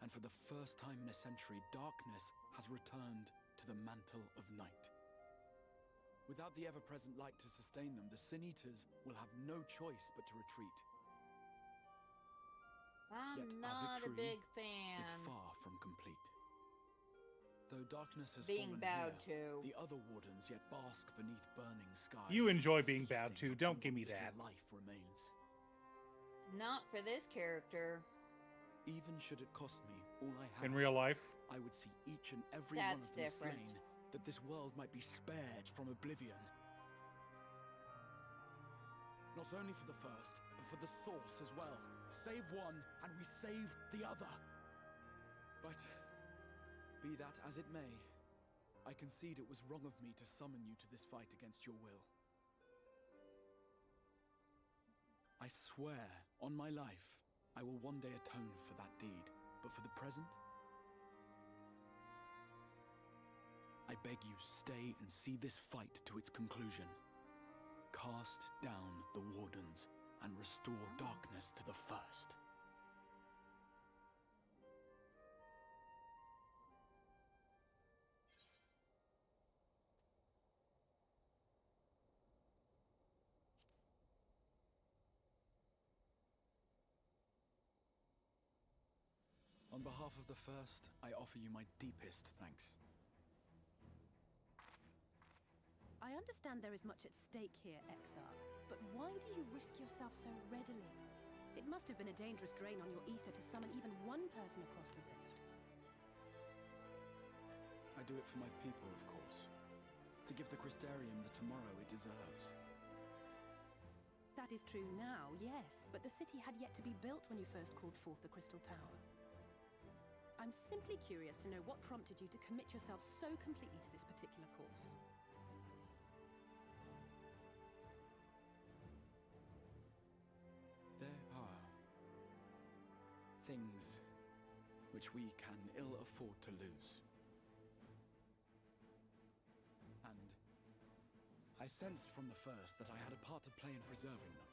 and for the first time in a century, darkness has returned to the mantle of night. Without the ever-present light to sustain them, the Sin Eaters will have no choice but to retreat. I'm Yet not our a victory big fan. is far from complete. Though darkness has Being fallen bowed here, to. the other wardens yet bask beneath burning skies. You enjoy being bowed feasting to, don't upon give me what little that. Life remains. Not for this character. Even should it cost me all I have, In real life? I would see each and every That's one of them different. slain, that this world might be spared from oblivion. Not only for the first, but for the source as well. Save one, and we save the other. But, be that as it may, I concede it was wrong of me to summon you to this fight against your will. I swear, on my life, I will one day atone for that deed. But for the present, I beg you, stay and see this fight to its conclusion. Cast down the Wardens and restore darkness to the First. On behalf of the First, I offer you my deepest thanks. I understand there is much at stake here, Exarch, but why do you risk yourself so readily? It must have been a dangerous drain on your ether to summon even one person across the rift. I do it for my people, of course. To give the Crystarium the tomorrow it deserves. That is true now, yes, but the city had yet to be built when you first called forth the Crystal Tower. I'm simply curious to know what prompted you to commit yourself so completely to this particular course. There are things which we can ill afford to lose. And I sensed from the first that I had a part to play in preserving them.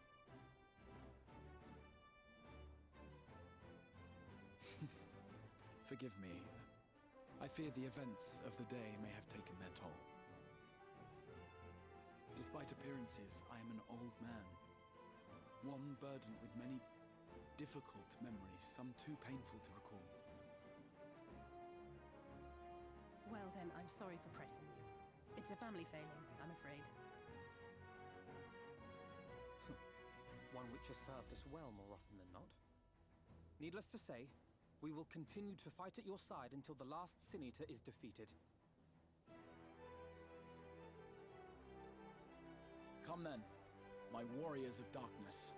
Forgive me. I fear the events of the day may have taken their toll. Despite appearances, I am an old man. One burdened with many difficult memories, some too painful to recall. Well then, I'm sorry for pressing you. It's a family failing, I'm afraid. One which has served us well more often than not. Needless to say, we will continue to fight at your side until the last Sin Eater is defeated. Come then, my warriors of darkness.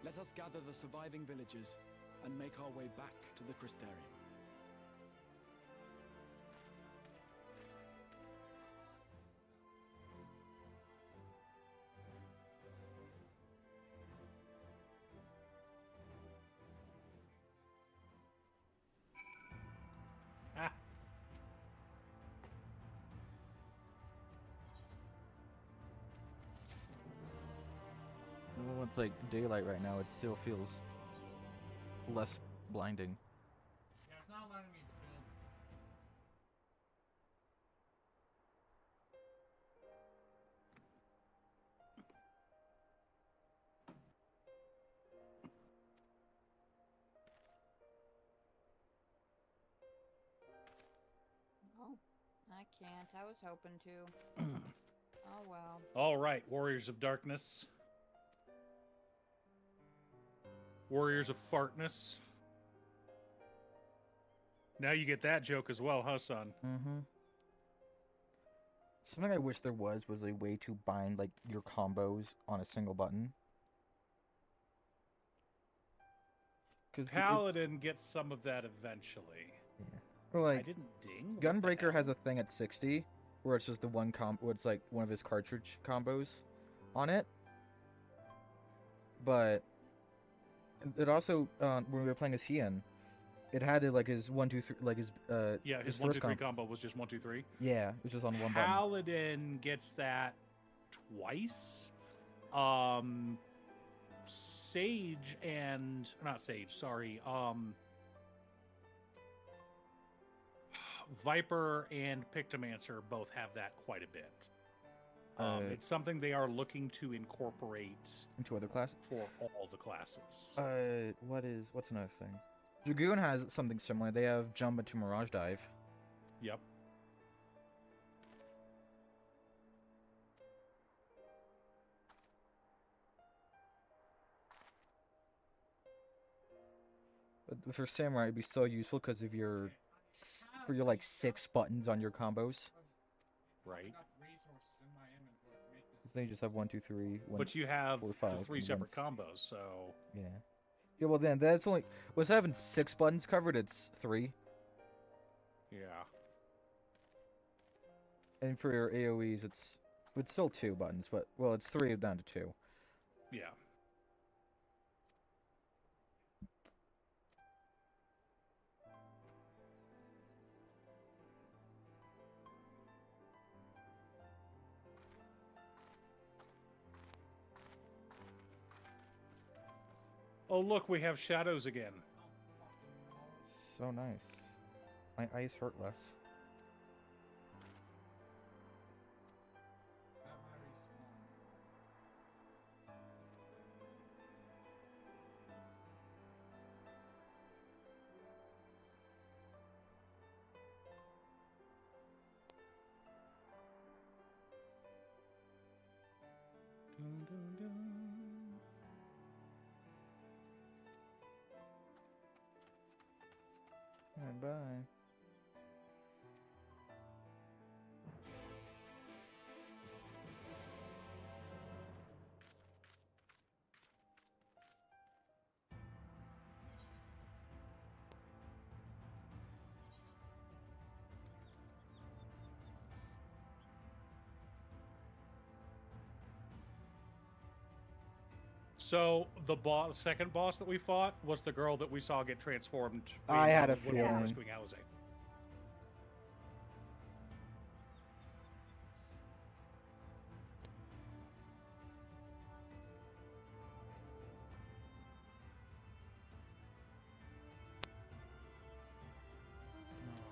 Let us gather the surviving villagers and make our way back to the Crystarium. Ah. Well, it's like daylight right now. It still feels less blinding. Yeah, it's not letting me build. Oh, I can't. I was hoping to. Oh well. All right, Warriors of Darkness. Warriors of Fartness. Now you get that joke as well, huh, son? Mm-hmm. Something I wish there was a way to bind like your combos on a single button. Because Paladin gets some of that eventually. yeah. Or like I didn't ding. What the Gunbreaker has hell? a thing at 60 where it's just the one where it's like one of his cartridge combos on it. But it also when we were playing as Hien, it had like his 1 2 3 like his Yeah, his 1 first 2 3 combo was just 1 2 3. Yeah, it was just on one button. Paladin gets that twice. Sage and not Sage, sorry. Viper and Pictomancer both have that quite a bit. It's something they are looking to incorporate into other classes for all the classes. What's another thing? Dragoon has something similar. They have jump into Mirage Dive. Yep. But for Samurai, it'd be so useful because of your like 6 buttons on your combos. Right. Because then you just have 1 2 3. But you have 4, 5, the 3 separate combos, so yeah. Yeah, well then that's only was having 6 buttons covered. It's 3. yeah. And for your AOE's, it's still 2 buttons, but well, it's 3 down to 2. Yeah. Oh, look, we have shadows again. So nice. My eyes hurt less. Dun, dun, dun. Bye. So the second boss that we fought was the girl that we saw get transformed. I had a when we were feeling. rescuing Alize.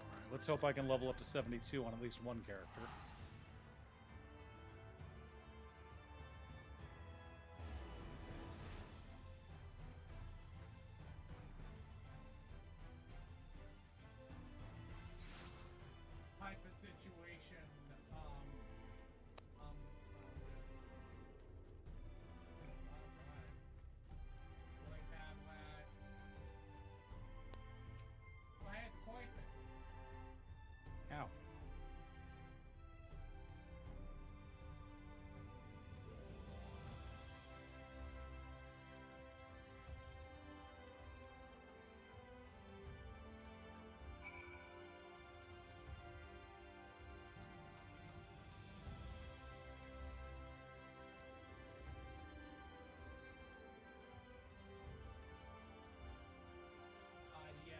Alright, let's hope I can level up to 72 on at least one character. Type of situation. What I have at. I had poison. Ow. Yeah.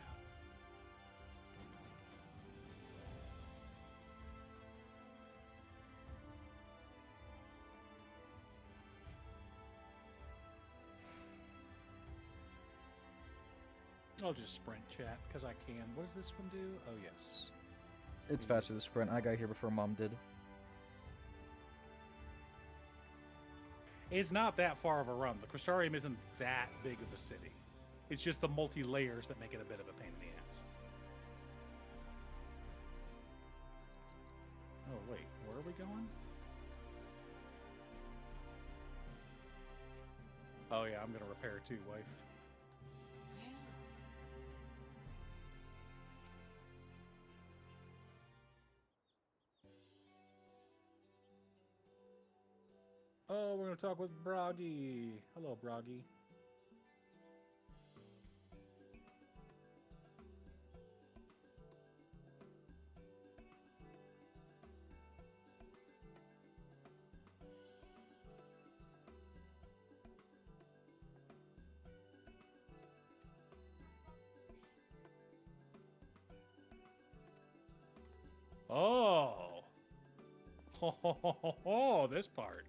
I'll just sprint chat because I can. What does this one do? Oh, yes. It's faster to sprint. I got here before Mom did. It's not that far of a run. The Crystarium isn't that big of a city. It's just the multi-layers that make it a bit of a pain in the ass. Oh, wait. Where are we going? Oh, yeah. I'm going to repair too, wife. Oh, we're going to talk with Broggy. Hello, Broggy. Oh. Oh, this part.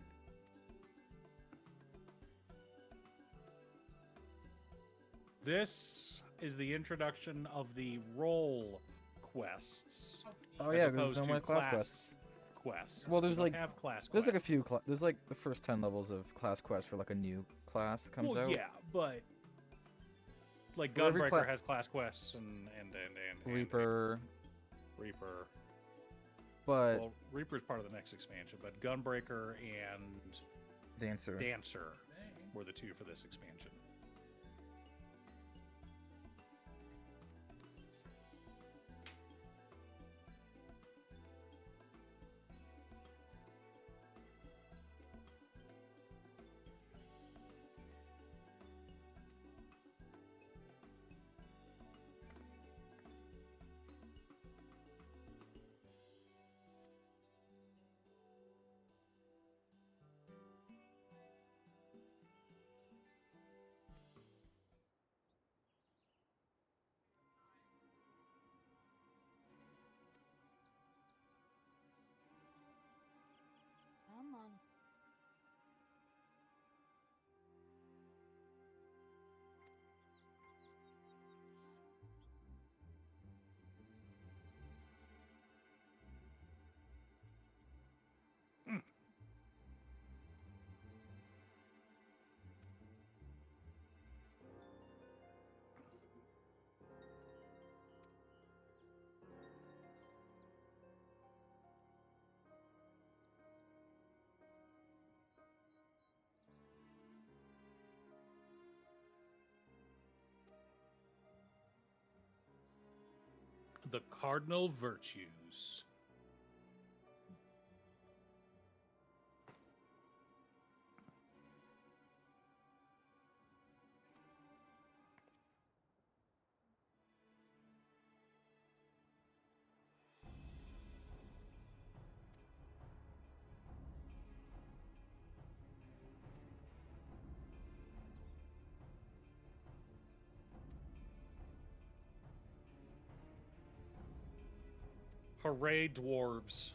This is the introduction of the role quests. Oh as yeah, there's opposed no to more class quests. We Well, there's don't like have class there's like a quests. few. There's like the first 10 levels of class quests for like a new class that comes Well, out. yeah, but like For every Gunbreaker has class quests and Reaper. Reaper. But Well, Reaper's part of the next expansion, but Gunbreaker and Dancer. Dancer were the two for this expansion. The cardinal virtues. Hooray, dwarves.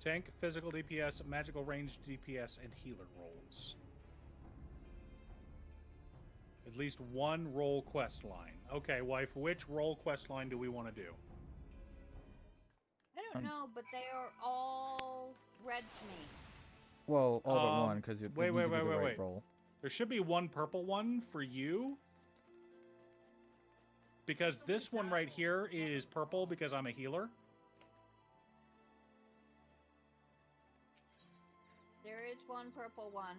Tank, physical DPS, magical range DPS, and healer roles. At least one role quest line. Okay, wife, which role quest line do we want to do? I don't know, but they are all red to me. Well, all but one, because you need to do the right roll. There should be one purple one for you. Because this one right here is purple because I'm a healer. There is one purple one.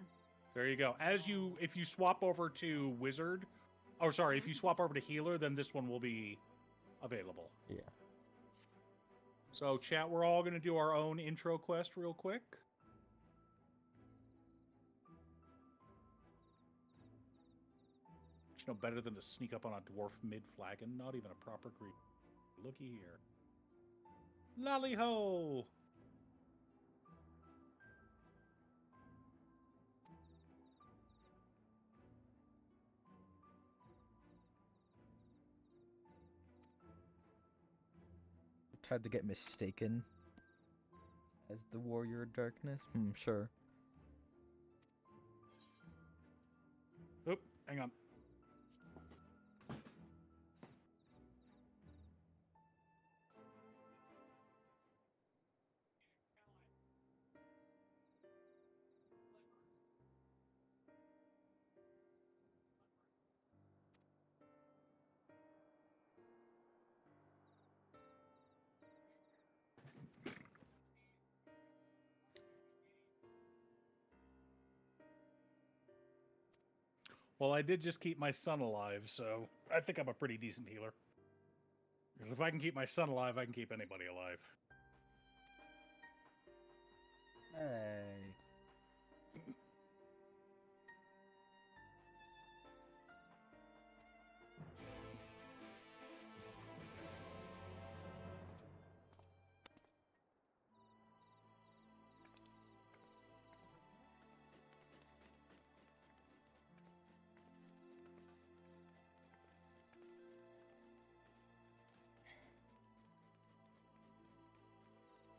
There you go. If you swap over to wizard, oh sorry, if you swap over to healer, then this one will be available. Yeah. So chat, we're all going to do our own intro quest real quick. You know better than to sneak up on a dwarf mid-flagon, not even a proper greet. Looky here. Lally-ho! Tried to get mistaken as the warrior of darkness. Sure. Oop, hang on. Well, I did just keep my son alive, so I think I'm a pretty decent healer. Because if I can keep my son alive, I can keep anybody alive. Hey.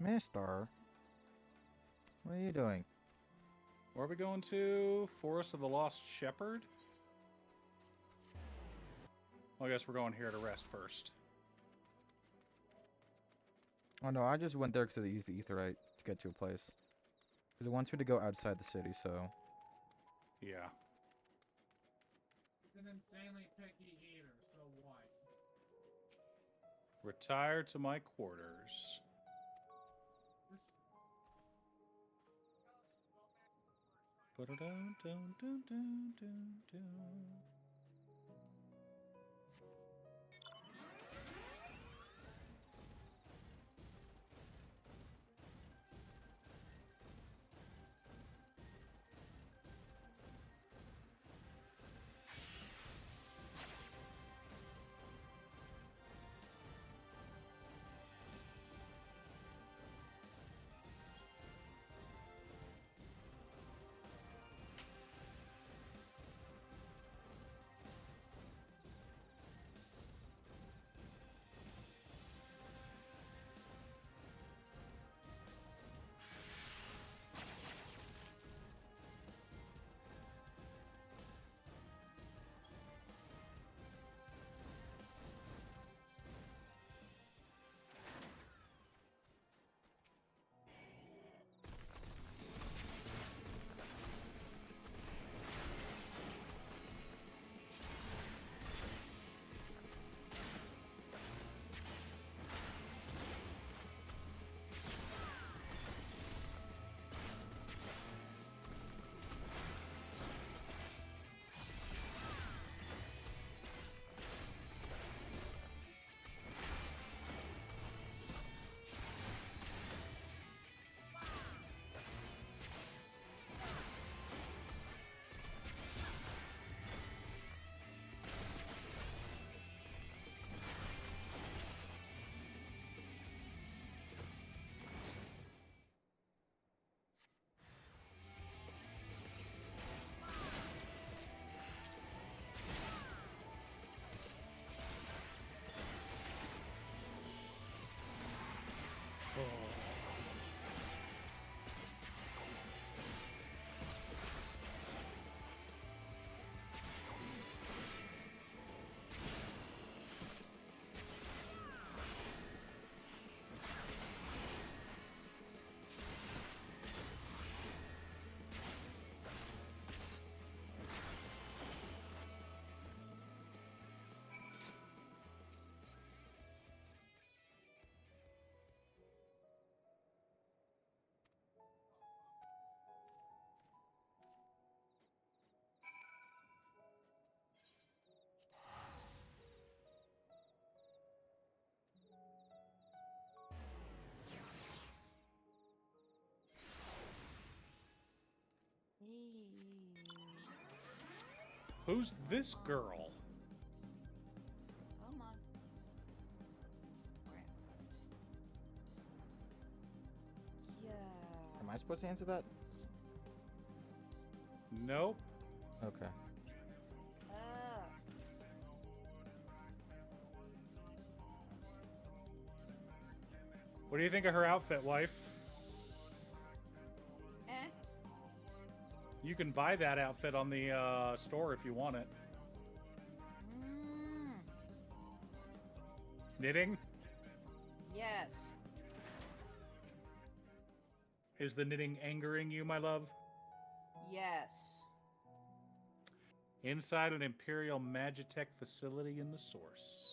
Mister, what are you doing? Where are we going to? Forest of the Lost Shepherd? Well, I guess we're going here to rest first. Oh no, I just went there because I used the etherite to get to a place. Because it wants me to go outside the city, so... Yeah. It's an insanely picky eater, so what? Retire to my quarters. Who's this girl? Come on. Yeah. Am I supposed to answer that? Nope. Okay. What do you think of her outfit, wife? You can buy that outfit on the store if you want it. Knitting? Yes. Is the knitting angering you, my love? Yes. Inside an Imperial Magitech facility in the Source.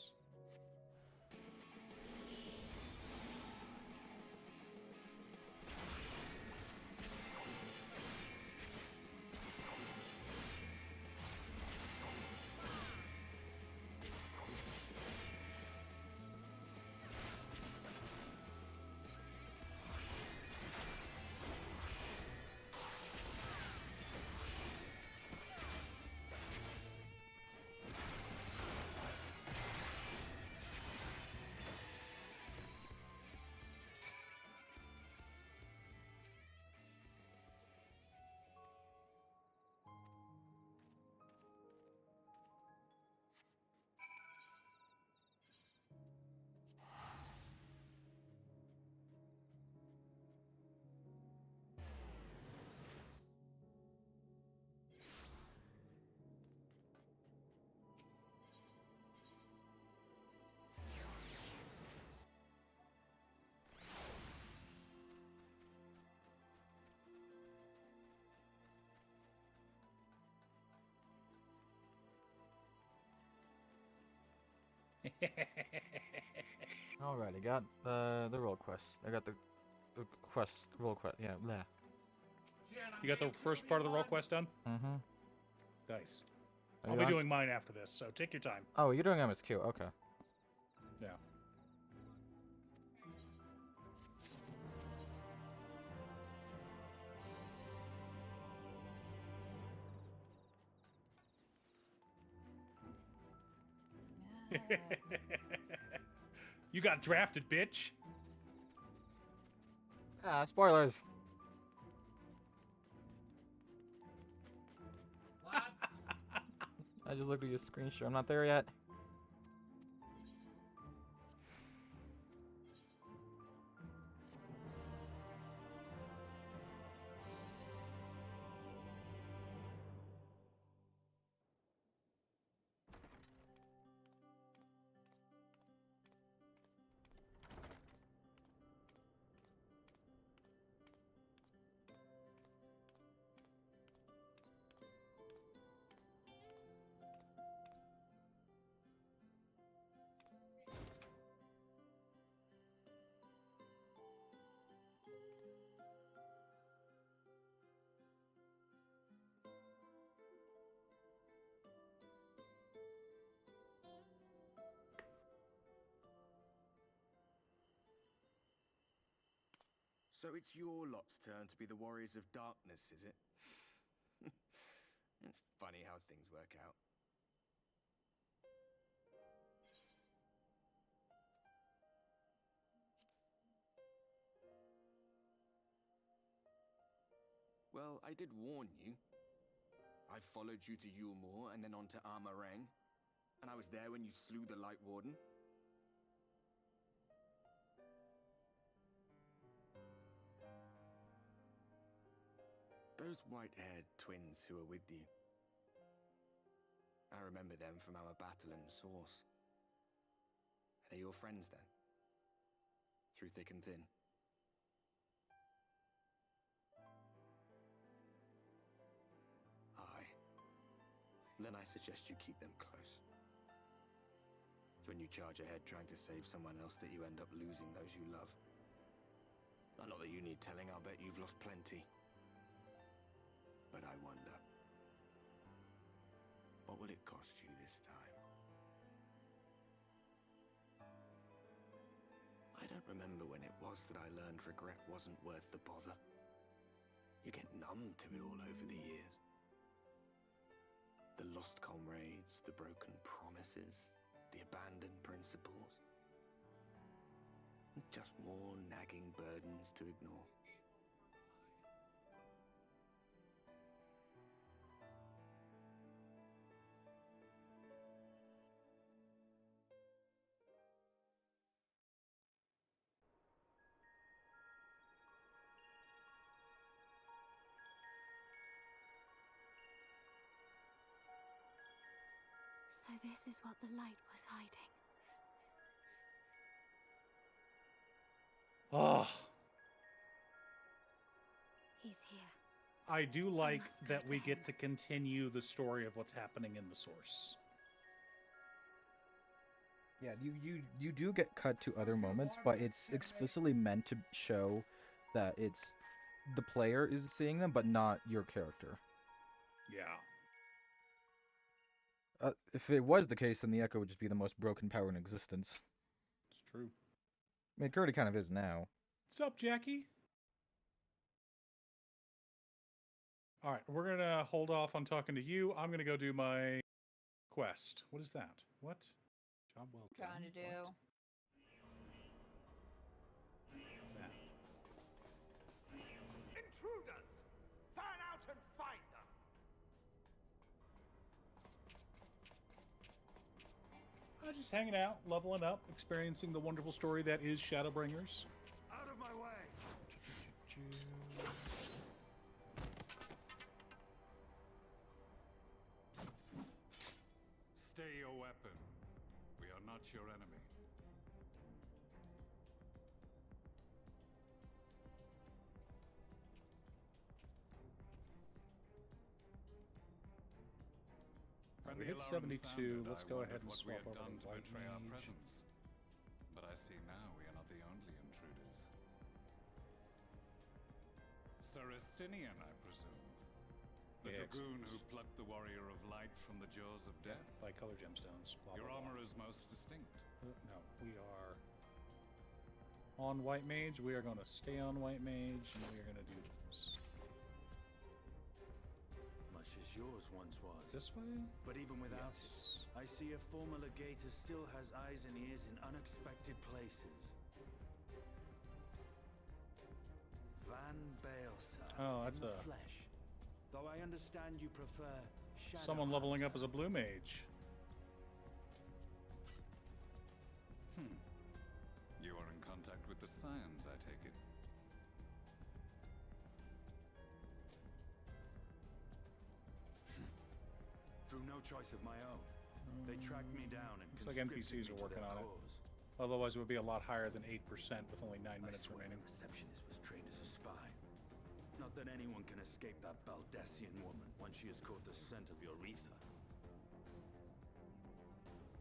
Alrighty, got the role quest. I got the quest role quest. Yeah, blah. You got the first part of the role quest done? Mm-hmm. Nice. Are I'll you be on? doing mine after this, so take your time. Oh, you're doing MSQ. Okay. Yeah. You got drafted, bitch. Ah, spoilers. What? I just looked at your screenshot. I'm not there yet. So it's your lot's turn to be the Warriors of Darkness, is it? It's funny how things work out. Well, I did warn you. I followed you to Yulmore and then on to Armarang. And I was there when you slew the Light Warden. Those white-haired twins who were with you. I remember them from our battle in the Source. Are they your friends then? Through thick and thin? Aye. Then I suggest you keep them close. It's when you charge ahead trying to save someone else that you end up losing those you love. Not that you need telling, I'll bet you've lost plenty. But I wonder, what will it cost you this time? I don't remember when it was that I learned regret wasn't worth the bother. You get numb to it all over the years. The lost comrades, the broken promises, the abandoned principles. Just more nagging burdens to ignore. So this is what the light was hiding. Oh, He's here. I do like must go that to we get him. to continue the story of what's happening in the source. Yeah, you do get cut to other moments, but it's explicitly meant to show that it's the player is seeing them, but not your character. Yeah. If it was the case, then the Echo would just be the most broken power in existence. It's true. I mean, it already kind of is now. What's up, Jackie? All right, we're going to hold off on talking to you. I'm going to go do my quest. What is that? What? Job well done. Trying to do. What? That. Intruders! Fan out and find them! Just hanging out, leveling up, experiencing the wonderful story that is Shadowbringers. Out of my way! Stay your weapon. We are not your enemy. We hit 72. Let's go ahead and swap over to White Mage. But I see now we are not the only intruders. Serestinian, I presume. The Yeah, dragoon who plucked the warrior of light from the jaws of death. By color gemstones. Blah, Your blah, blah. armor is most distinct. No, we are on White Mage. We are going to stay on White Mage, and we are going to do this. Much as yours once was. This way? But even without Yes. it, I see a former legator still has eyes and ears in unexpected places. Van Baelsar Oh, that's in the a- flesh. Though I understand you prefer shadow Someone leveling up hunter. as a blue mage. You are in contact with the Scions, I take it. Through no choice of my own. They tracked me down and Looks like conscripted NPCs me are to working their on it. cause. Otherwise, it would be a lot higher than 8% with only 9 I minutes swear remaining. the receptionist was trained as a spy. Not that anyone can escape that Baldessian woman once she has caught the scent of your ether.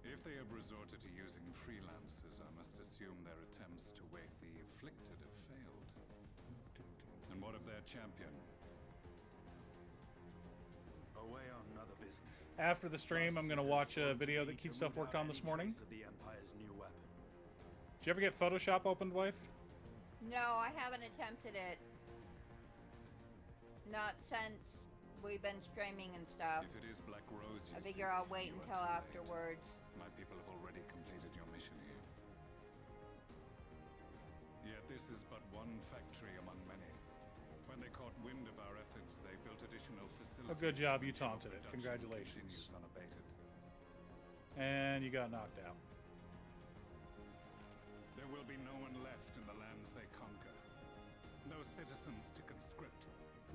If they have resorted to using freelancers, I must assume their attempts to wake the afflicted have failed. And what of their champion? Away on another business. After the stream, I'm going to watch a video that Keith Stuff worked on this morning. Of the Empire's new weapon. Did you ever get Photoshop opened, wife? No, I haven't attempted it. Not since we've been streaming and stuff. If it is Black Rose, I you figure seek, I'll wait you are until too late. afterwards. My people have already completed your mission here. Yet this is but one factory among many. When they caught wind of our efforts, they built additional facilities. Oh, good job. You to ensure taunted it. production Congratulations. continues unabated. And you got knocked out. There will be no one left in the lands they conquer. No citizens to conscript.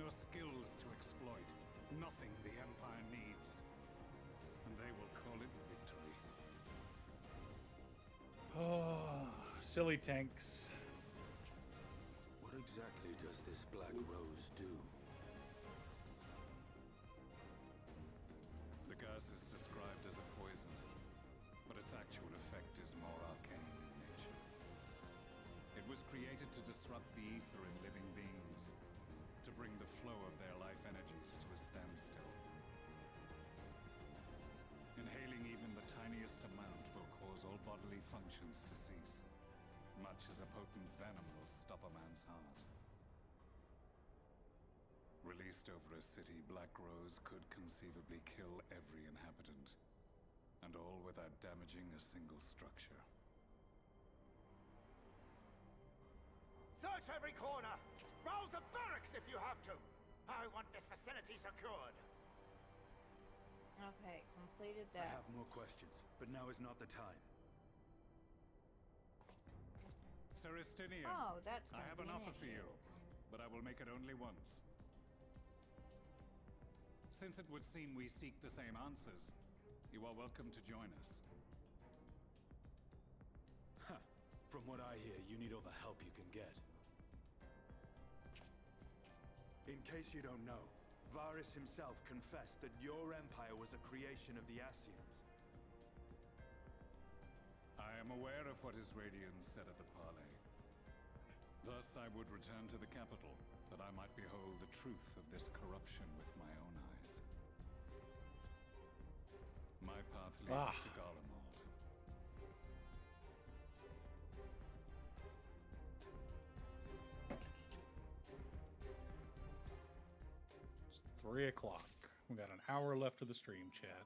No skills to exploit. Nothing the Empire needs. And they will call it victory. Oh, silly tanks. What exactly does this Black Rose do? The gas is described as a poison, but its actual effect is more arcane in nature. It was created to disrupt the ether in living beings, to bring the flow of their life energies to a standstill. Inhaling even the tiniest amount will cause all bodily functions to cease, much as a potent venom will stop a man's heart. least over a city, Black Rose could conceivably kill every inhabitant. And all without damaging a single structure. Search every corner! Rouse the barracks if you have to! I want this facility secured! Okay, completed I that. have more questions, but now is not the time. Sir Estinian, Oh, that's I gonna have be an an offer for issue. you, but I will make it only once. Since it would seem we seek the same answers, you are welcome to join us. Huh. From what I hear, you need all the help you can get. In case you don't know, Varys himself confessed that your empire was a creation of the Ascians. I am aware of what his Radians said at the parley. Thus, I would return to the capital, that I might behold the truth of this corruption with my own eyes. My path leads to Garlemald. It's 3 o'clock. We got an hour left of the stream, chat.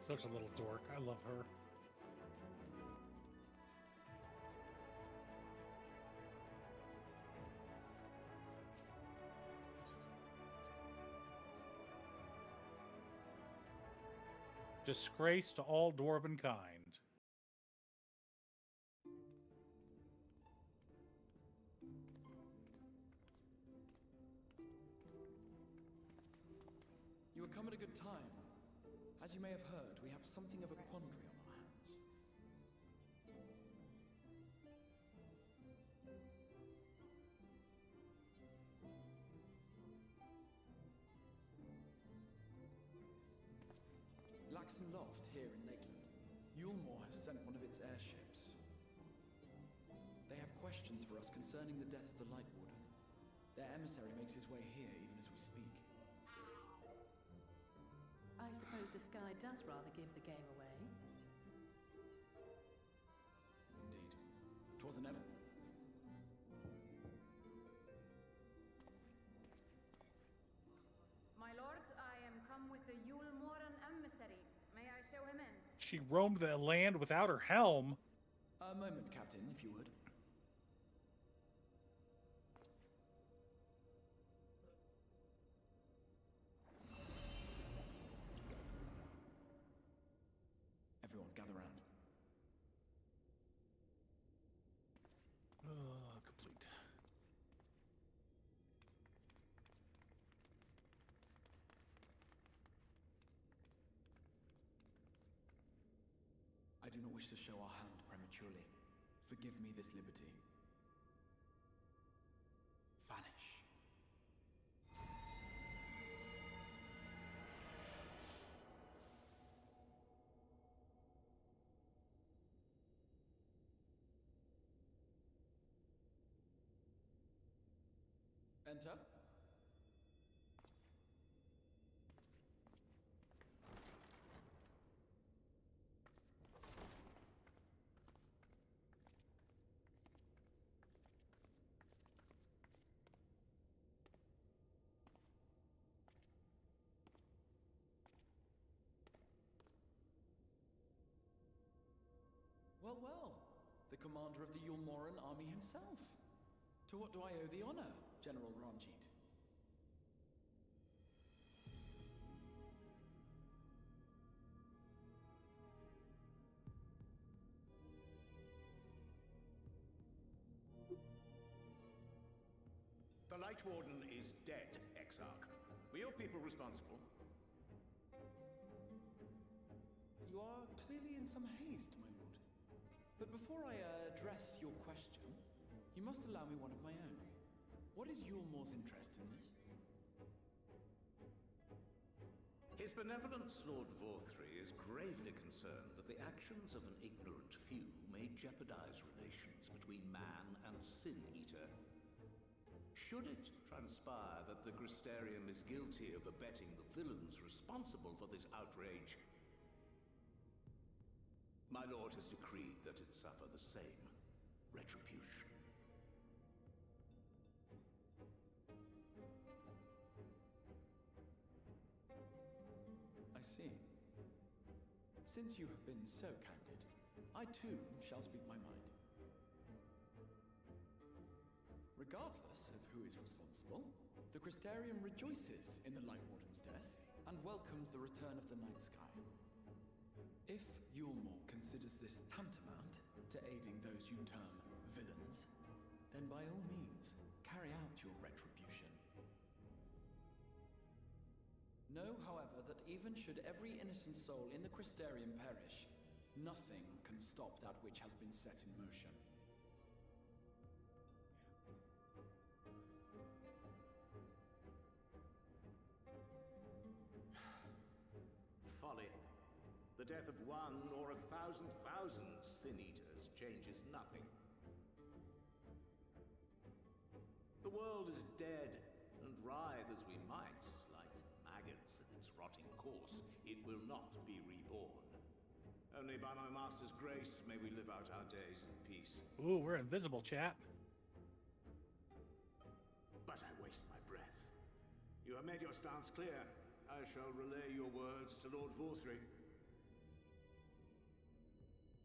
Such a little dork. I love her. Disgrace to all dwarven kind. You have come at a good time. As you may have heard, we have something of a quandary on our hands. Laxon Loft here in Lakeland. Yulmore has sent one of its airships. They have questions for us concerning the death of the Light Warden. Their emissary makes his way here even as we speak. I suppose the sky does rather give the game away. Indeed. 'Twas an ever... My lord, I am come with the Yulmoran emissary. May I show him in? She roamed the land without her helm. A moment, Captain, if you would. Everyone, gather round. Complete. I do not wish to show our hand prematurely. Forgive me this liberty. Vanish. Enter. Well, well. The commander of the Yulmoran army himself. To what do I owe the honor, General Ranjit? The Light Warden is dead, Exarch. Were your people responsible? You are clearly in some haste, my lord. But before I address your question, you must allow me one of my own. What is Yulmor's interest in this? His benevolence, Lord Vorthri, is gravely concerned that the actions of an ignorant few may jeopardize relations between man and Sin Eater. Should it transpire that the Crystarium is guilty of abetting the villains responsible for this outrage, my lord has decreed that it suffer the same retribution. I see. Since you have been so candid, I too shall speak my mind. Regardless of who is responsible, the Crystarium rejoices in the Light Warden's death and welcomes the return of the night sky. If Yulmor considers this tantamount to aiding those you term villains, then by all means, carry out your retribution. Know, however, that even should every innocent soul in the Crystarium perish, nothing can stop that which has been set in motion. Folly. The death of one or 1,000,000 Sin Eaters changes nothing. The world is dead, and writhe as we might, like maggots in its rotting course, it will not be reborn. Only by my master's grace may we live out our days in peace. Ooh, we're invisible, chat. But I waste my breath. You have made your stance clear. I shall relay your words to Lord Vorthri.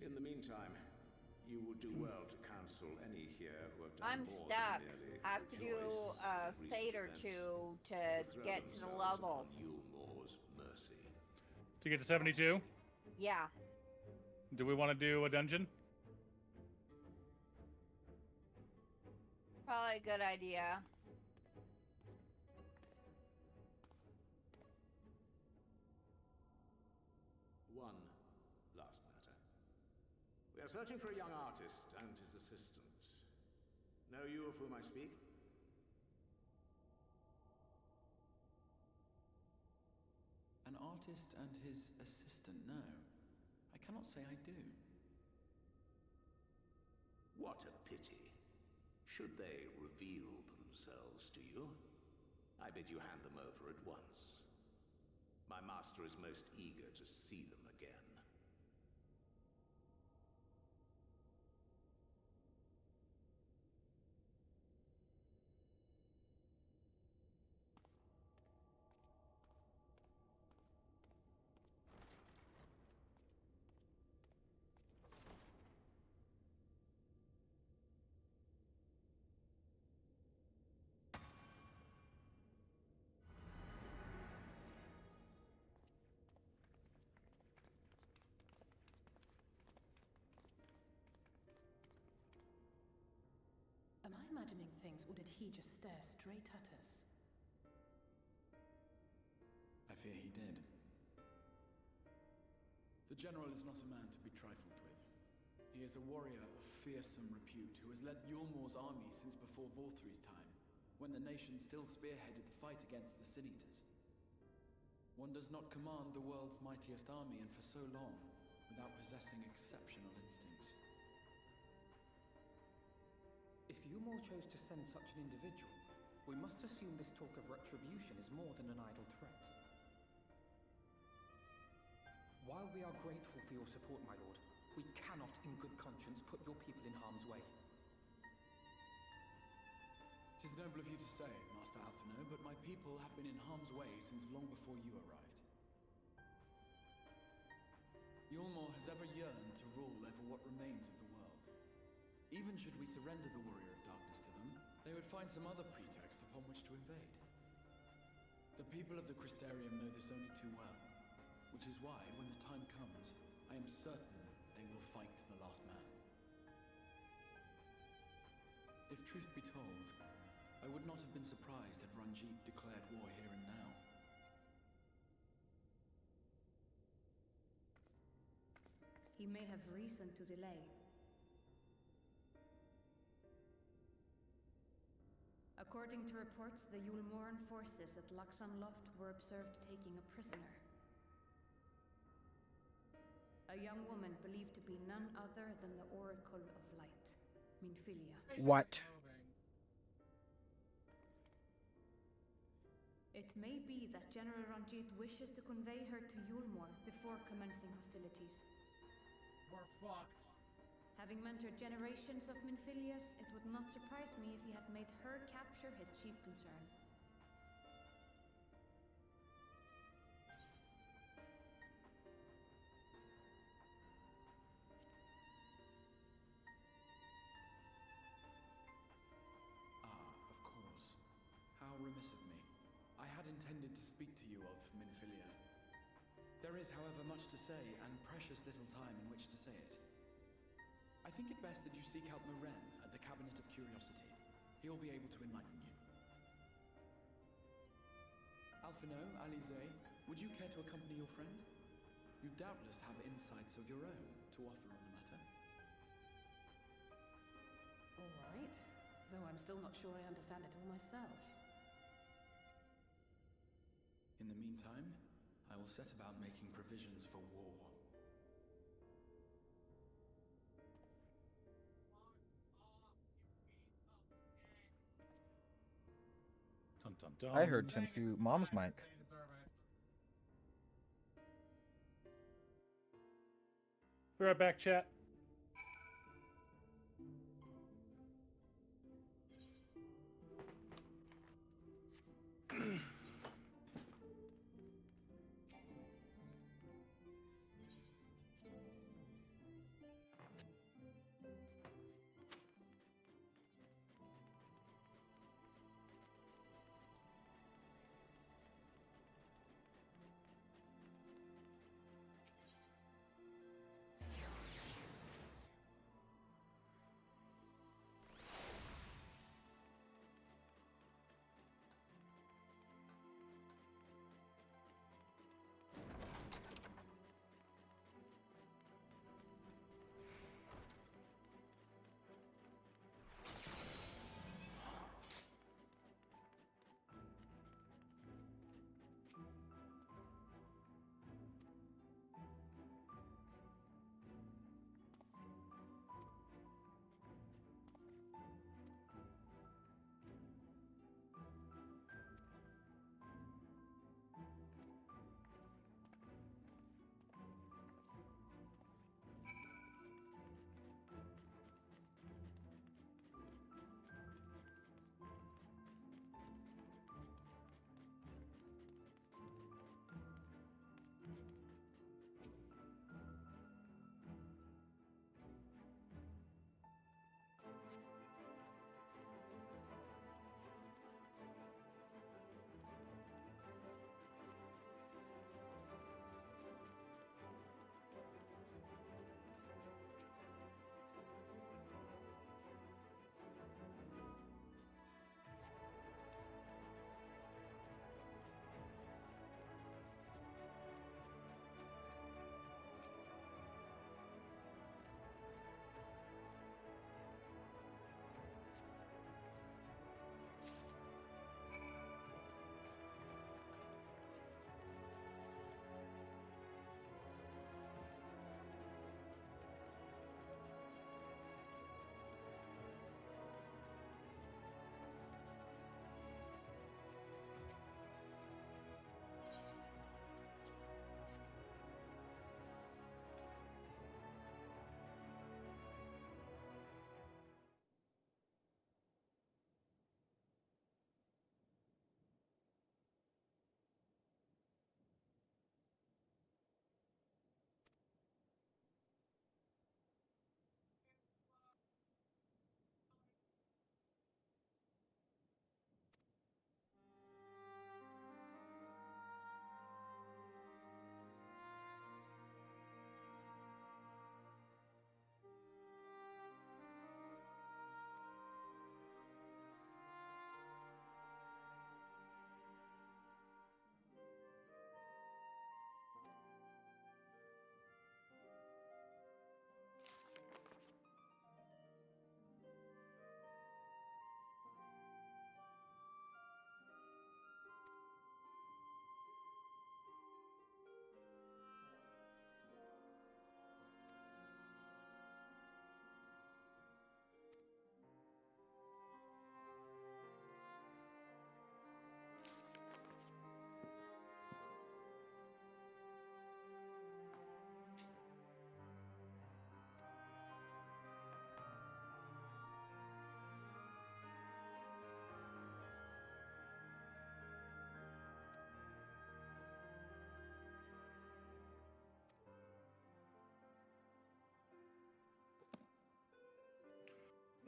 In the meantime, you would do well to counsel any here who have done I'm more stuck. than merely I have to do a fate or two to get to the level. Yulmor's mercy. To get to 72? Yeah. Do we want to do a dungeon? Probably a good idea. One last matter. We are searching for a young artist and his assistant. Know you of whom I speak? An artist and his assistant, no. I cannot say I do. What a pity. Should they reveal themselves to you, I bid you hand them over at once. My master is most eager to see them again. Am I imagining things, or did he just stare straight at us? I fear he did. The General is not a man to be trifled with. He is a warrior of fearsome repute who has led Yulmor's army since before Vorthri's time, when the nation still spearheaded the fight against the Sin Eaters. One does not command the world's mightiest army, and for so long, without possessing exceptional instincts. If Yulmor chose to send such an individual, we must assume this talk of retribution is more than an idle threat. While we are grateful for your support, my lord, we cannot in good conscience put your people in harm's way. It is noble of you to say, Master Alphino, but my people have been in harm's way since long before you arrived. Yulmor has ever yearned to rule over what remains of the world. Even should we surrender the Warrior of Darkness to them, they would find some other pretext upon which to invade. The people of the Crystarium know this only too well, which is why, when the time comes, I am certain they will fight to the last man. If truth be told, I would not have been surprised had Ranjit declared war here and now. He may have reason to delay. According to reports, the Yulmoran forces at Laxan Loft were observed taking a prisoner. A young woman believed to be none other than the Oracle of Light, Minfilia. What? It may be that General Ranjit wishes to convey her to Yulmor before commencing hostilities. We're fucked. Having mentored generations of Minfilias, it would not surprise me if he had made her capture his chief concern. Of course. How remiss of me. I had intended to speak to you of Minfilia. There is, however, much to say, and precious little time in which to say it. I think it best that you seek out Moren at the Cabinet of Curiosity. He'll be able to enlighten you. Alphino, Alize, would you care to accompany your friend? You doubtless have insights of your own to offer on the matter. All right, though I'm still not sure I understand it all myself. In the meantime, I will set about making provisions for war. Dun, dun, dun. I heard him through Mom's mic. Be right back, chat.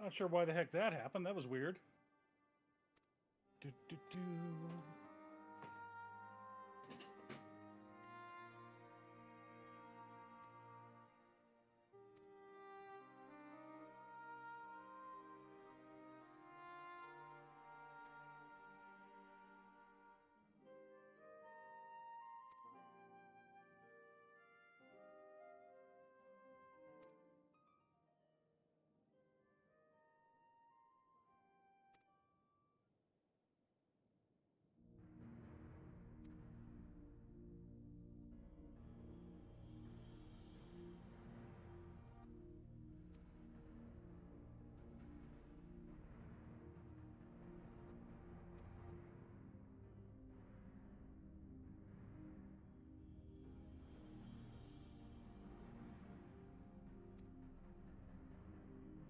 Not sure why the heck that happened. That was weird. Do, do, do.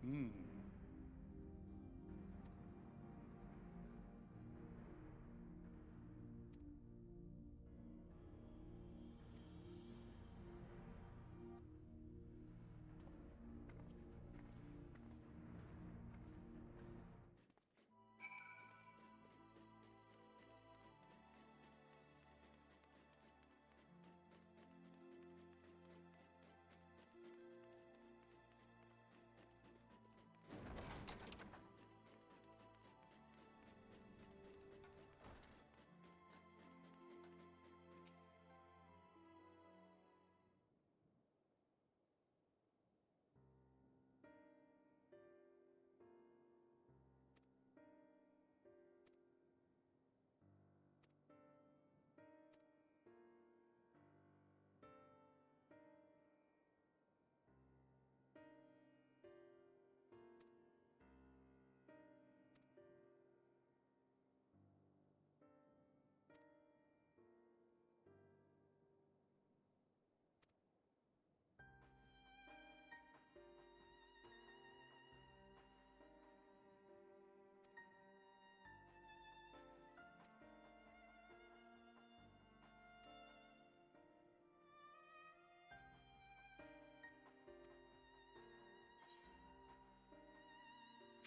Hmm.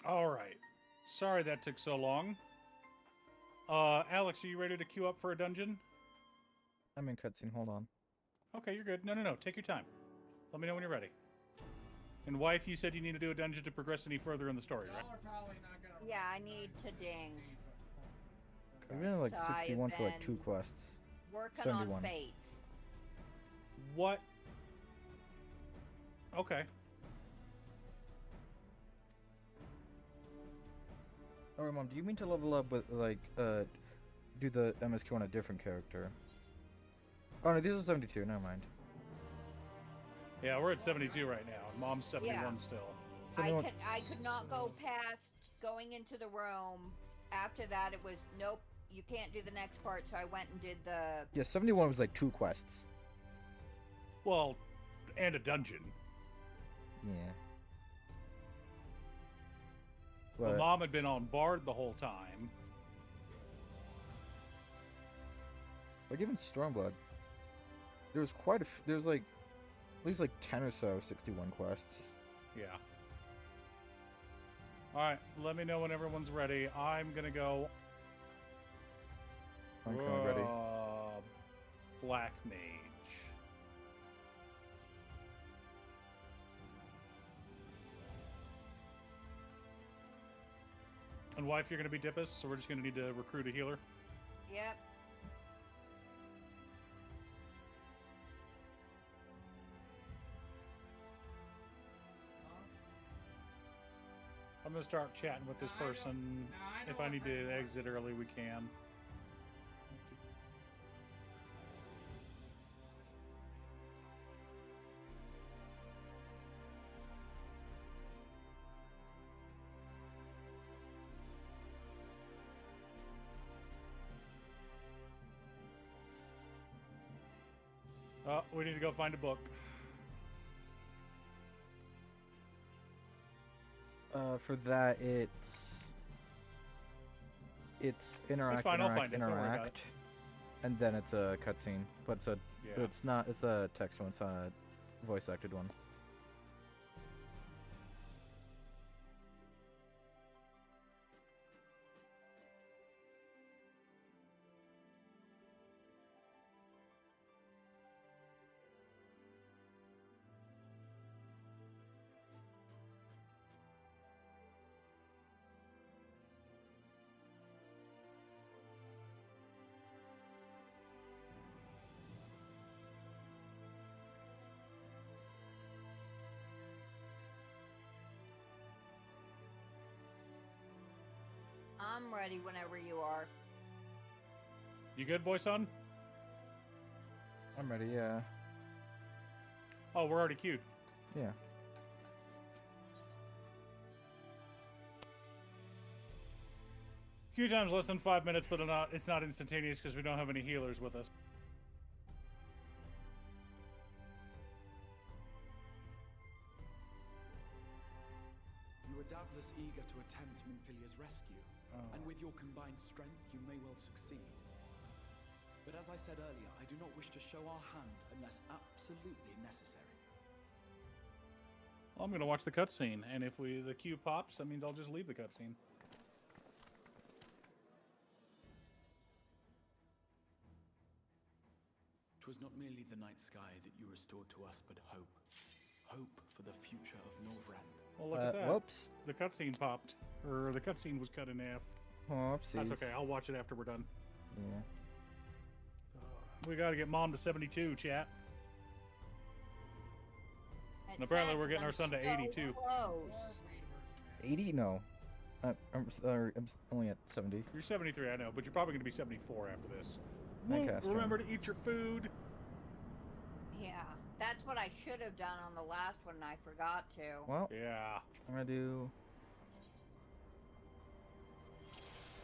All right. Sorry that took so long. Alex, are you ready to queue up for a dungeon? I'm in cutscene. Hold on. Okay, you're good. No. Take your time. Let me know when you're ready. And wife, you said you need to do a dungeon to progress any further in the story, right? Yeah, I need to ding. We've been at like So I've 61 for like 2 been quests. Working 71. on fates. What? Okay. Oh, Mom, do you mean to level up with, like, do the MSQ on a different character? Oh, no, these are 72, never mind. Yeah, we're at 72 right now. Mom's 71 Yeah. still. I could not go past going into the room. After that, it was, nope, you can't do the next part, so I went and did the... Yeah, 71 was like 2 quests. Well, and a dungeon. Yeah. Well, But Mom had been on Bard the whole time. like even Stormblood, there was there was like at least like 10 or so 61 quests. Yeah. Alright, let me know when everyone's ready. I'm gonna go... I'm kinda ready. Black Mage. And wife, you're gonna be Dippus, so we're just gonna need to recruit a healer. Yep. I'm gonna start chatting with this person. If I need to exit early, we can. Oh, we need to go find a book. For that, it's interact, fine, I'll find interact, it. Don't worry about interact, and then it's a cutscene. But but it's not. It's a text one. It's not a voice acted one. I'm ready whenever you are. You good, boy, son? I'm ready, yeah. Oh, we're already queued. Yeah. Queue time's less than 5 minutes, but it's not instantaneous because we don't have any healers with us. You are doubtless eager to attempt Minfilia's rescue, and with your combined strength, you may well succeed. But as I said earlier, I do not wish to show our hand unless absolutely necessary. Well, I'm going to watch the cutscene, and if the queue pops, that means I'll just leave the cutscene. Twas not merely the night sky that you restored to us, but hope. Hope for the future of Norvrand. Well, look at that. Whoops. The cutscene popped. Or the cutscene was cut in half. Whoopsies. That's okay. I'll watch it after we're done. Yeah. We got to get Mom to 72, chat. And apparently we're getting our son to 82. 80? No. I'm sorry, I'm only at 70. You're 73, I know, but you're probably going to be 74 after this. Castro. Remember to eat your food. Yeah, that's what I should have done on the last one and I forgot to. Well, yeah. I'm going to do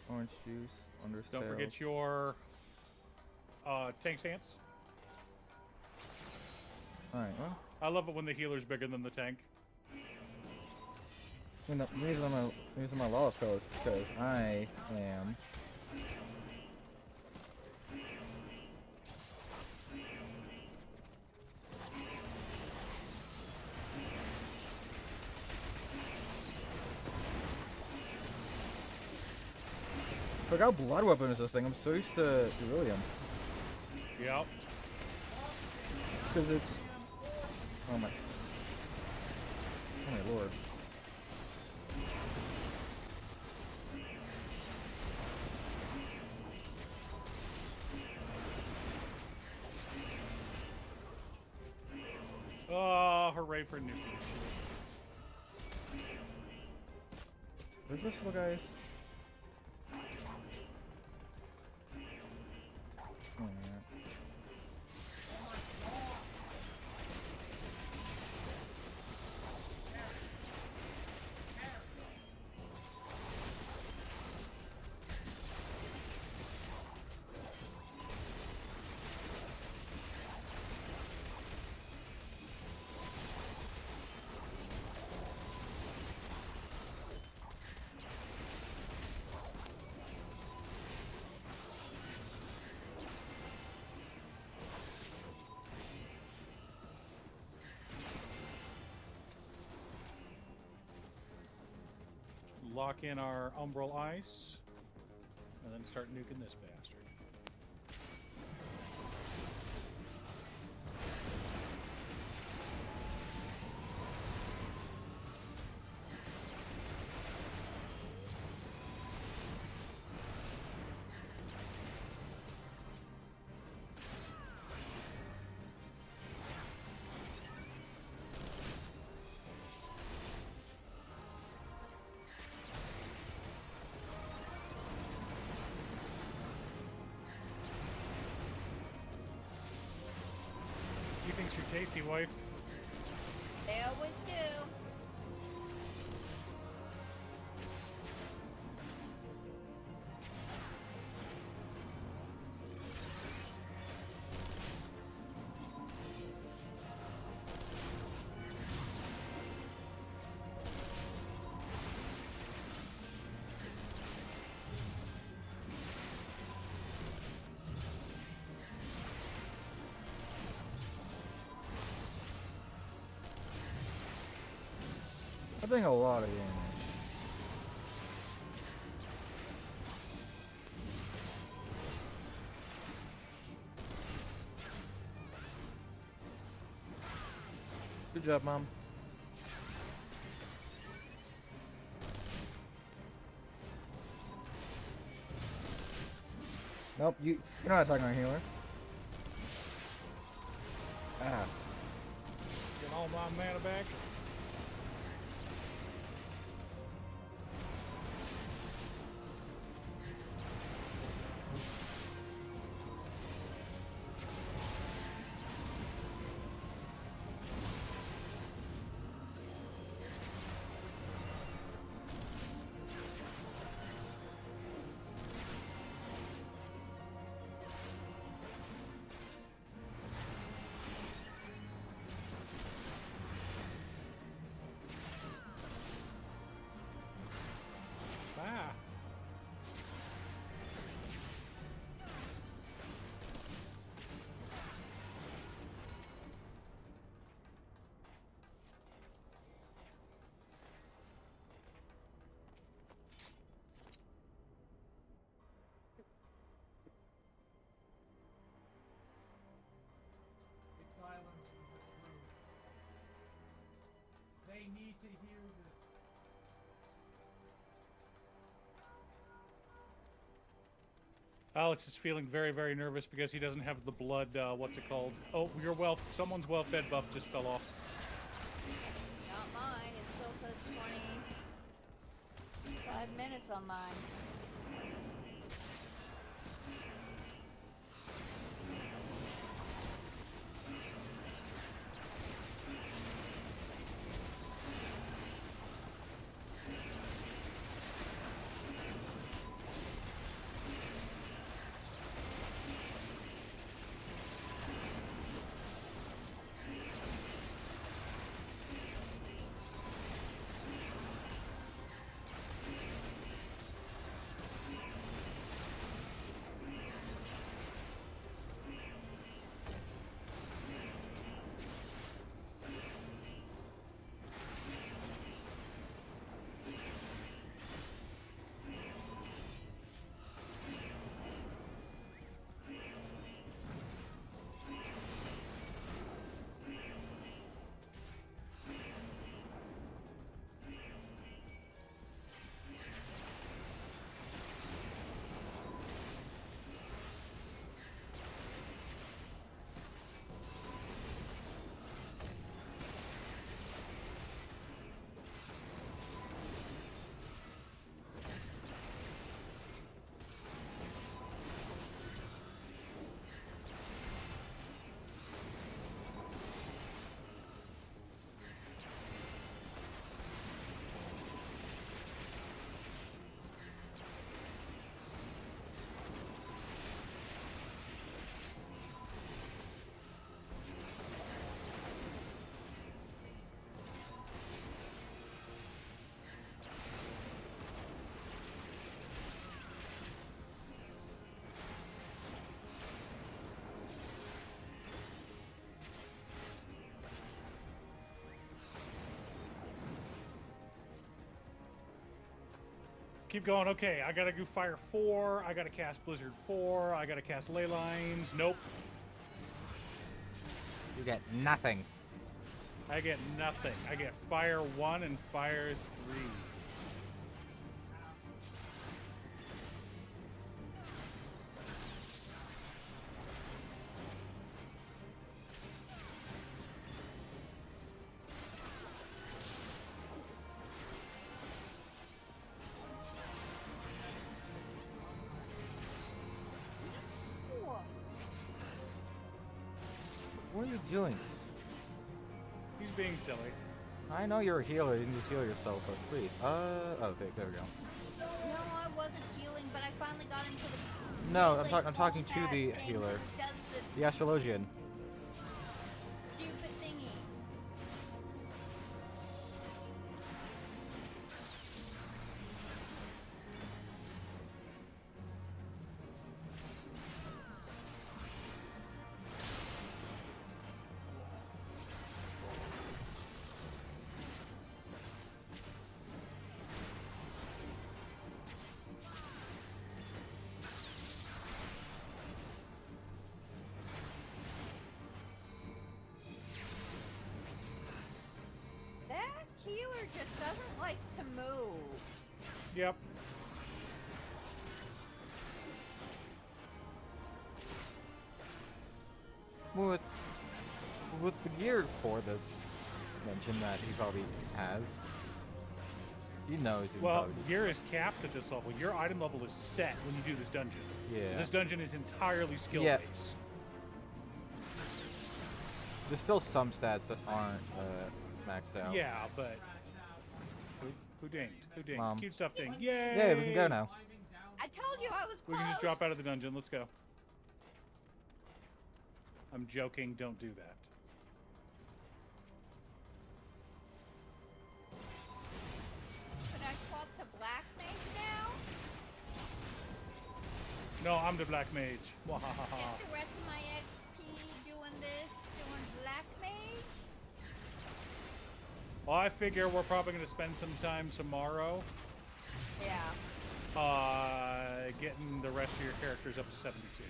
orange juice, underscales. Don't forget your tank stance. Alright, well. I love it when the healer's bigger than the tank. I mean, the reason I'm using my law spell is because I am... Look how blood weapon is this thing. I'm so used to Beryllium. Yep. Because it's... Oh my lord. Oh, hooray for new. Where's this little guy? Oh, yeah. Lock in our Umbral Ice, and then start nuking this bastard. He thinks you're tasty, wife. They always do. I'm doing a lot of damage. Good job, Mom. Nope, you're not attacking our healer. Ah. Get all my mana back. need to hear this. Alex is feeling very, very nervous because he doesn't have the blood, what's it called? Oh, someone's well-fed buff just fell off. Not mine. It still says 25 minutes on mine. Keep going. Okay, I gotta do Fire 4. I gotta cast Blizzard 4. I gotta cast Ley Lines. Nope. You get nothing. I get nothing. I get Fire 1 and Fire 3. What are you doing? He's being silly. I know you're a healer. You need to heal yourself, but please. Okay, there we go. No, I wasn't healing, but I finally got into the... No, I'm talking to the healer. The Astrologian. Stupid thingy. Healer just doesn't like to move. Yep. With the gear for this mention that he probably has, he knows he Well, probably gear is capped at this level. Your item level is set when you do this dungeon. Yeah. This dungeon is entirely skill-based. There's still some stats that aren't maxed out. Yeah, but who dinged? Who dinged? Mom. Cute stuff dinged. Yay! Yeah, we can go now. I told you I was close. We can just drop out of the dungeon. Let's go. I'm joking. Don't do that. Should I swap to Black Mage now? No, I'm the Black Mage. Get the rest of my XP doing this, doing Black Mage? Well, I figure we're probably going to spend some time tomorrow. Yeah. Getting the rest of your characters up to 72.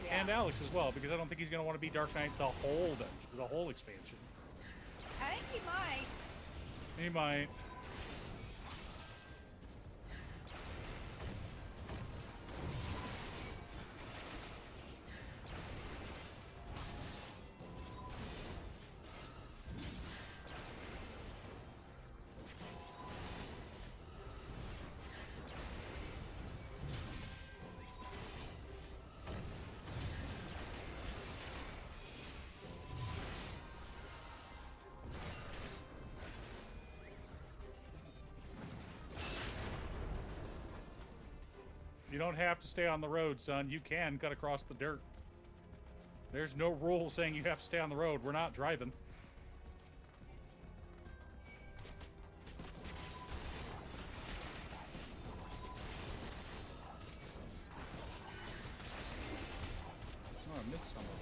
Yeah. And Alex as well, because I don't think he's going to want to be Dark Knight the whole dungeon, the whole expansion. I think he might. He might. You don't have to stay on the road, son. You can cut across the dirt. There's no rule saying you have to stay on the road. We're not driving. Oh, I missed some of them.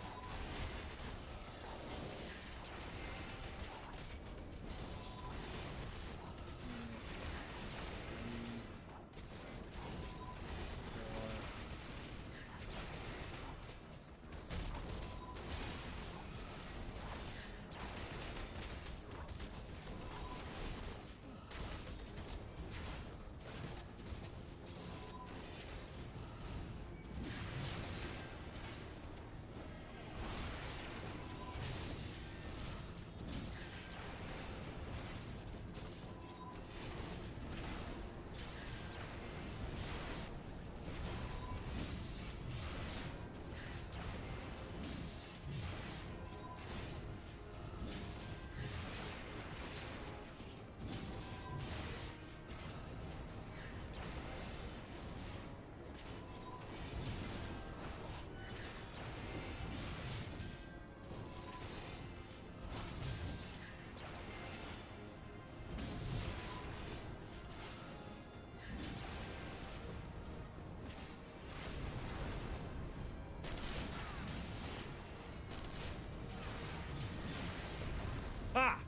Ha!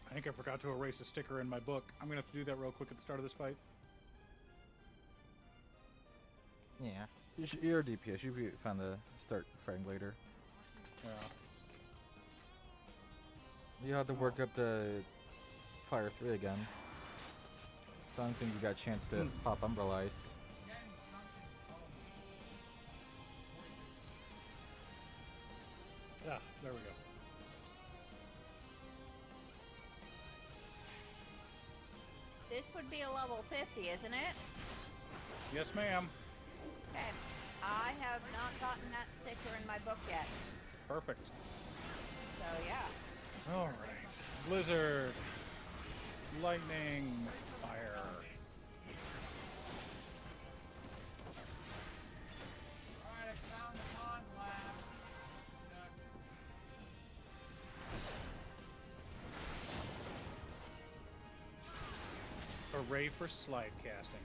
I think I forgot to erase a sticker in my book. I'm gonna have to do that real quick at the start of this fight. Yeah. You're a DPS. You should be fine to start fighting later. Yeah. You have to work up the Fire 3 again. So I don't think you got a chance to pop Umbrella Ice. Yeah, there we go. This would be a level 50, isn't it? Yes, ma'am. Okay. I have not gotten that sticker in my book yet. Perfect. So, yeah. All right. Blizzard. Lightning. Fire. Alright, I found the pond lab. Array for slide casting.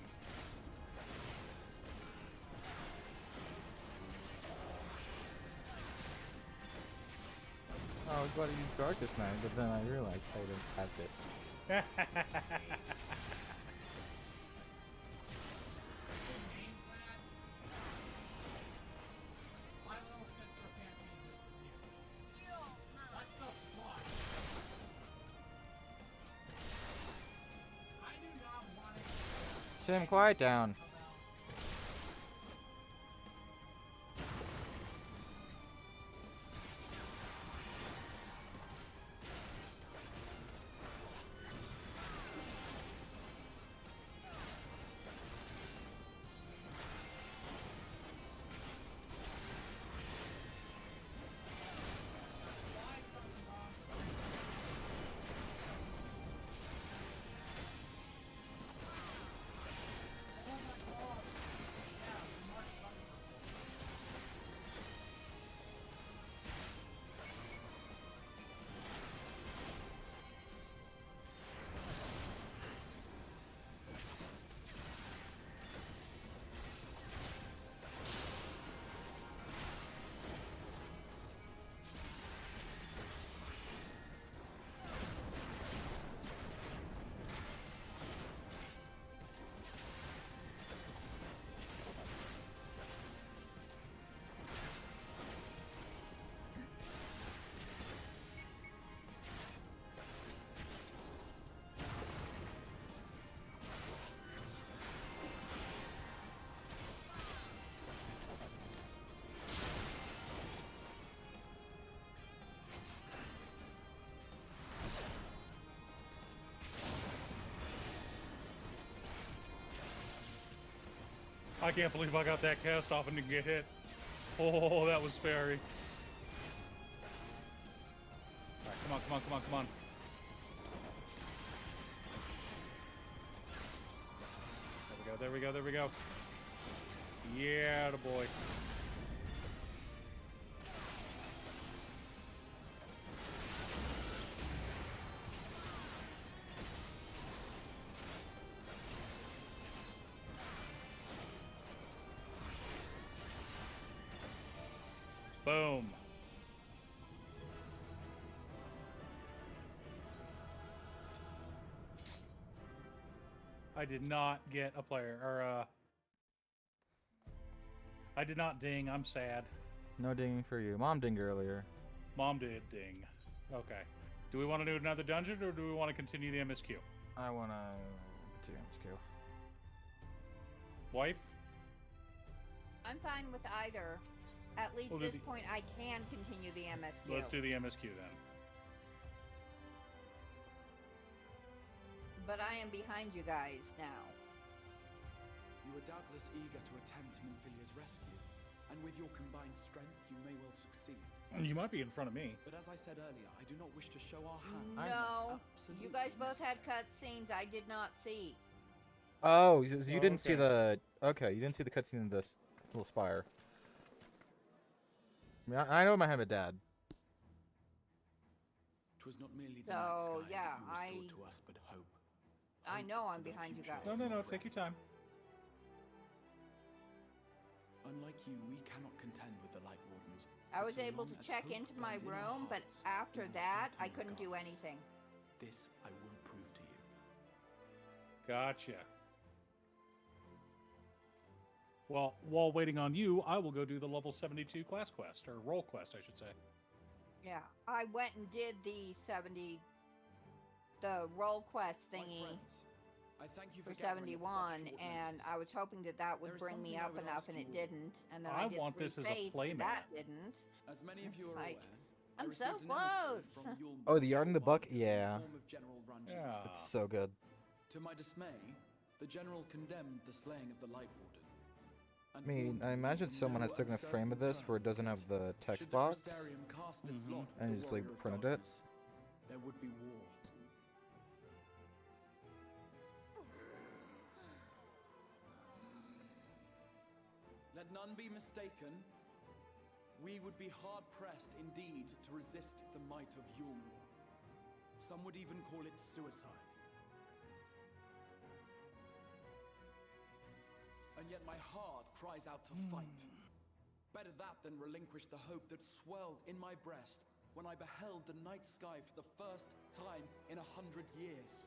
I was about to use Darkest Night, but then I realized I didn't have it. My little sister can't be this with you. What the fuck? I do not want to. Sim, quiet down. I can't believe I got that cast off and didn't get hit. Oh, that was scary. Alright, come on, come on, come on, come on. There we go, there we go, there we go. Yeah, the boy. Boom. I did not get a player, or I did not ding. I'm sad. No dinging for you. Mom dinged earlier. Mom did ding. Okay. Do we want to do another dungeon, or do we want to continue the MSQ? I want to do MSQ. Wife? I'm fine with either. At least Well, at this point, I can continue the MSQ. Let's do the MSQ then. But I am behind you guys now. You were doubtless eager to attempt Minfilia's rescue, and with your combined strength, you may well succeed. You might be in front of me. But as I said earlier, I do not wish to show our hand. No, you guys both had cutscenes I did not see. Oh, you didn't see the... Okay, you didn't see the cutscene in this little spire. I mean, I know I might have a dad. Twas not merely the So, night sky yeah, that you restored to us, but hope. I know I'm behind you guys. No, no, no. Take your time. Unlike you, we cannot contend with the Light Wardens. I but was so able long to as check hope into my burns in our room, but hearts, after we will that, fight I in couldn't do regardless. anything. This I will prove to you. Gotcha. Well, while waiting on you, I will go do the level 72 class quest, or role quest, I should say. Yeah, I went and did the role quest thingy I thank you for for gathering at 71, such short and notice. I was hoping that that would There is bring me something I up would enough, ask and it you all. didn't. And then I I did want 3 this as a fates, playmate. and that didn't. As many of It's you are like, aware, I'm I so received an emissary close. from Yulm Oh, the Yard in the Short Buck? while ago in the Yeah. form of General Rungeon. Yeah. It's so good. To my dismay, the general condemned the slaying of the Light Warden. I mean, I imagine someone has taken a frame of this where it doesn't have the text Should the box. Crystarium cast its lot with And the just like Warrior of printed it. Darkness, there would be war. Let none be mistaken. We would be hard-pressed indeed to resist the might of Yulmor. Some would even call it suicide. And yet my heart cries out to fight. Better that than relinquish the hope that swelled in my breast when I beheld the night sky for the first time in 100 years.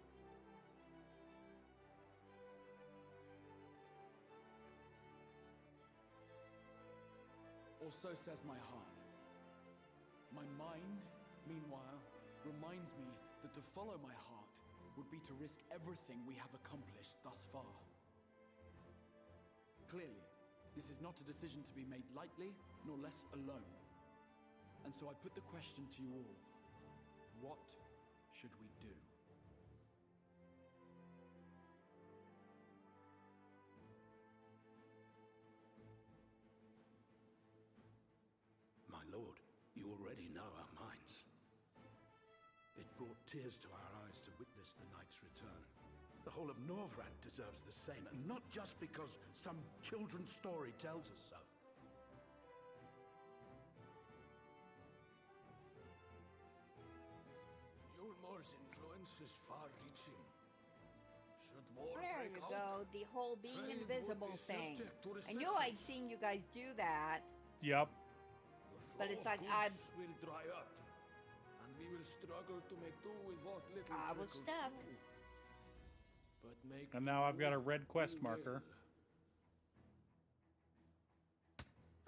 Or so says my heart. My mind, meanwhile, reminds me that to follow my heart would be to risk everything we have accomplished thus far. Clearly, this is not a decision to be made lightly, nor less alone. And so I put the question to you all. What should we do? My lord, you already know our minds. It brought tears to our eyes to witness the knight's return. The whole of Norvrant deserves the same, and not just because some children's story tells us so. Yulmor's influence is far-reaching. Should war There break you out, go, the whole being trade would invisible be thing. subject to I knew I'd restrictions. seen you guys do that. Yep. The But flow it's of like goods will dry up, and we will struggle to make do with what little I was trickles stuck. through. But make And me now I've got a do, red quest we marker. will.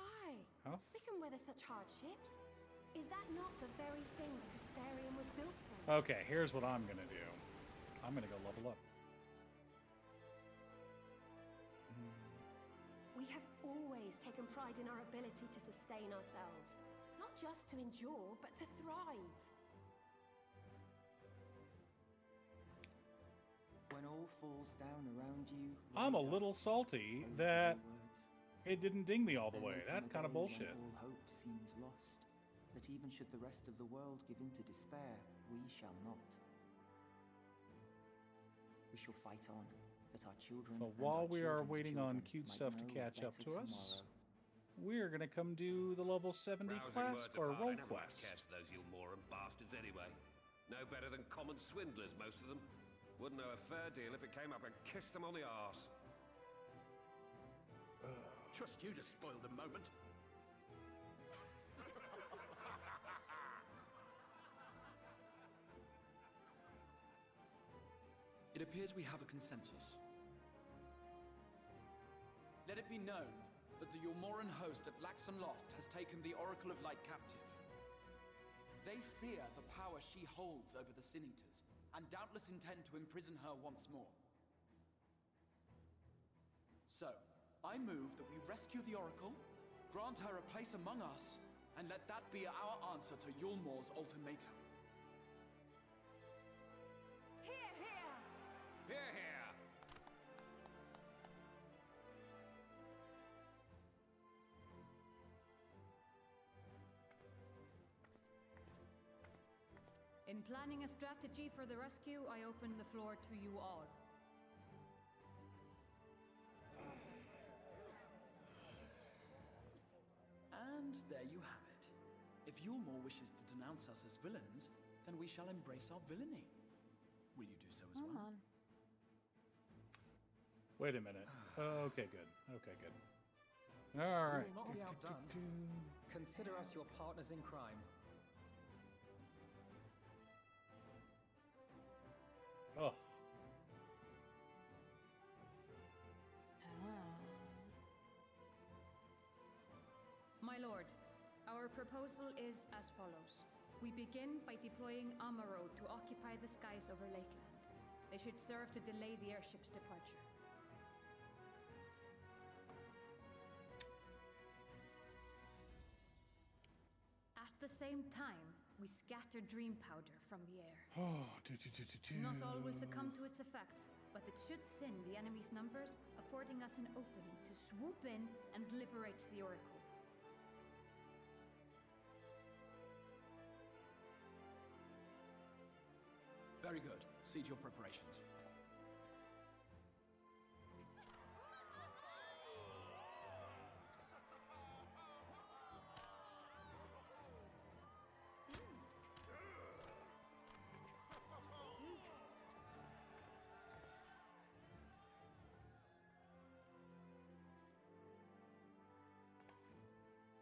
Aye. How? We can weather such hardships. Is that not the very thing the Crystarium was built for? Okay, here's what I'm gonna do. I'm gonna go level up. We have always taken pride in our ability to sustain ourselves. Not just to endure, but to thrive. When all falls down around you, I'm a rise up. little salty Those were that your words. it didn't ding me all the There way. may come That's a kind of day when bullshit. all hope seems lost. That even should the rest of the world give in to despair, we shall not. We shall fight on, that our children So and while our we are children's waiting on children cute might stuff to know a catch up better to us, tomorrow. we're gonna come do the level 70 Rousing class words or apart, role I never much quest. cared for those Yulmoran bastards anyway. No better than common swindlers, most of them. Wouldn't know a fair deal if it came up and kissed them on the arse. Trust you to spoil the moment. It appears we have a consensus. Let it be known that the Yulmoran host at Laxon Loft has taken the Oracle of Light captive. They fear the power she holds over the Sin Eaters, and doubtless intend to imprison her once more. So, I move that we rescue the Oracle, grant her a place among us, and let that be our answer to Yulmor's ultimatum. Hear, hear! Hear, hear! In planning a strategy for the rescue, I open the floor to you all. And there you have it. If Yulmor wishes to denounce us as villains, then we shall embrace our villainy. Will you do so as Come well? on. Wait a minute. Okay, good. Okay, good. All right. We will not be outdone. Consider us your partners in crime. Oh. My lord, our proposal is as follows. We begin by deploying Amaro to occupy the skies over Lakeland. They should serve to delay the airship's departure. At the same time, we scatter dream powder from the air. Oh, Not always succumb to its effects, but it should thin the enemy's numbers, affording us an opening to swoop in and liberate the Oracle. Very good. Cease your preparations.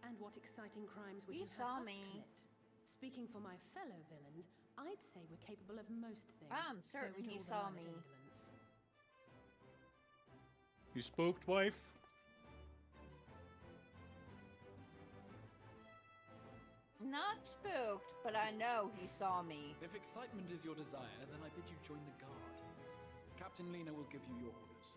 And what exciting crimes would You you saw have us me. commit? Speaking for my fellow villains, I'd say we're capable of most things. I'm though certain we he draw the saw line at me. indolence. You spooked, wife? not spooked, but I know he saw me. If excitement is your desire, then I bid you join the guard. Captain Lena will give you your orders.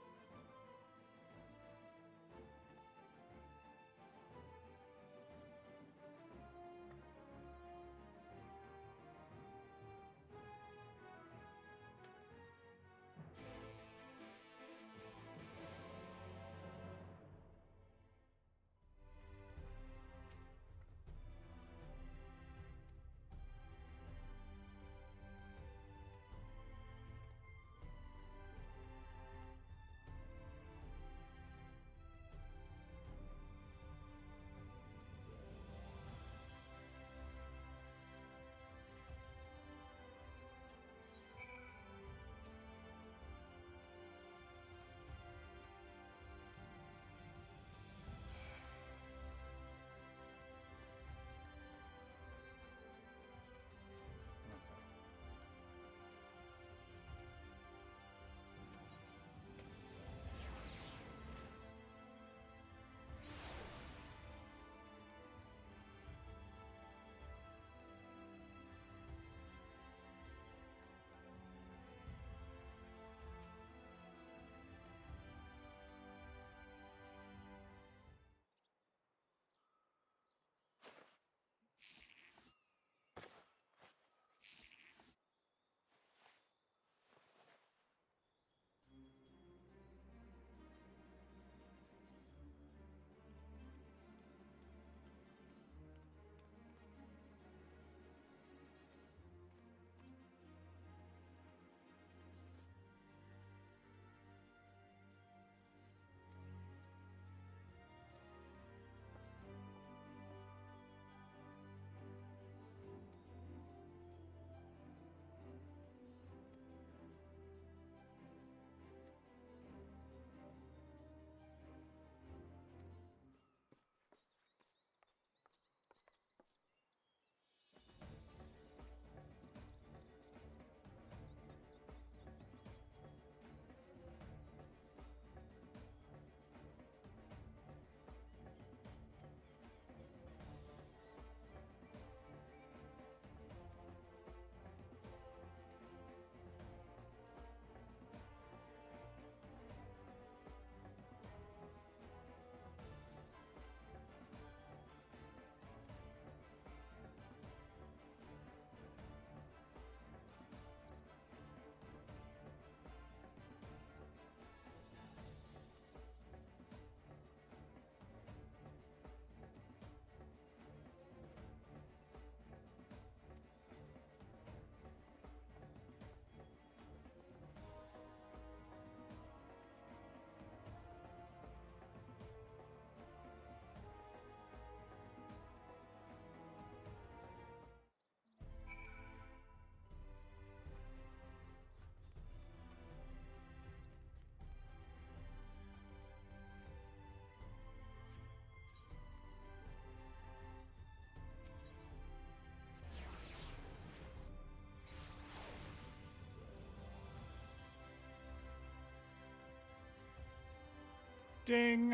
Ding!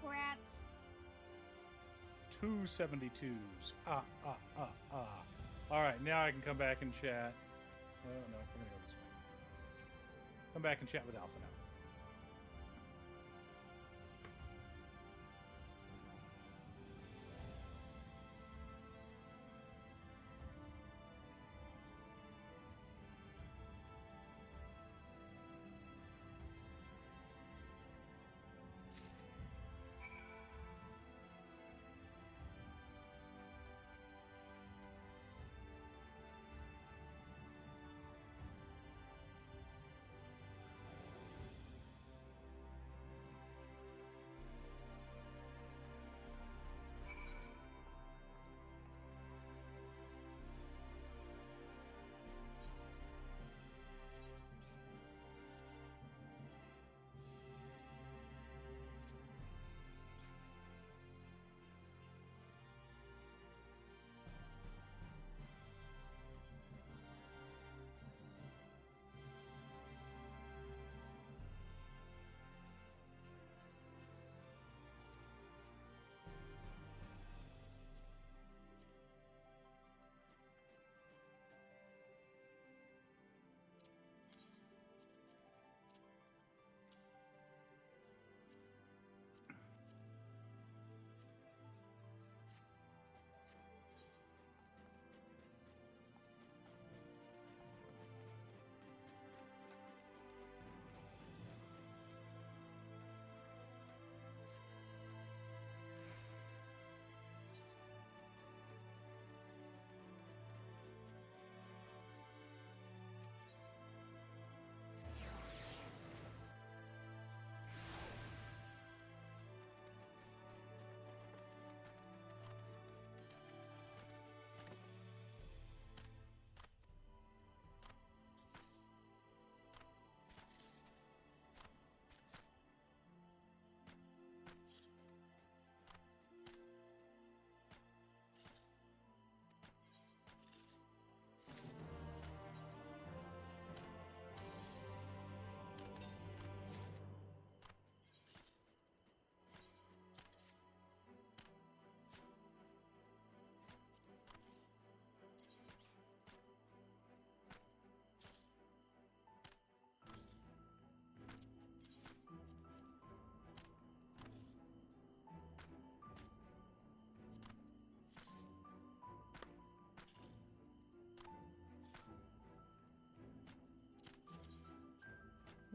Rats. 272s. Alright, now I can come back and chat. Oh, no, we're gonna go this way. Come back and chat with Alpha now.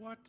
What?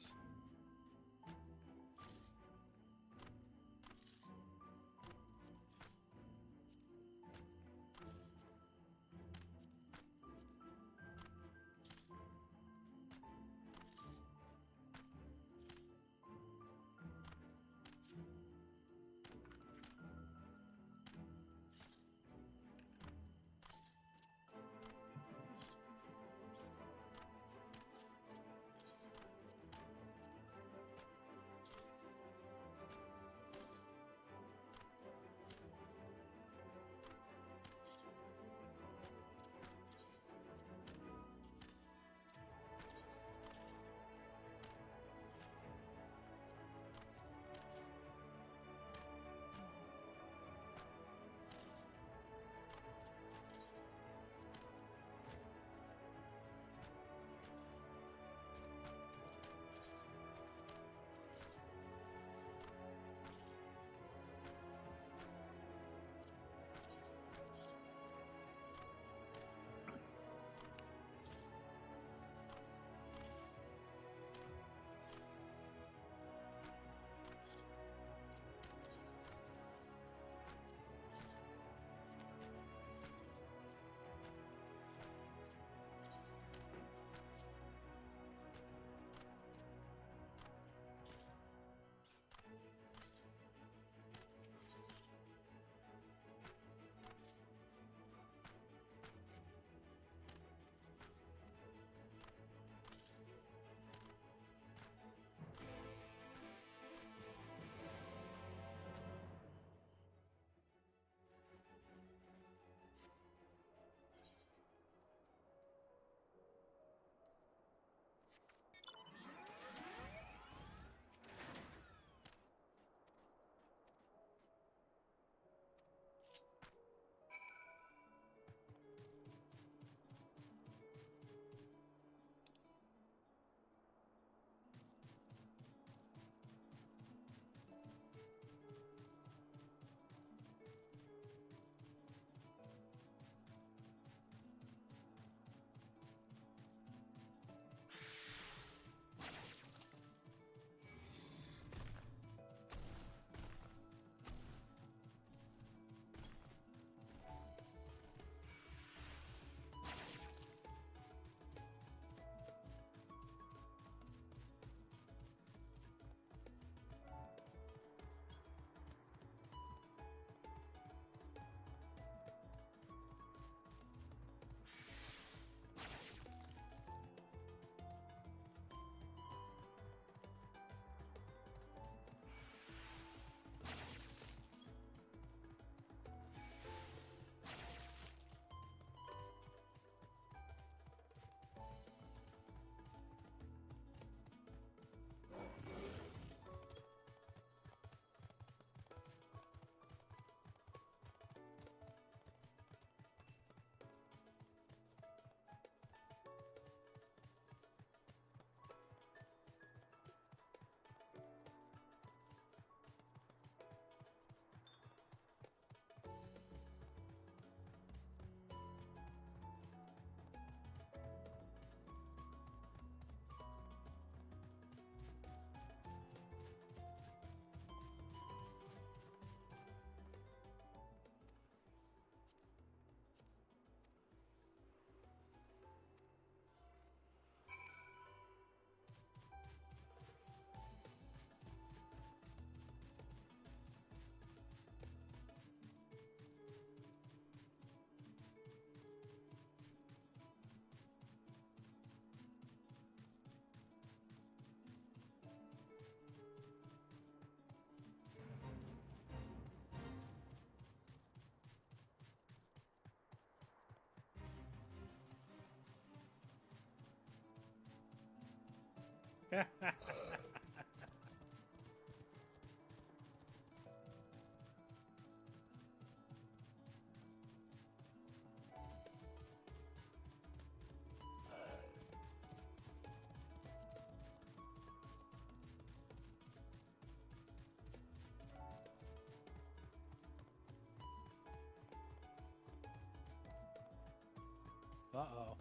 Uh-oh.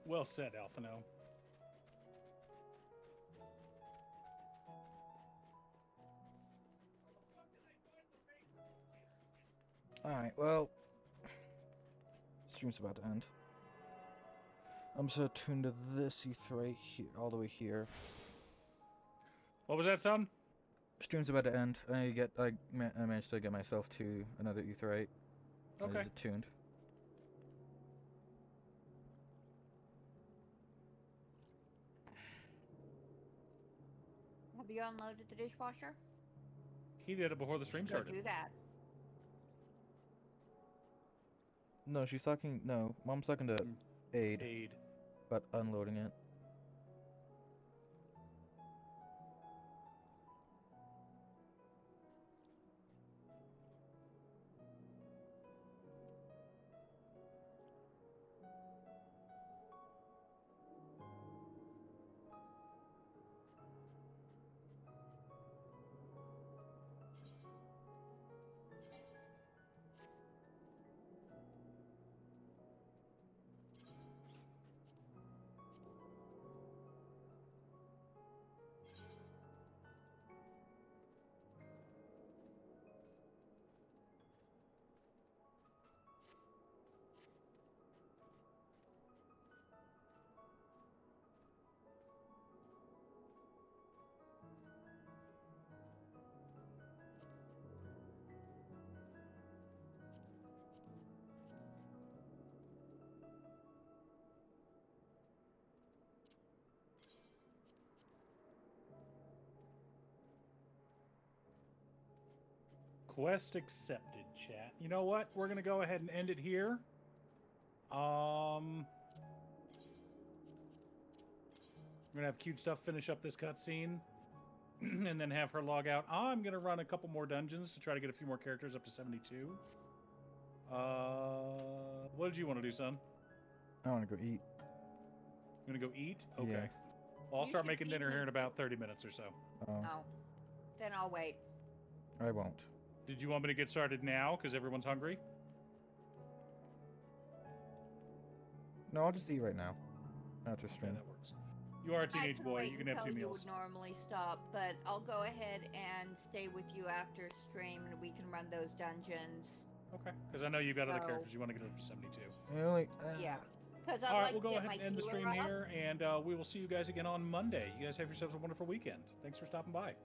Well said, Alphino. Alright, well, stream's about to end. I'm just gonna tune to this ETH right here, all the way here. What was that, son? Stream's about to end. I managed to get myself to another ETH right. Okay. I just tuned. Have you unloaded the dishwasher? He did it before the stream started. Do that. No, she's talking. No, Mom's talking to Aid. Aid. But unloading it. Quest accepted, chat. You know what? We're gonna go ahead and end it here. We're gonna have cute stuff finish up this cutscene, and then have her log out. I'm gonna run a couple more dungeons to try to get a few more characters up to 72. What did you want to do, son? I want to go eat. You gonna go eat? Okay. Yeah. Well, I'll You start should making feed dinner me. here in about 30 minutes or so. Oh. Then I'll wait. I won't. Did you want me to get started now because everyone's hungry? No, I'll just eat right now. After stream. that works. You are a teenage boy. You can have 2 You meals. would normally stop, but I'll go ahead and stay with you after stream, and we can run those dungeons. Okay. Because I know you got other So- characters you want to get up to 72. Yeah. Because I'd All right, like we'll to go get ahead my and end the healer stream up. here, and we will see you guys again on Monday. You guys have yourselves a wonderful weekend. Thanks for stopping by.